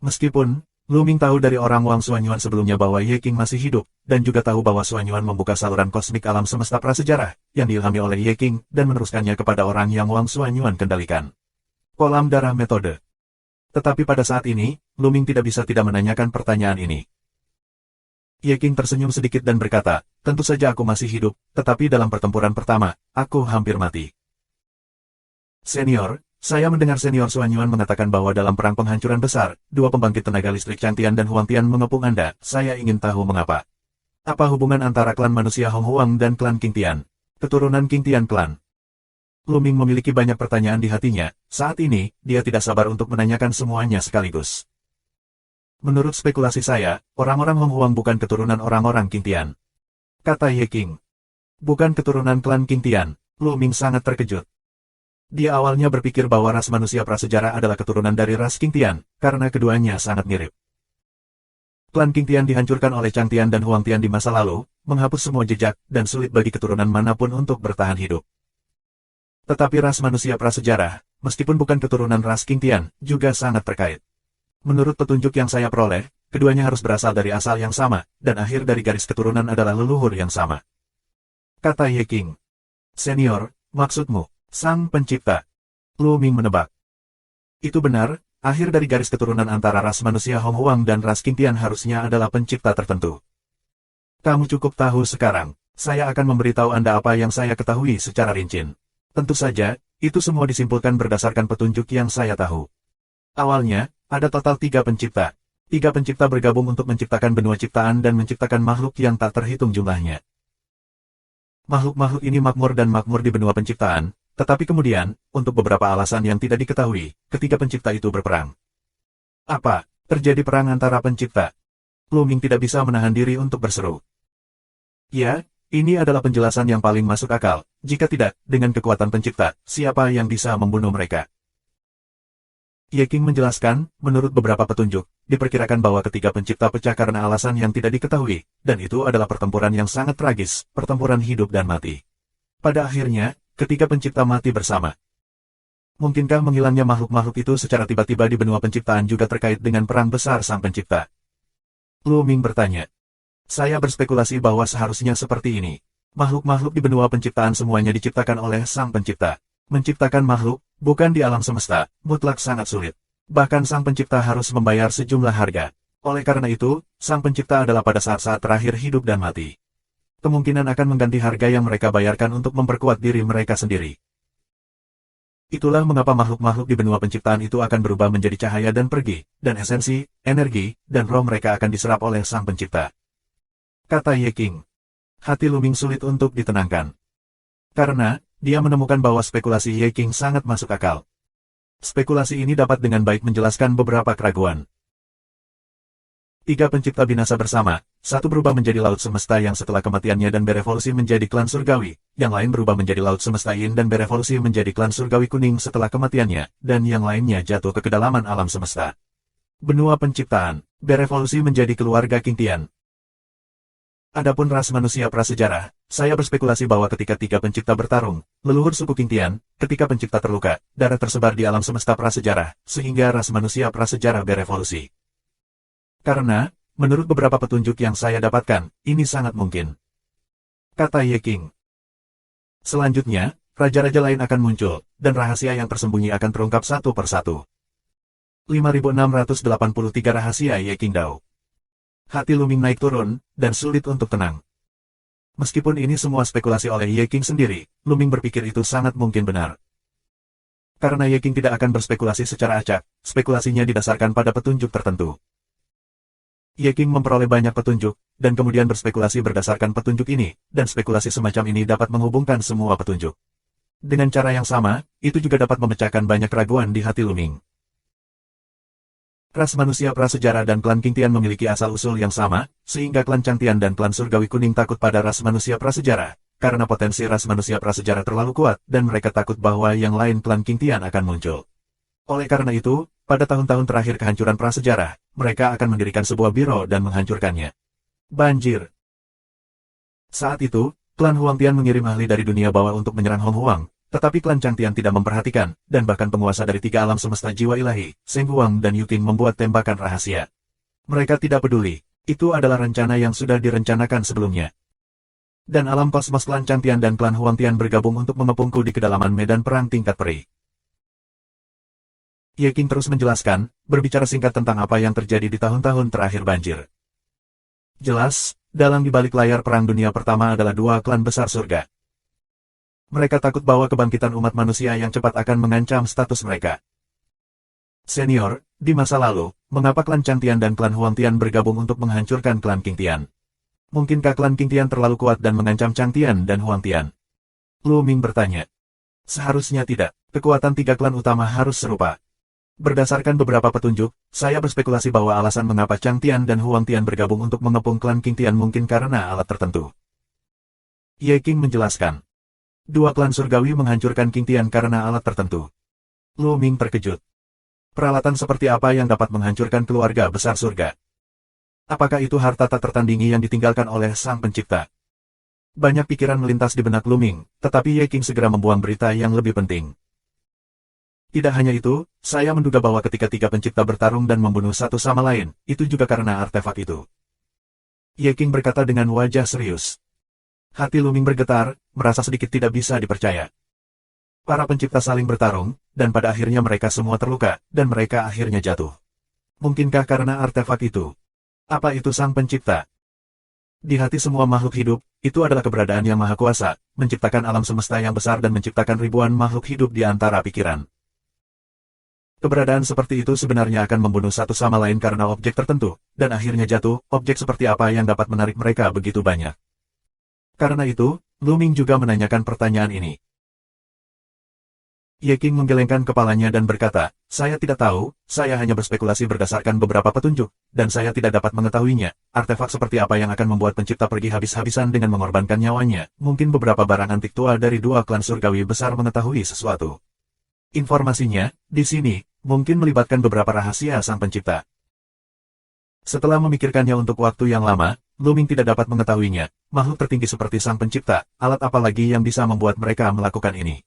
Meskipun, Lu Ming tahu dari orang Wang Xuanyuan sebelumnya bahwa Ye Qing masih hidup, dan juga tahu bahwa Xuanyuan membuka saluran kosmik alam semesta prasejarah, yang diilhami oleh Ye Qing, dan meneruskannya kepada orang yang Wang Xuanyuan kendalikan. Kolam darah metode. Tetapi pada saat ini, Lu Ming tidak bisa tidak menanyakan pertanyaan ini. Ye Qing tersenyum sedikit dan berkata, tentu saja aku masih hidup, tetapi dalam pertempuran pertama, aku hampir mati. Senior, saya mendengar Senior Xuanyuan mengatakan bahwa dalam perang penghancuran besar, dua pembangkit tenaga listrik Changtian dan Huangtian mengepung Anda. Saya ingin tahu mengapa. Apa hubungan antara klan manusia Hong Huang dan klan Qingtian? Keturunan Qingtian klan. Lu Ming memiliki banyak pertanyaan di hatinya. Saat ini, dia tidak sabar untuk menanyakan semuanya sekaligus. Menurut spekulasi saya, orang-orang Hong Huang bukan keturunan orang-orang Qingtian. Kata Ye Qing. Bukan keturunan klan Qingtian. Lu Ming sangat terkejut. Dia awalnya berpikir bahwa ras manusia prasejarah adalah keturunan dari ras Qingtian, karena keduanya sangat mirip. Klan Qingtian dihancurkan oleh Changtian dan Huangtian di masa lalu, menghapus semua jejak, dan sulit bagi keturunan manapun untuk bertahan hidup. Tetapi ras manusia prasejarah, meskipun bukan keturunan ras Qingtian, juga sangat terkait. Menurut petunjuk yang saya peroleh, keduanya harus berasal dari asal yang sama, dan akhir dari garis keturunan adalah leluhur yang sama. Kata Ye Qing. Senior, maksudmu, Sang Pencipta? Lu Ming menebak. Itu benar, akhir dari garis keturunan antara ras manusia Hong Huang dan ras Qingtian harusnya adalah pencipta tertentu. Kamu cukup tahu sekarang, saya akan memberitahu Anda apa yang saya ketahui secara rinci. Tentu saja, itu semua disimpulkan berdasarkan petunjuk yang saya tahu. Awalnya, ada total 3 pencipta. 3 pencipta bergabung untuk menciptakan benua ciptaan dan menciptakan makhluk yang tak terhitung jumlahnya. Makhluk-makhluk ini makmur dan makmur di benua penciptaan, tetapi kemudian, untuk beberapa alasan yang tidak diketahui, ketiga pencipta itu berperang. Apa? Terjadi perang antara pencipta? Lu Ming tidak bisa menahan diri untuk berseru. Ya, ini adalah penjelasan yang paling masuk akal. Jika tidak, dengan kekuatan pencipta, siapa yang bisa membunuh mereka? Ye Qing menjelaskan, menurut beberapa petunjuk, diperkirakan bahwa ketiga pencipta pecah karena alasan yang tidak diketahui, dan itu adalah pertempuran yang sangat tragis, pertempuran hidup dan mati. Pada akhirnya, ketiga pencipta mati bersama. Mungkinkah menghilangnya makhluk-makhluk itu secara tiba-tiba di benua penciptaan juga terkait dengan perang besar sang pencipta? Lu Ming bertanya. Saya berspekulasi bahwa seharusnya seperti ini. Makhluk-makhluk di benua penciptaan semuanya diciptakan oleh sang pencipta. Menciptakan makhluk, bukan di alam semesta, mutlak sangat sulit. Bahkan sang pencipta harus membayar sejumlah harga. Oleh karena itu, sang pencipta adalah pada saat-saat terakhir hidup dan mati. Kemungkinan akan mengganti harga yang mereka bayarkan untuk memperkuat diri mereka sendiri. Itulah mengapa makhluk-makhluk di benua penciptaan itu akan berubah menjadi cahaya dan pergi, dan esensi, energi, dan roh mereka akan diserap oleh sang pencipta. Kata Ye Qing. Hati Lu Ming sulit untuk ditenangkan. Karena, dia menemukan bahwa spekulasi Ye Qing sangat masuk akal. Spekulasi ini dapat dengan baik menjelaskan beberapa keraguan. 3 pencipta binasa bersama, satu berubah menjadi laut semesta yang setelah kematiannya dan berevolusi menjadi klan surgawi, yang lain berubah menjadi laut semesta yin dan berevolusi menjadi klan surgawi kuning setelah kematiannya, dan yang lainnya jatuh ke kedalaman alam semesta. Benua penciptaan, berevolusi menjadi keluarga Qingtian. Adapun ras manusia prasejarah, saya berspekulasi bahwa ketika 3 pencipta bertarung, leluhur suku Qingtian, ketika pencipta terluka, darah tersebar di alam semesta prasejarah, sehingga ras manusia prasejarah berevolusi. Karena, menurut beberapa petunjuk yang saya dapatkan, ini sangat mungkin. Kata Ye Qing. Selanjutnya, raja-raja lain akan muncul, dan rahasia yang tersembunyi akan terungkap satu persatu. 5683 rahasia Ye Qing Dao. Hati Lu Ming naik turun, dan sulit untuk tenang. Meskipun ini semua spekulasi oleh Ye Qing sendiri, Lu Ming berpikir itu sangat mungkin benar. Karena Ye Qing tidak akan berspekulasi secara acak, spekulasinya didasarkan pada petunjuk tertentu. Ye Qing memperoleh banyak petunjuk, dan kemudian berspekulasi berdasarkan petunjuk ini, dan spekulasi semacam ini dapat menghubungkan semua petunjuk. Dengan cara yang sama, itu juga dapat memecahkan banyak keraguan di hati Lu Ming. Ras manusia prasejarah dan klan Qingtian memiliki asal-usul yang sama, sehingga klan Changtian dan klan Surgawi Kuning takut pada ras manusia prasejarah, karena potensi ras manusia prasejarah terlalu kuat, dan mereka takut bahwa yang lain klan Qingtian akan muncul. Oleh karena itu, pada tahun-tahun terakhir kehancuran prasejarah, mereka akan mendirikan sebuah biro dan menghancurkannya. Banjir. Saat itu, klan Huangtian mengirim ahli dari dunia bawah untuk menyerang Hong Huang, Tetapi klan Changtian tidak memperhatikan, dan bahkan penguasa dari tiga alam semesta jiwa ilahi, Seng Huang dan Yu Qing membuat tembakan rahasia. Mereka tidak peduli, itu adalah rencana yang sudah direncanakan sebelumnya. Dan alam kosmos klan Changtian dan klan Huangtian bergabung untuk mengepungku di kedalaman medan perang tingkat peri. Ye Qing terus menjelaskan, berbicara singkat tentang apa yang terjadi di tahun-tahun terakhir banjir. Jelas, dalam di balik layar Perang Dunia Pertama adalah dua klan besar surga. Mereka takut bahwa kebangkitan umat manusia yang cepat akan mengancam status mereka. Senior, di masa lalu, mengapa klan Changtian dan klan Huangtian bergabung untuk menghancurkan klan Qingtian? Mungkinkah klan Qingtian terlalu kuat dan mengancam Changtian dan Huangtian? Lu Ming bertanya. Seharusnya tidak, kekuatan tiga klan utama harus serupa. Berdasarkan beberapa petunjuk, saya berspekulasi bahwa alasan mengapa Changtian dan Huangtian bergabung untuk mengepung klan Qingtian mungkin karena alat tertentu. Ye Qing menjelaskan. Dua klan surgawi menghancurkan Qingtian karena alat tertentu. Lu Ming terkejut. Peralatan seperti apa yang dapat menghancurkan keluarga besar surga? Apakah itu harta tak tertandingi yang ditinggalkan oleh Sang Pencipta? Banyak pikiran melintas di benak Lu Ming, tetapi Ye Qing segera membuang berita yang lebih penting. Tidak hanya itu, saya menduga bahwa ketika tiga pencipta bertarung dan membunuh satu sama lain, itu juga karena artefak itu. Ye Qing berkata dengan wajah serius. Hati Lu Ming bergetar, merasa sedikit tidak bisa dipercaya. Para pencipta saling bertarung, dan pada akhirnya mereka semua terluka, dan mereka akhirnya jatuh. Mungkinkah karena artefak itu? Apa itu Sang Pencipta? Di hati semua makhluk hidup, itu adalah keberadaan yang maha kuasa, menciptakan alam semesta yang besar dan menciptakan ribuan makhluk hidup di antara pikiran. Keberadaan seperti itu sebenarnya akan membunuh satu sama lain karena objek tertentu, dan akhirnya jatuh, objek seperti apa yang dapat menarik mereka begitu banyak. Karena itu, Lu Ming juga menanyakan pertanyaan ini. Ye Qing menggelengkan kepalanya dan berkata, saya tidak tahu, saya hanya berspekulasi berdasarkan beberapa petunjuk, dan saya tidak dapat mengetahuinya. Artefak seperti apa yang akan membuat pencipta pergi habis-habisan dengan mengorbankan nyawanya, mungkin beberapa barang antik tua dari dua klan surgawi besar mengetahui sesuatu. Informasinya, di sini, mungkin melibatkan beberapa rahasia Sang Pencipta. Setelah memikirkannya untuk waktu yang lama, Lu Ming tidak dapat mengetahuinya. Makhluk tertinggi seperti Sang Pencipta, alat apa lagi yang bisa membuat mereka melakukan ini?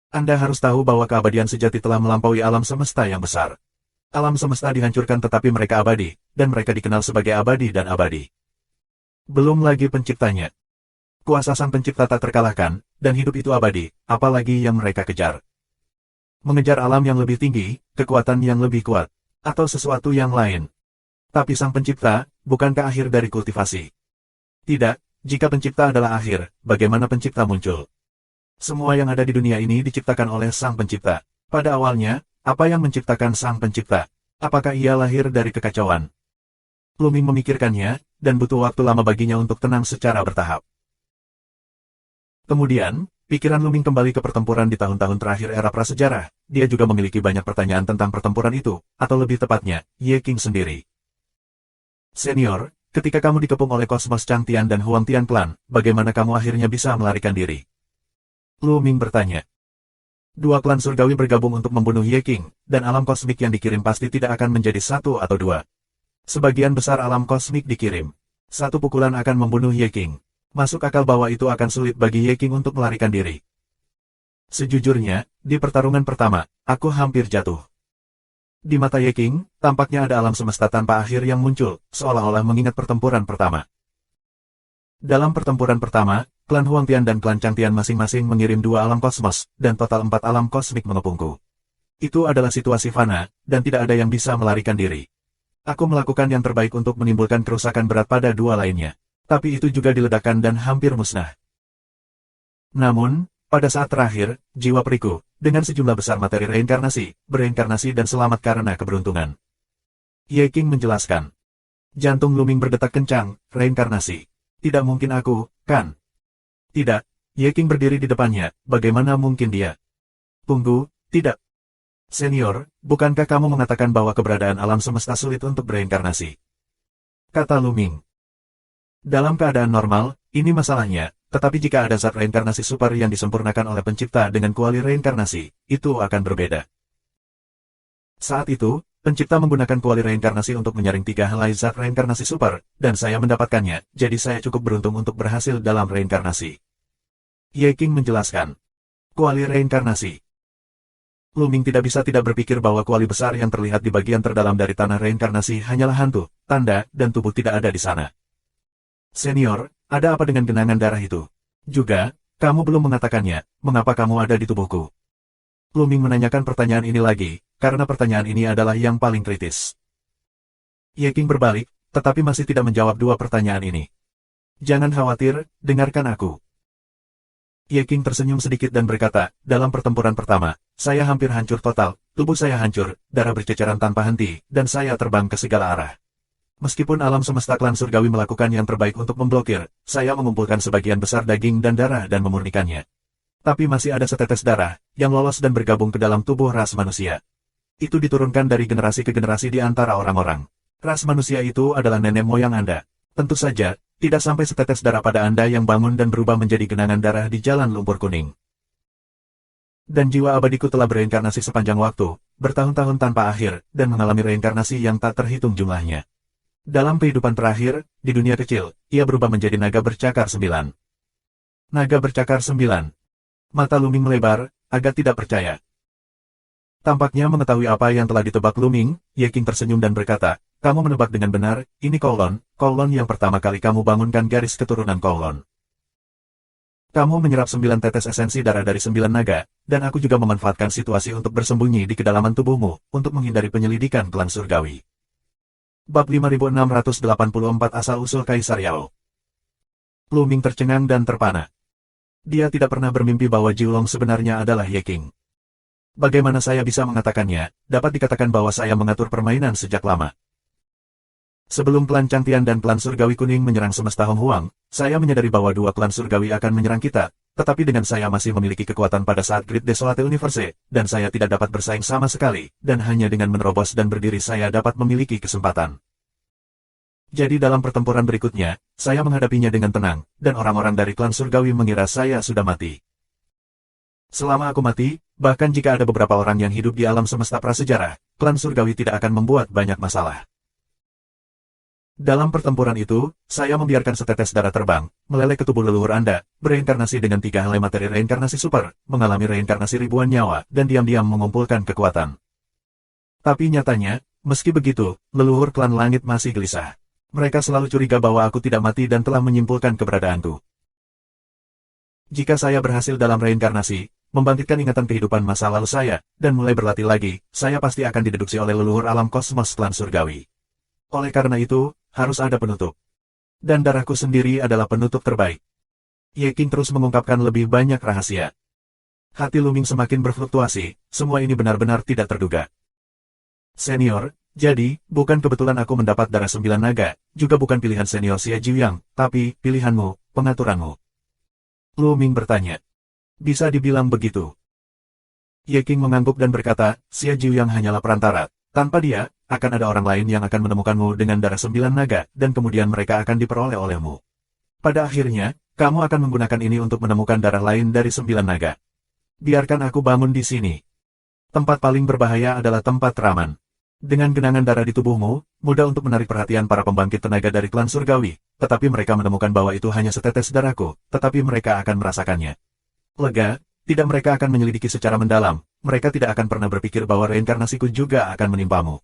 Anda harus tahu bahwa keabadian sejati telah melampaui alam semesta yang besar. Alam semesta dihancurkan tetapi mereka abadi, dan mereka dikenal sebagai abadi dan abadi. Belum lagi penciptanya. Kuasa Sang Pencipta tak terkalahkan, dan hidup itu abadi, apalagi yang mereka kejar. Mengejar alam yang lebih tinggi, kekuatan yang lebih kuat, atau sesuatu yang lain. Tapi Sang Pencipta, bukankah akhir dari kultivasi? Tidak, jika pencipta adalah akhir, bagaimana pencipta muncul? Semua yang ada di dunia ini diciptakan oleh Sang Pencipta. Pada awalnya, apa yang menciptakan Sang Pencipta? Apakah ia lahir dari kekacauan? Lu Ming memikirkannya, dan butuh waktu lama baginya untuk tenang secara bertahap. Kemudian, pikiran Lu Ming kembali ke pertempuran di tahun-tahun terakhir era prasejarah. Dia juga memiliki banyak pertanyaan tentang pertempuran itu, atau lebih tepatnya, Ye Qing sendiri. Senior, ketika kamu dikepung oleh kosmos Changtian dan Huangtian Clan, bagaimana kamu akhirnya bisa melarikan diri? Lu Ming bertanya. Dua klan surgawi bergabung untuk membunuh Ye Qing, dan alam kosmik yang dikirim pasti tidak akan menjadi satu atau dua. Sebagian besar alam kosmik dikirim. Satu pukulan akan membunuh Ye Qing. Masuk akal bahwa itu akan sulit bagi Ye Qing untuk melarikan diri. Sejujurnya, di pertarungan pertama, aku hampir jatuh. Di mata Ye Qing, tampaknya ada alam semesta tanpa akhir yang muncul, seolah-olah mengingat pertempuran pertama. Dalam pertempuran pertama, klan Huangtian dan klan Changtian masing-masing mengirim dua alam kosmos, dan total 4 alam kosmik mengepungku. Itu adalah situasi fana, dan tidak ada yang bisa melarikan diri. Aku melakukan yang terbaik untuk menimbulkan kerusakan berat pada dua lainnya. Tapi itu juga diledakkan dan hampir musnah. Namun, pada saat terakhir, jiwa periku, dengan sejumlah besar materi bereinkarnasi dan selamat karena keberuntungan. Ye Qing menjelaskan. Jantung Lu Ming berdetak kencang, reinkarnasi. Tidak mungkin aku, kan? Tidak, Ye Qing berdiri di depannya, bagaimana mungkin dia? Tunggu, tidak. Senior, bukankah kamu mengatakan bahwa keberadaan alam semesta sulit untuk bereinkarnasi? Kata Lu Ming. Dalam keadaan normal, ini masalahnya, tetapi jika ada zat reinkarnasi super yang disempurnakan oleh pencipta dengan kuali reinkarnasi, itu akan berbeda. Saat itu, pencipta menggunakan kuali reinkarnasi untuk menyaring 3 helai zat reinkarnasi super, dan saya mendapatkannya, jadi saya cukup beruntung untuk berhasil dalam reinkarnasi. Ye Qing menjelaskan. Kuali reinkarnasi. Luming tidak bisa tidak berpikir bahwa kuali besar yang terlihat di bagian terdalam dari tanah reinkarnasi hanyalah hantu, tanda, dan tubuh tidak ada di sana. Senior, ada apa dengan genangan darah itu? Juga, kamu belum mengatakannya, mengapa kamu ada di tubuhku? Luming menanyakan pertanyaan ini lagi, karena pertanyaan ini adalah yang paling kritis. Ye King berbalik, tetapi masih tidak menjawab dua pertanyaan ini. Jangan khawatir, dengarkan aku. Ye King tersenyum sedikit dan berkata, dalam pertempuran pertama, saya hampir hancur total, tubuh saya hancur, darah berceceran tanpa henti, dan saya terbang ke segala arah. Meskipun alam semesta klan surgawi melakukan yang terbaik untuk memblokir, saya mengumpulkan sebagian besar daging dan darah dan memurnikannya. Tapi masih ada setetes darah, yang lolos dan bergabung ke dalam tubuh ras manusia. Itu diturunkan dari generasi ke generasi di antara orang-orang. Ras manusia itu adalah nenek moyang Anda. Tentu saja, tidak sampai setetes darah pada Anda yang bangun dan berubah menjadi genangan darah di jalan lumpur kuning. Dan jiwa abadiku telah bereinkarnasi sepanjang waktu, bertahun-tahun tanpa akhir, dan mengalami reinkarnasi yang tak terhitung jumlahnya. Dalam kehidupan terakhir, di dunia kecil, ia berubah menjadi naga bercakar 9. Naga bercakar 9. Mata Luming melebar, agak tidak percaya. Tampaknya mengetahui apa yang telah ditebak Luming, Ye King tersenyum dan berkata, kamu menebak dengan benar, ini Kowloon yang pertama kali kamu bangunkan garis keturunan Kowloon. Kamu menyerap 9 tetes esensi darah dari 9 naga, dan aku juga memanfaatkan situasi untuk bersembunyi di kedalaman tubuhmu, untuk menghindari penyelidikan klan surgawi. Bab 5684 Asal-usul Kaisar Yao. Luming tercengang dan terpana. Dia tidak pernah bermimpi bahwa Jiulong sebenarnya adalah Ye King. Bagaimana saya bisa mengatakannya, dapat dikatakan bahwa saya mengatur permainan sejak lama. Sebelum klan Changtian dan klan Surgawi Kuning menyerang semesta Hong Huang, saya menyadari bahwa dua klan Surgawi akan menyerang kita, tetapi dengan saya masih memiliki kekuatan pada saat Great Desolate Universe, dan saya tidak dapat bersaing sama sekali, dan hanya dengan menerobos dan berdiri saya dapat memiliki kesempatan. Jadi dalam pertempuran berikutnya, saya menghadapinya dengan tenang, dan orang-orang dari klan Surgawi mengira saya sudah mati. Selama aku mati, bahkan jika ada beberapa orang yang hidup di alam semesta prasejarah, klan Surgawi tidak akan membuat banyak masalah. Dalam pertempuran itu, saya membiarkan setetes darah terbang, meleleh ke tubuh leluhur Anda, bereinkarnasi dengan 3 helai materi reinkarnasi super, mengalami reinkarnasi ribuan nyawa, dan diam-diam mengumpulkan kekuatan. Tapi nyatanya, meski begitu, leluhur klan langit masih gelisah. Mereka selalu curiga bahwa aku tidak mati dan telah menyimpulkan keberadaanku. Jika saya berhasil dalam reinkarnasi, membangkitkan ingatan kehidupan masa lalu saya, dan mulai berlatih lagi, saya pasti akan dideduksi oleh leluhur alam kosmos klan surgawi. Oleh karena itu, harus ada penutup. Dan darahku sendiri adalah penutup terbaik. Ye King terus mengungkapkan lebih banyak rahasia. Hati Luming semakin berfluktuasi, semua ini benar-benar tidak terduga. Senior, jadi, bukan kebetulan aku mendapat darah 9 naga, juga bukan pilihan senior Xia Jiuyang, tapi, pilihanmu, pengaturanmu. Luming bertanya. Bisa dibilang begitu. Ye King mengangguk dan berkata, Xia Jiuyang hanyalah perantara. Tanpa dia, akan ada orang lain yang akan menemukanmu dengan darah 9 naga, dan kemudian mereka akan diperoleh olehmu. Pada akhirnya, kamu akan menggunakan ini untuk menemukan darah lain dari 9 naga. Biarkan aku bangun di sini. Tempat paling berbahaya adalah tempat Raman. Dengan genangan darah di tubuhmu, mudah untuk menarik perhatian para pembangkit tenaga dari klan surgawi, tetapi mereka menemukan bahwa itu hanya setetes darahku, tetapi mereka akan merasakannya. Lega, tidak mereka akan menyelidiki secara mendalam, mereka tidak akan pernah berpikir bahwa reinkarnasiku juga akan menimpamu.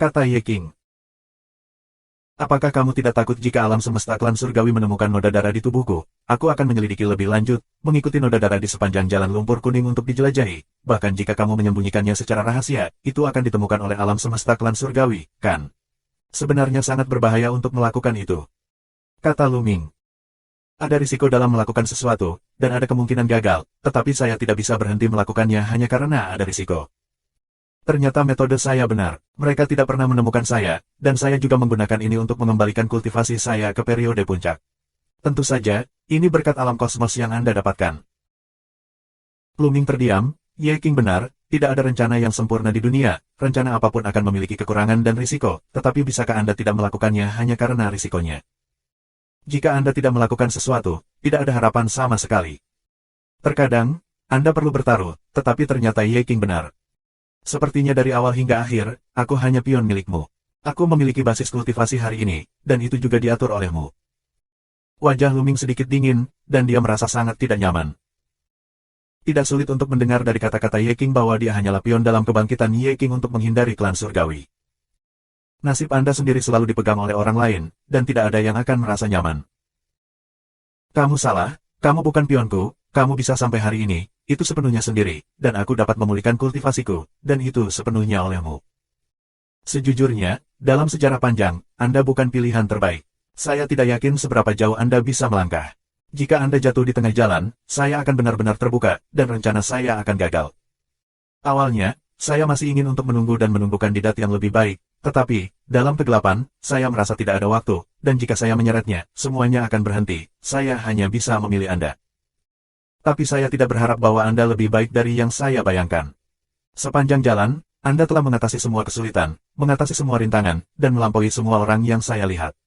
Kata Ye King. Apakah kamu tidak takut jika alam semesta klan surgawi menemukan noda darah di tubuhku? Aku akan menyelidiki lebih lanjut, mengikuti noda darah di sepanjang jalan lumpur kuning untuk dijelajahi. Bahkan jika kamu menyembunyikannya secara rahasia, itu akan ditemukan oleh alam semesta klan surgawi, kan? Sebenarnya sangat berbahaya untuk melakukan itu. Kata Luming. Ada risiko dalam melakukan sesuatu, dan ada kemungkinan gagal, tetapi saya tidak bisa berhenti melakukannya hanya karena ada risiko. Ternyata metode saya benar, mereka tidak pernah menemukan saya, dan saya juga menggunakan ini untuk mengembalikan kultivasi saya ke periode puncak. Tentu saja, ini berkat alam kosmos yang Anda dapatkan. Luming terdiam, Ye King benar, tidak ada rencana yang sempurna di dunia, rencana apapun akan memiliki kekurangan dan risiko, tetapi bisakah Anda tidak melakukannya hanya karena risikonya? Jika Anda tidak melakukan sesuatu, tidak ada harapan sama sekali. Terkadang, Anda perlu bertaruh, tetapi ternyata Ye King benar. Sepertinya dari awal hingga akhir, aku hanya pion milikmu. Aku memiliki basis kultivasi hari ini, dan itu juga diatur olehmu. Wajah Luming sedikit dingin, dan dia merasa sangat tidak nyaman. Tidak sulit untuk mendengar dari kata-kata Ye King bahwa dia hanyalah pion dalam kebangkitan Ye King untuk menghindari klan surgawi. Nasib Anda sendiri selalu dipegang oleh orang lain, dan tidak ada yang akan merasa nyaman. Kamu salah, kamu bukan pionku, kamu bisa sampai hari ini, itu sepenuhnya sendiri, dan aku dapat memulihkan kultivasiku, dan itu sepenuhnya olehmu. Sejujurnya, dalam sejarah panjang, Anda bukan pilihan terbaik. Saya tidak yakin seberapa jauh Anda bisa melangkah. Jika Anda jatuh di tengah jalan, saya akan benar-benar terbuka, dan rencana saya akan gagal. Awalnya, saya masih ingin untuk menunggu dan menunggu kandidat yang lebih baik, tetapi, dalam kegelapan, saya merasa tidak ada waktu, dan jika saya menyeretnya, semuanya akan berhenti, saya hanya bisa memilih Anda. Tapi saya tidak berharap bahwa Anda lebih baik dari yang saya bayangkan. Sepanjang jalan, Anda telah mengatasi semua kesulitan, mengatasi semua rintangan, dan melampaui semua orang yang saya lihat.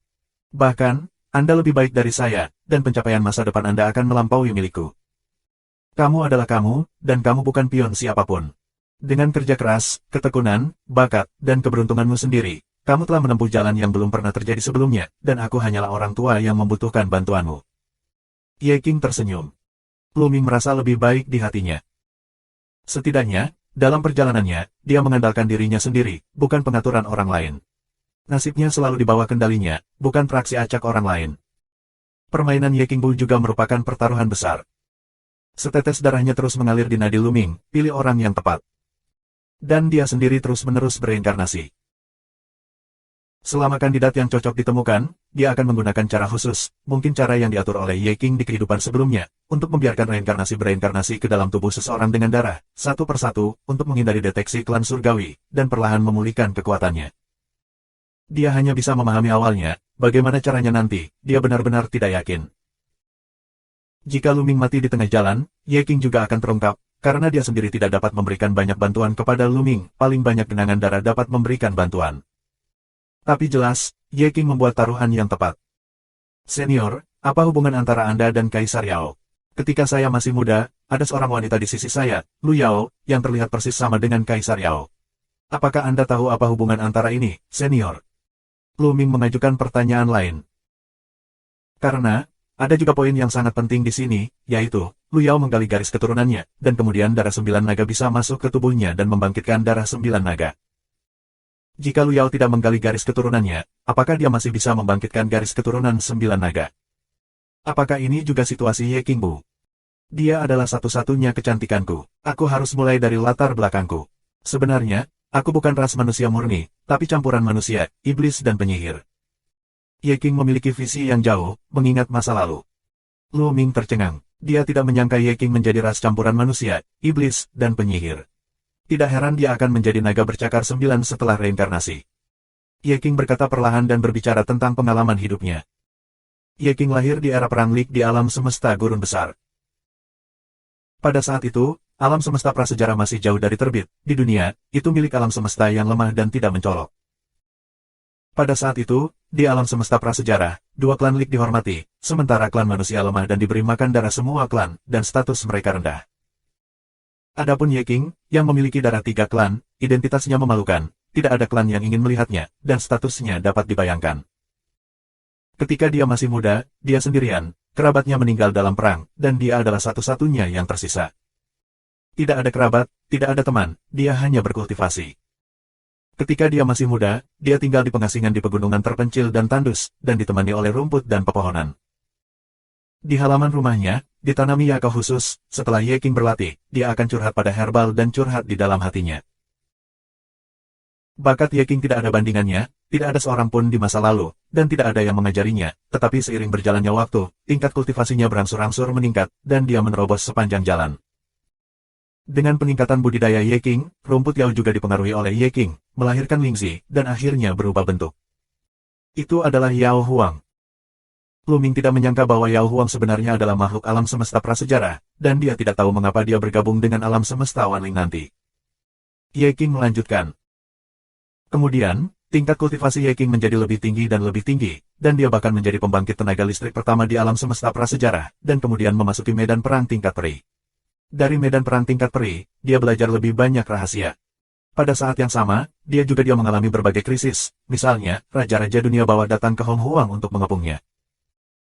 Bahkan, Anda lebih baik dari saya, dan pencapaian masa depan Anda akan melampaui milikku. Kamu adalah kamu, dan kamu bukan pion siapapun. Dengan kerja keras, ketekunan, bakat, dan keberuntunganmu sendiri, kamu telah menempuh jalan yang belum pernah terjadi sebelumnya, dan aku hanyalah orang tua yang membutuhkan bantuanmu. Ye King tersenyum. Lu Ming merasa lebih baik di hatinya. Setidaknya, dalam perjalanannya, dia mengandalkan dirinya sendiri, bukan pengaturan orang lain. Nasibnya selalu di bawah kendalinya, bukan traksi acak orang lain. Permainan Ye King Bu juga merupakan pertaruhan besar. Setetes darahnya terus mengalir di nadi Lu Ming, pilih orang yang tepat. Dan dia sendiri terus-menerus bereinkarnasi. Selama kandidat yang cocok ditemukan, dia akan menggunakan cara khusus, mungkin cara yang diatur oleh Ye King di kehidupan sebelumnya, untuk membiarkan reinkarnasi bereinkarnasi ke dalam tubuh seseorang dengan darah, satu persatu, untuk menghindari deteksi klan surgawi, dan perlahan memulihkan kekuatannya. Dia hanya bisa memahami awalnya, bagaimana caranya nanti, dia benar-benar tidak yakin. Jika Lu Ming mati di tengah jalan, Ye King juga akan terungkap, karena dia sendiri tidak dapat memberikan banyak bantuan kepada Lu Ming, paling banyak genangan darah dapat memberikan bantuan. Tapi jelas, Ye King membuat taruhan yang tepat. Senior, apa hubungan antara Anda dan Kaisar Yao? Ketika saya masih muda, ada seorang wanita di sisi saya, Lu Yao, yang terlihat persis sama dengan Kaisar Yao. Apakah Anda tahu apa hubungan antara ini, senior? Lu Ming mengajukan pertanyaan lain. Karena, ada juga poin yang sangat penting di sini, yaitu, Lu Yao menggali garis keturunannya, dan kemudian darah 9 naga bisa masuk ke tubuhnya dan membangkitkan darah 9 naga. Jika Lu Yao tidak menggali garis keturunannya, apakah dia masih bisa membangkitkan garis keturunan 9 naga? Apakah ini juga situasi Ye King Bu? Dia adalah satu-satunya kecantikanku. Aku harus mulai dari latar belakangku. Sebenarnya, aku bukan ras manusia murni, tapi campuran manusia, iblis dan penyihir. Ye King memiliki visi yang jauh, mengingat masa lalu. Lu Ming tercengang. Dia tidak menyangka Ye King menjadi ras campuran manusia, iblis, dan penyihir. Tidak heran dia akan menjadi naga bercakar 9 setelah reinkarnasi. Ye King berkata perlahan dan berbicara tentang pengalaman hidupnya. Ye King lahir di era Perang Lik di alam semesta gurun besar. Pada saat itu, alam semesta prasejarah masih jauh dari terbit. Di dunia, itu milik alam semesta yang lemah dan tidak mencolok. Pada saat itu, di alam semesta prasejarah, 2 klan Lik dihormati, sementara klan manusia lemah dan diberi makan darah semua klan, dan status mereka rendah. Adapun Ye King, yang memiliki darah 3 klan, identitasnya memalukan, tidak ada klan yang ingin melihatnya, dan statusnya dapat dibayangkan. Ketika dia masih muda, dia sendirian, kerabatnya meninggal dalam perang, dan dia adalah satu-satunya yang tersisa. Tidak ada kerabat, tidak ada teman, dia hanya berkultivasi. Ketika dia masih muda, dia tinggal di pengasingan di pegunungan terpencil dan tandus, dan ditemani oleh rumput dan pepohonan. Di halaman rumahnya, ditanami yaka khusus, setelah Ye King berlatih, dia akan curhat pada herbal dan curhat di dalam hatinya. Bakat Ye King tidak ada bandingannya, tidak ada seorang pun di masa lalu, dan tidak ada yang mengajarinya, tetapi seiring berjalannya waktu, tingkat kultivasinya berangsur-angsur meningkat, dan dia menerobos sepanjang jalan. Dengan peningkatan budidaya Ye King, rumput Yao juga dipengaruhi oleh Ye King, melahirkan Lingzi, dan akhirnya berubah bentuk. Itu adalah Yao Huang. Lu Ming tidak menyangka bahwa Yao Huang sebenarnya adalah makhluk alam semesta prasejarah, dan dia tidak tahu mengapa dia bergabung dengan alam semesta Wanling nanti. Ye King melanjutkan. Kemudian, tingkat kultivasi Ye King menjadi lebih tinggi, dan dia bahkan menjadi pembangkit tenaga listrik pertama di alam semesta prasejarah, dan kemudian memasuki medan perang tingkat peri. Dari medan perang tingkat peri, dia belajar lebih banyak rahasia. Pada saat yang sama, dia mengalami berbagai krisis, misalnya, Raja-Raja Dunia Bawah datang ke Hong Huang untuk mengepungnya.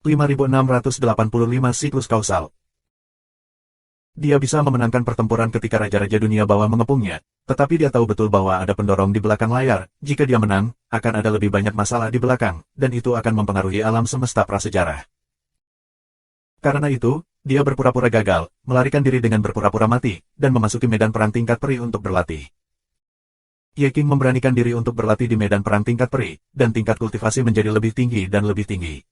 5685 siklus kausal. Dia bisa memenangkan pertempuran ketika raja-raja dunia bawah mengepungnya, tetapi dia tahu betul bahwa ada pendorong di belakang layar. Jika dia menang, akan ada lebih banyak masalah di belakang, dan itu akan mempengaruhi alam semesta prasejarah. Karena itu, dia berpura-pura gagal, melarikan diri dengan berpura-pura mati, dan memasuki medan perang tingkat peri untuk berlatih. Ye King memberanikan diri untuk berlatih di medan perang tingkat peri, dan tingkat kultivasi menjadi lebih tinggi dan lebih tinggi.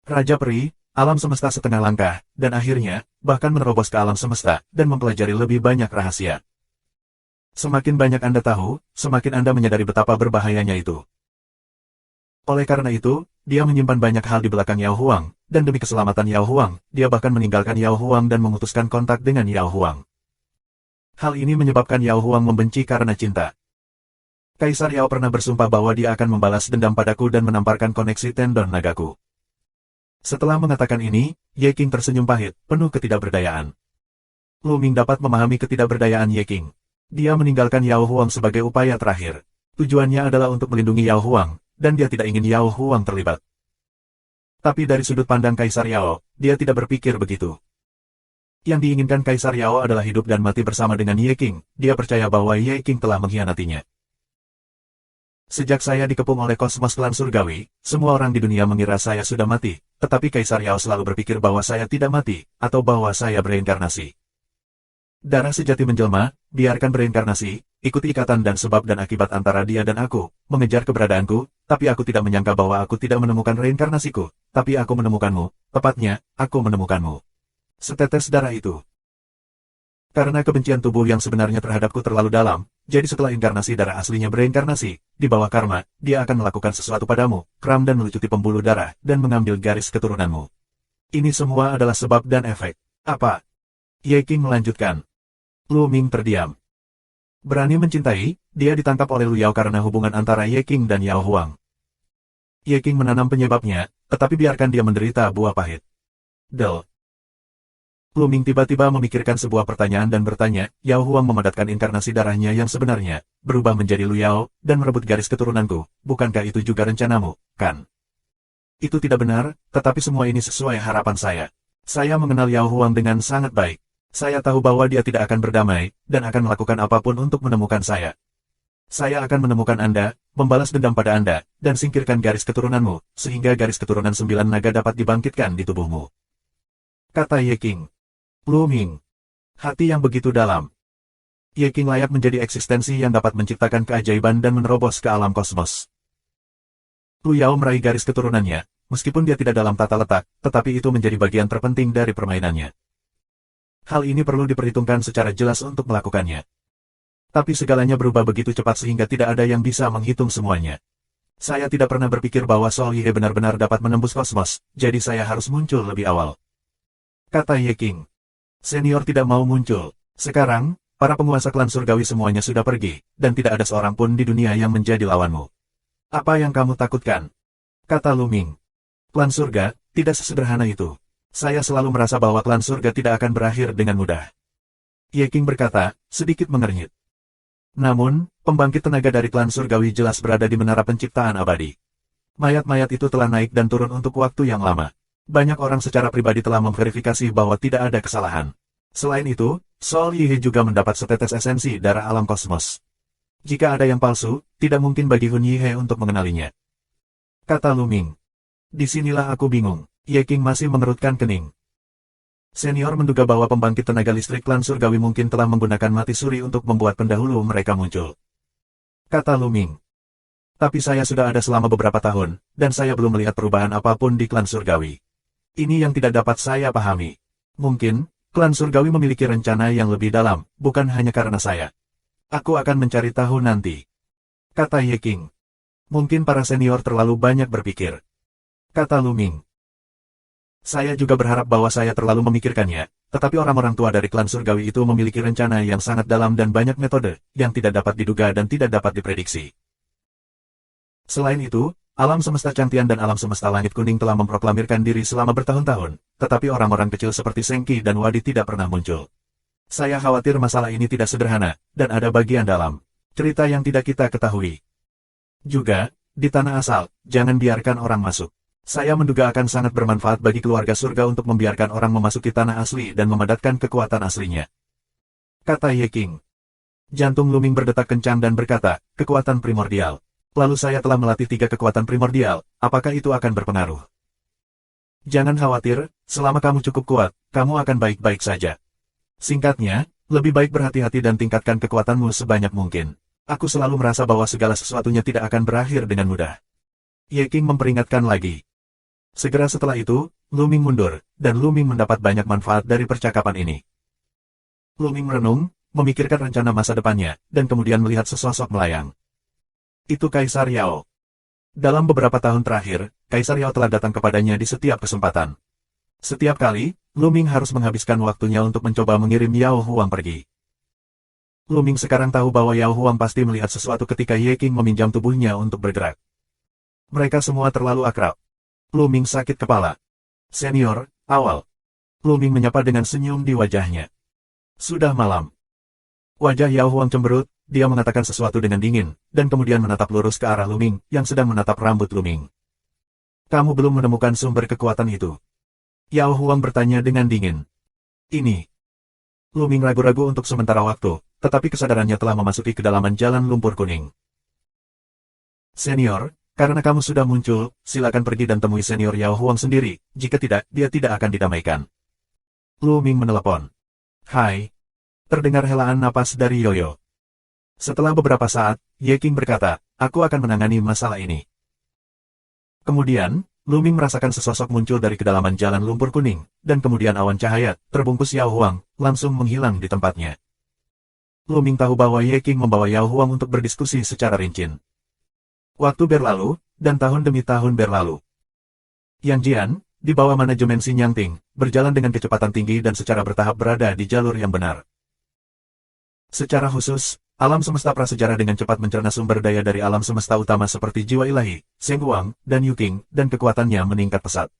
Raja Peri, alam semesta setengah langkah, dan akhirnya, bahkan menerobos ke alam semesta, dan mempelajari lebih banyak rahasia. Semakin banyak Anda tahu, semakin Anda menyadari betapa berbahayanya itu. Oleh karena itu, dia menyimpan banyak hal di belakang Yao Huang, dan demi keselamatan Yao Huang, dia bahkan meninggalkan Yao Huang dan memutuskan kontak dengan Yao Huang. Hal ini menyebabkan Yao Huang membenci karena cinta. Kaisar Yao pernah bersumpah bahwa dia akan membalas dendam padaku dan menamparkan koneksi tendon nagaku. Setelah mengatakan ini, Ye King tersenyum pahit, penuh ketidakberdayaan. Lu Ming dapat memahami ketidakberdayaan Ye King. Dia meninggalkan Yao Huang sebagai upaya terakhir. Tujuannya adalah untuk melindungi Yao Huang, dan dia tidak ingin Yao Huang terlibat. Tapi dari sudut pandang Kaisar Yao, dia tidak berpikir begitu. Yang diinginkan Kaisar Yao adalah hidup dan mati bersama dengan Ye King. Dia percaya bahwa Ye King telah mengkhianatinya. Sejak saya dikepung oleh kosmos klan surgawi, semua orang di dunia mengira saya sudah mati, tetapi Kaisar Yao selalu berpikir bahwa saya tidak mati, atau bahwa saya bereinkarnasi. Darah sejati menjelma, biarkan bereinkarnasi, ikuti ikatan dan sebab dan akibat antara dia dan aku, mengejar keberadaanku, tapi aku tidak menyangka bahwa aku tidak menemukan reinkarnasiku, tapi aku menemukanmu, tepatnya, aku menemukanmu. Setetes darah itu. Karena kebencian tubuh yang sebenarnya terhadapku terlalu dalam, jadi setelah inkarnasi darah aslinya bereinkarnasi, di bawah karma, dia akan melakukan sesuatu padamu, kram dan melucuti pembuluh darah, dan mengambil garis keturunanmu. Ini semua adalah sebab dan efek. Apa? Ye King melanjutkan. Lu Ming terdiam. Berani mencintai, dia ditangkap oleh Lu Yao karena hubungan antara Ye King dan Yao Huang. Ye King menanam penyebabnya, tetapi biarkan dia menderita buah pahit. Del. Lu Ming tiba-tiba memikirkan sebuah pertanyaan dan bertanya, Yao Huang memadatkan inkarnasi darahnya yang sebenarnya, berubah menjadi Lu Yao, dan merebut garis keturunanku, bukankah itu juga rencanamu, kan? Itu tidak benar, tetapi semua ini sesuai harapan saya. Saya mengenal Yao Huang dengan sangat baik. Saya tahu bahwa dia tidak akan berdamai, dan akan melakukan apapun untuk menemukan saya. Saya akan menemukan Anda, membalas dendam pada Anda, dan singkirkan garis keturunanmu, sehingga garis keturunan 9 naga dapat dibangkitkan di tubuhmu. Kata Ye King. Lu Ming. Hati yang begitu dalam. Ye King layak menjadi eksistensi yang dapat menciptakan keajaiban dan menerobos ke alam kosmos. Lu Yao meraih garis keturunannya, meskipun dia tidak dalam tata letak, tetapi itu menjadi bagian terpenting dari permainannya. Hal ini perlu diperhitungkan secara jelas untuk melakukannya. Tapi segalanya berubah begitu cepat sehingga tidak ada yang bisa menghitung semuanya. Saya tidak pernah berpikir bahwa Sol Ye benar-benar dapat menembus kosmos, jadi saya harus muncul lebih awal. Kata Ye King. Senior tidak mau muncul. Sekarang, para penguasa klan surgawi semuanya sudah pergi, dan tidak ada seorang pun di dunia yang menjadi lawanmu. Apa yang kamu takutkan? Kata Lu Ming. Klan surga, tidak sesederhana itu. Saya selalu merasa bahwa klan surga tidak akan berakhir dengan mudah. Ye King berkata, sedikit mengernyit. Namun, pembangkit tenaga dari klan surgawi jelas berada di menara penciptaan abadi. Mayat-mayat itu telah naik dan turun untuk waktu yang lama. Banyak orang secara pribadi telah memverifikasi bahwa tidak ada kesalahan. Selain itu, Sol Yihe juga mendapat setetes esensi darah alam kosmos. Jika ada yang palsu, tidak mungkin bagi Hun Yihe untuk mengenalinya. Kata Lu Ming. Disinilah aku bingung. Ye King masih mengerutkan kening. Senior menduga bahwa pembangkit tenaga listrik klan surgawi mungkin telah menggunakan mati suri untuk membuat pendahulu mereka muncul. Kata Lu Ming. Tapi saya sudah ada selama beberapa tahun, dan saya belum melihat perubahan apapun di klan surgawi. Ini yang tidak dapat saya pahami. Mungkin, klan surgawi memiliki rencana yang lebih dalam, bukan hanya karena saya. Aku akan mencari tahu nanti. Kata Ye King. Mungkin para senior terlalu banyak berpikir. Kata Lu Ming. Saya juga berharap bahwa saya terlalu memikirkannya, tetapi orang-orang tua dari klan surgawi itu memiliki rencana yang sangat dalam dan banyak metode, yang tidak dapat diduga dan tidak dapat diprediksi. Selain itu, alam semesta Cantian dan alam semesta langit kuning telah memproklamirkan diri selama bertahun-tahun, tetapi orang-orang kecil seperti Sengki dan Wadi tidak pernah muncul. Saya khawatir masalah ini tidak sederhana, dan ada bagian dalam cerita yang tidak kita ketahui. Juga, di tanah asal, jangan biarkan orang masuk. Saya menduga akan sangat bermanfaat bagi keluarga surga untuk membiarkan orang memasuki tanah asli dan memadatkan kekuatan aslinya. Kata Ye King. Jantung Luming berdetak kencang dan berkata, kekuatan primordial. Lalu saya telah melatih 3 kekuatan primordial, apakah itu akan berpengaruh? Jangan khawatir, selama kamu cukup kuat, kamu akan baik-baik saja. Singkatnya, lebih baik berhati-hati dan tingkatkan kekuatanmu sebanyak mungkin. Aku selalu merasa bahwa segala sesuatunya tidak akan berakhir dengan mudah. Ye King memperingatkan lagi. Segera setelah itu, Luming mundur, dan Luming mendapat banyak manfaat dari percakapan ini. Luming merenung, memikirkan rencana masa depannya, dan kemudian melihat sesosok melayang. Itu Kaisar Yao. Dalam beberapa tahun terakhir, Kaisar Yao telah datang kepadanya di setiap kesempatan. Setiap kali, Luming harus menghabiskan waktunya untuk mencoba mengirim Yao Huang pergi. Luming sekarang tahu bahwa Yao Huang pasti melihat sesuatu ketika Ye King meminjam tubuhnya untuk bergerak. Mereka semua terlalu akrab. Luming sakit kepala. Senior, awal. Luming menyapa dengan senyum di wajahnya. Sudah malam. Wajah Yao Huang cemberut, dia mengatakan sesuatu dengan dingin, dan kemudian menatap lurus ke arah Luming, yang sedang menatap rambut Luming. Kamu belum menemukan sumber kekuatan itu? Yao Huang bertanya dengan dingin. Ini. Luming ragu-ragu untuk sementara waktu, tetapi kesadarannya telah memasuki kedalaman jalan lumpur kuning. Senior, karena kamu sudah muncul, silakan pergi dan temui senior Yao Huang sendiri, jika tidak, dia tidak akan didamaikan. Luming menelepon. Hai. Terdengar helaan napas dari Yoyo. Setelah beberapa saat, Ye King berkata, aku akan menangani masalah ini. Kemudian, Luming merasakan sesosok muncul dari kedalaman jalan lumpur kuning, dan kemudian awan cahaya, terbungkus Yao Huang, langsung menghilang di tempatnya. Luming tahu bahwa Ye King membawa Yao Huang untuk berdiskusi secara rinci. Waktu berlalu, dan tahun demi tahun berlalu. Yang Jian, di bawah manajemen Xin Yangting, berjalan dengan kecepatan tinggi dan secara bertahap berada di jalur yang benar. Secara khusus, alam semesta prasejarah dengan cepat mencerna sumber daya dari alam semesta utama seperti jiwa ilahi, Seng Huang, dan Yu King, dan kekuatannya meningkat pesat.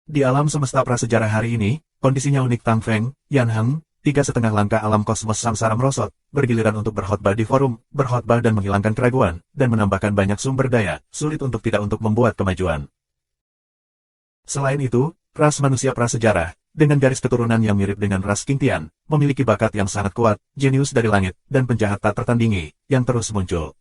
Di alam semesta prasejarah hari ini, kondisinya unik. Tang Feng, Yan Heng, 3,5 langkah alam kosmos samsara merosot, bergiliran untuk berkhotbah di forum, berkhotbah dan menghilangkan keraguan, dan menambahkan banyak sumber daya, sulit untuk tidak untuk membuat kemajuan. Selain itu, ras manusia prasejarah, dengan garis keturunan yang mirip dengan ras Qingtian, memiliki bakat yang sangat kuat, jenius dari langit, dan penjahat tak tertandingi, yang terus muncul.